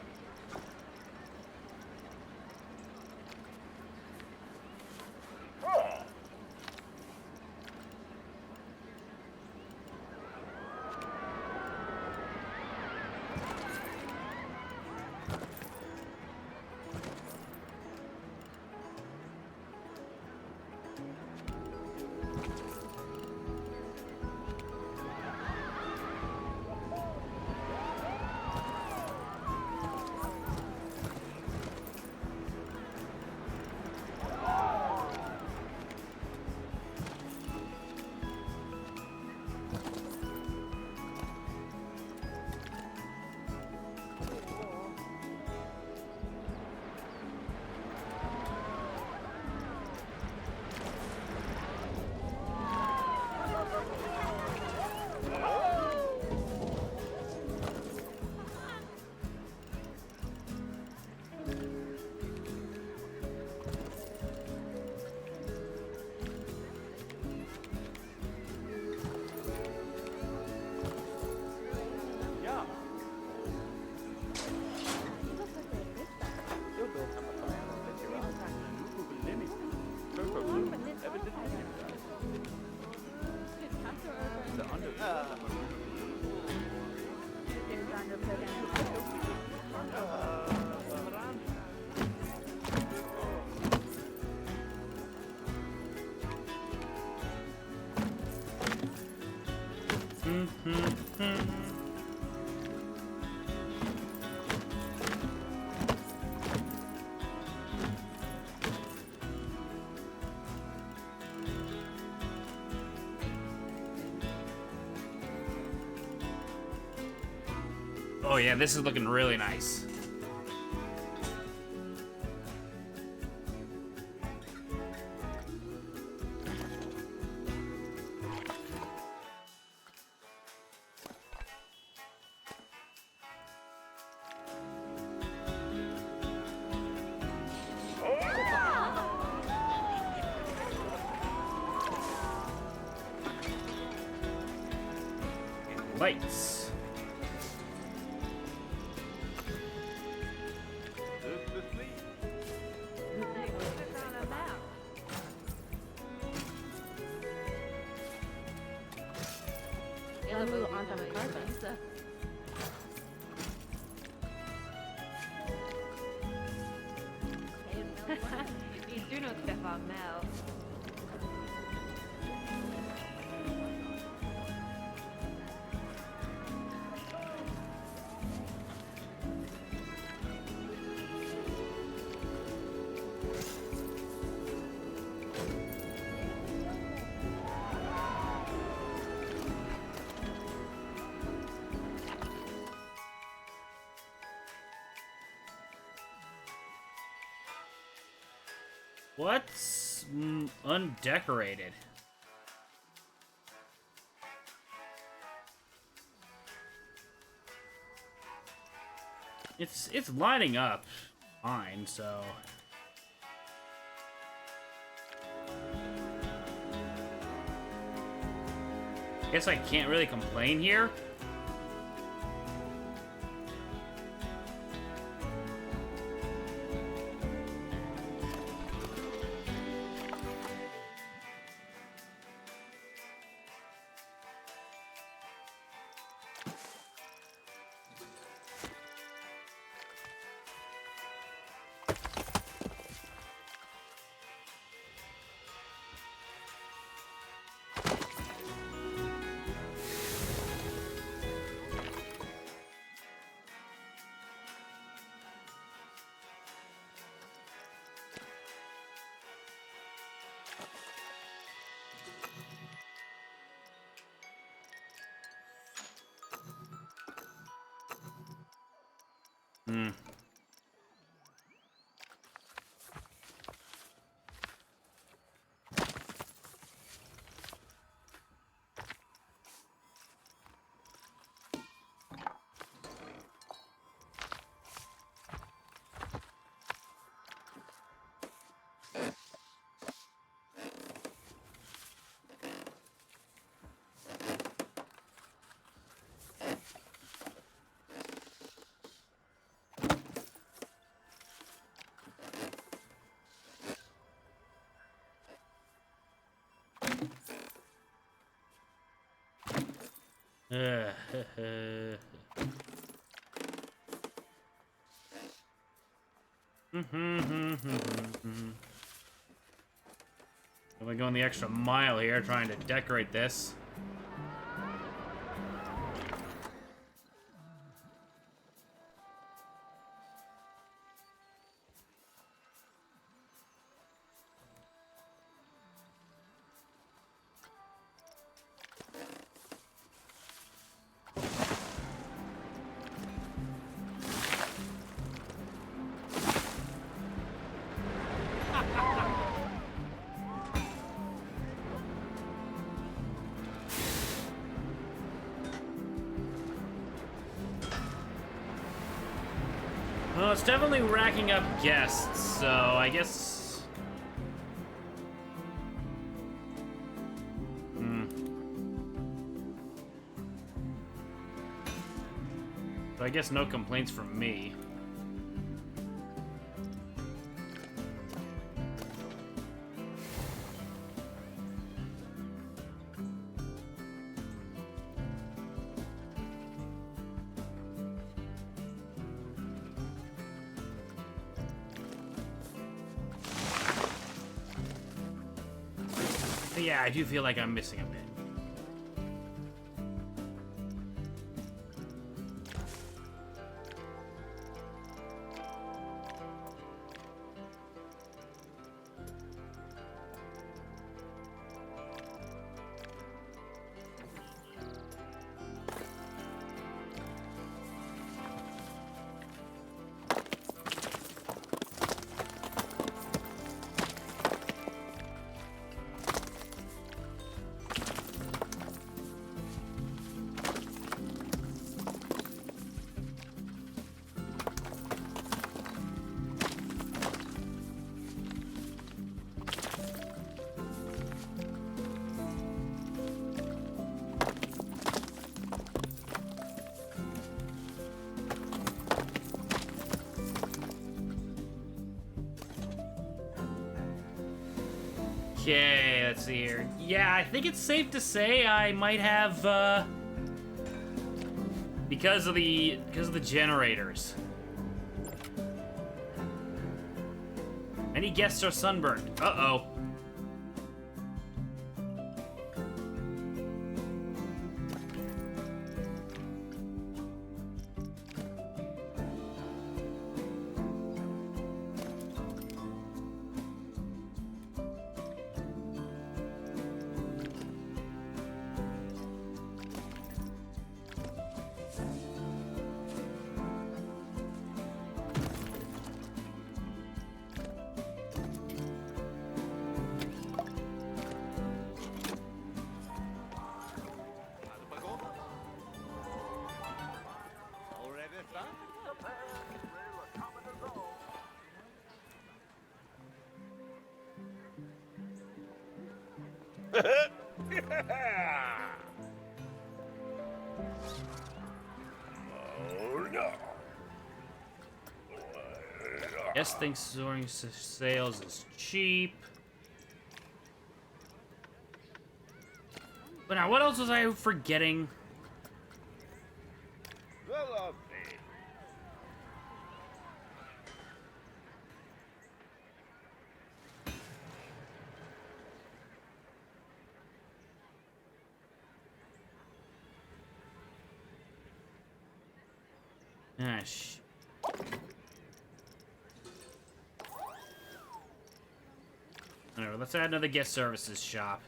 Oh yeah, this is looking really nice. Lights. What's undecorated? It's lining up fine, so guess I can't really complain here. Hmm. We're going the extra mile here trying to decorate this. Well, it's definitely racking up guests, so I guess... So I guess no complaints from me. But yeah, I do feel like I'm missing a bit. Okay, let's see here. Yeah, I think it's safe to say I might have, because of the generators. Any guests are sunburned. Uh-oh. Guess thinks soaring sales is cheap. But now, what else was I forgetting? Ah, Alright, let's add another guest services shop.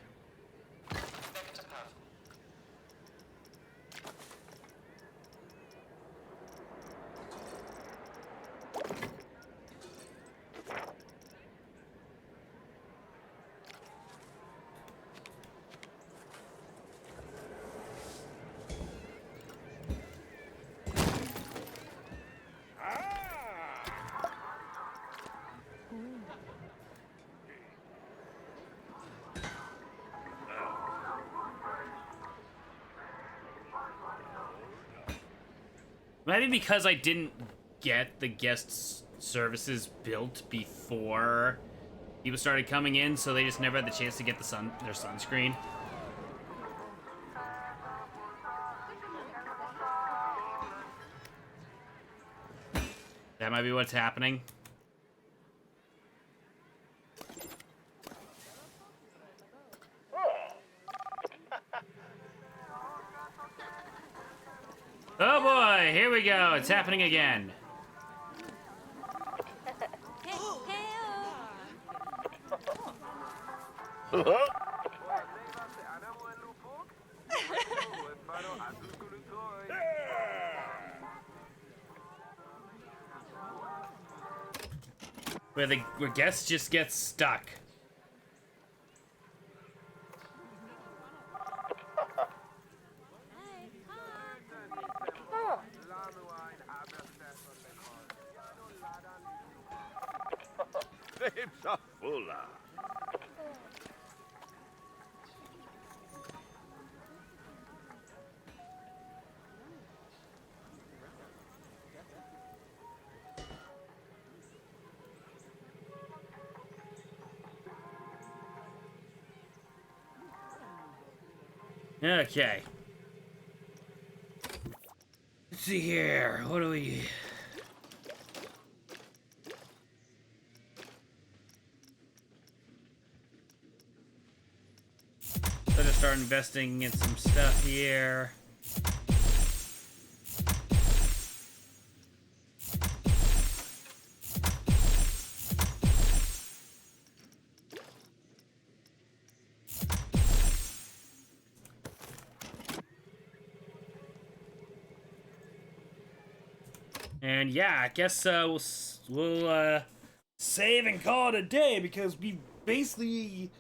Maybe because I didn't get the guest services built before people started coming in, so they just never had the chance to get their sunscreen. That might be what's happening. Oh boy, here we go. It's happening again. Where guests just get stuck. Fulla. Okay. Let's see here. What do we... Let's start investing in some stuff here. And yeah, I guess we'll save and call it a day because we basically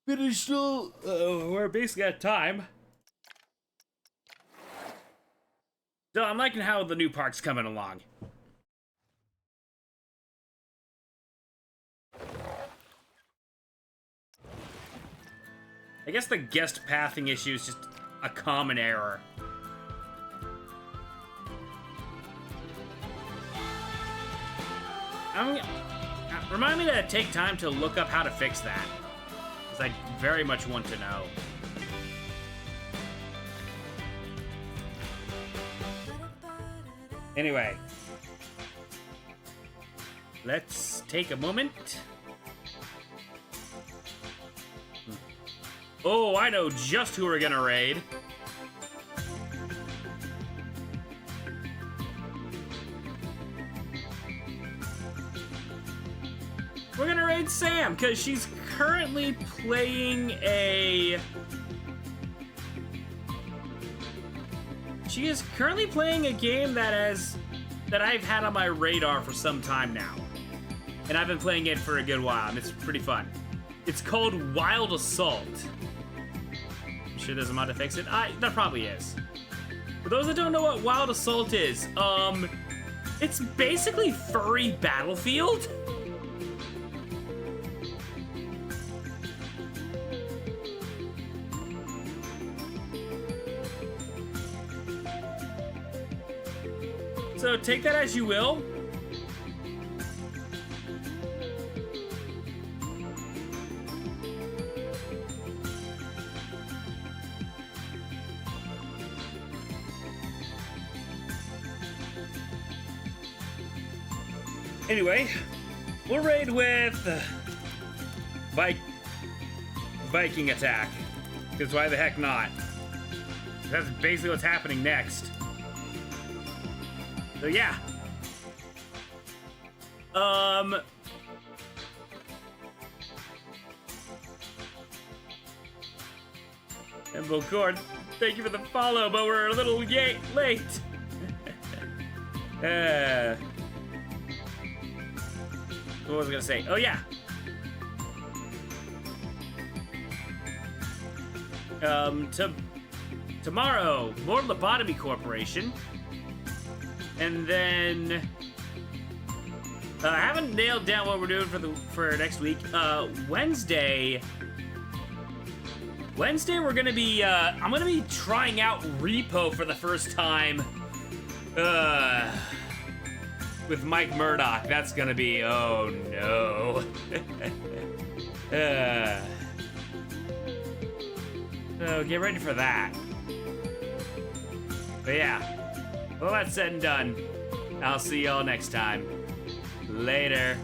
finished. We're basically at time. So I'm liking how the new park's coming along. I guess the guest pathing issue is just a common error. Remind me to take time to look up how to fix that, because I very much want to know. Anyway, let's take a moment. Oh, I know just who we're gonna raid. We're gonna raid Sam, because she's currently playing a... She is currently playing a game that I've had on my radar for some time now. And I've been playing it for a good while, and it's pretty fun. It's called Wild Assault. I'm sure there's a mod to fix it. There probably is. For those that don't know what Wild Assault is, it's basically furry Battlefield. So take that as you will. Anyway, we'll raid with Viking attack. Because why the heck not? That's basically what's happening next. So yeah. And Bocord, thank you for the follow, but we're a little late. What was I gonna say? Oh yeah. Tomorrow, more Lobotomy Corporation. And then I haven't nailed down what we're doing for next week. Wednesday we're gonna be I'm gonna be trying out Repo for the first time With Mike Murdoch, that's gonna be, oh no. So get ready for that. But yeah, well, that's said and done. I'll see y'all next time. Later.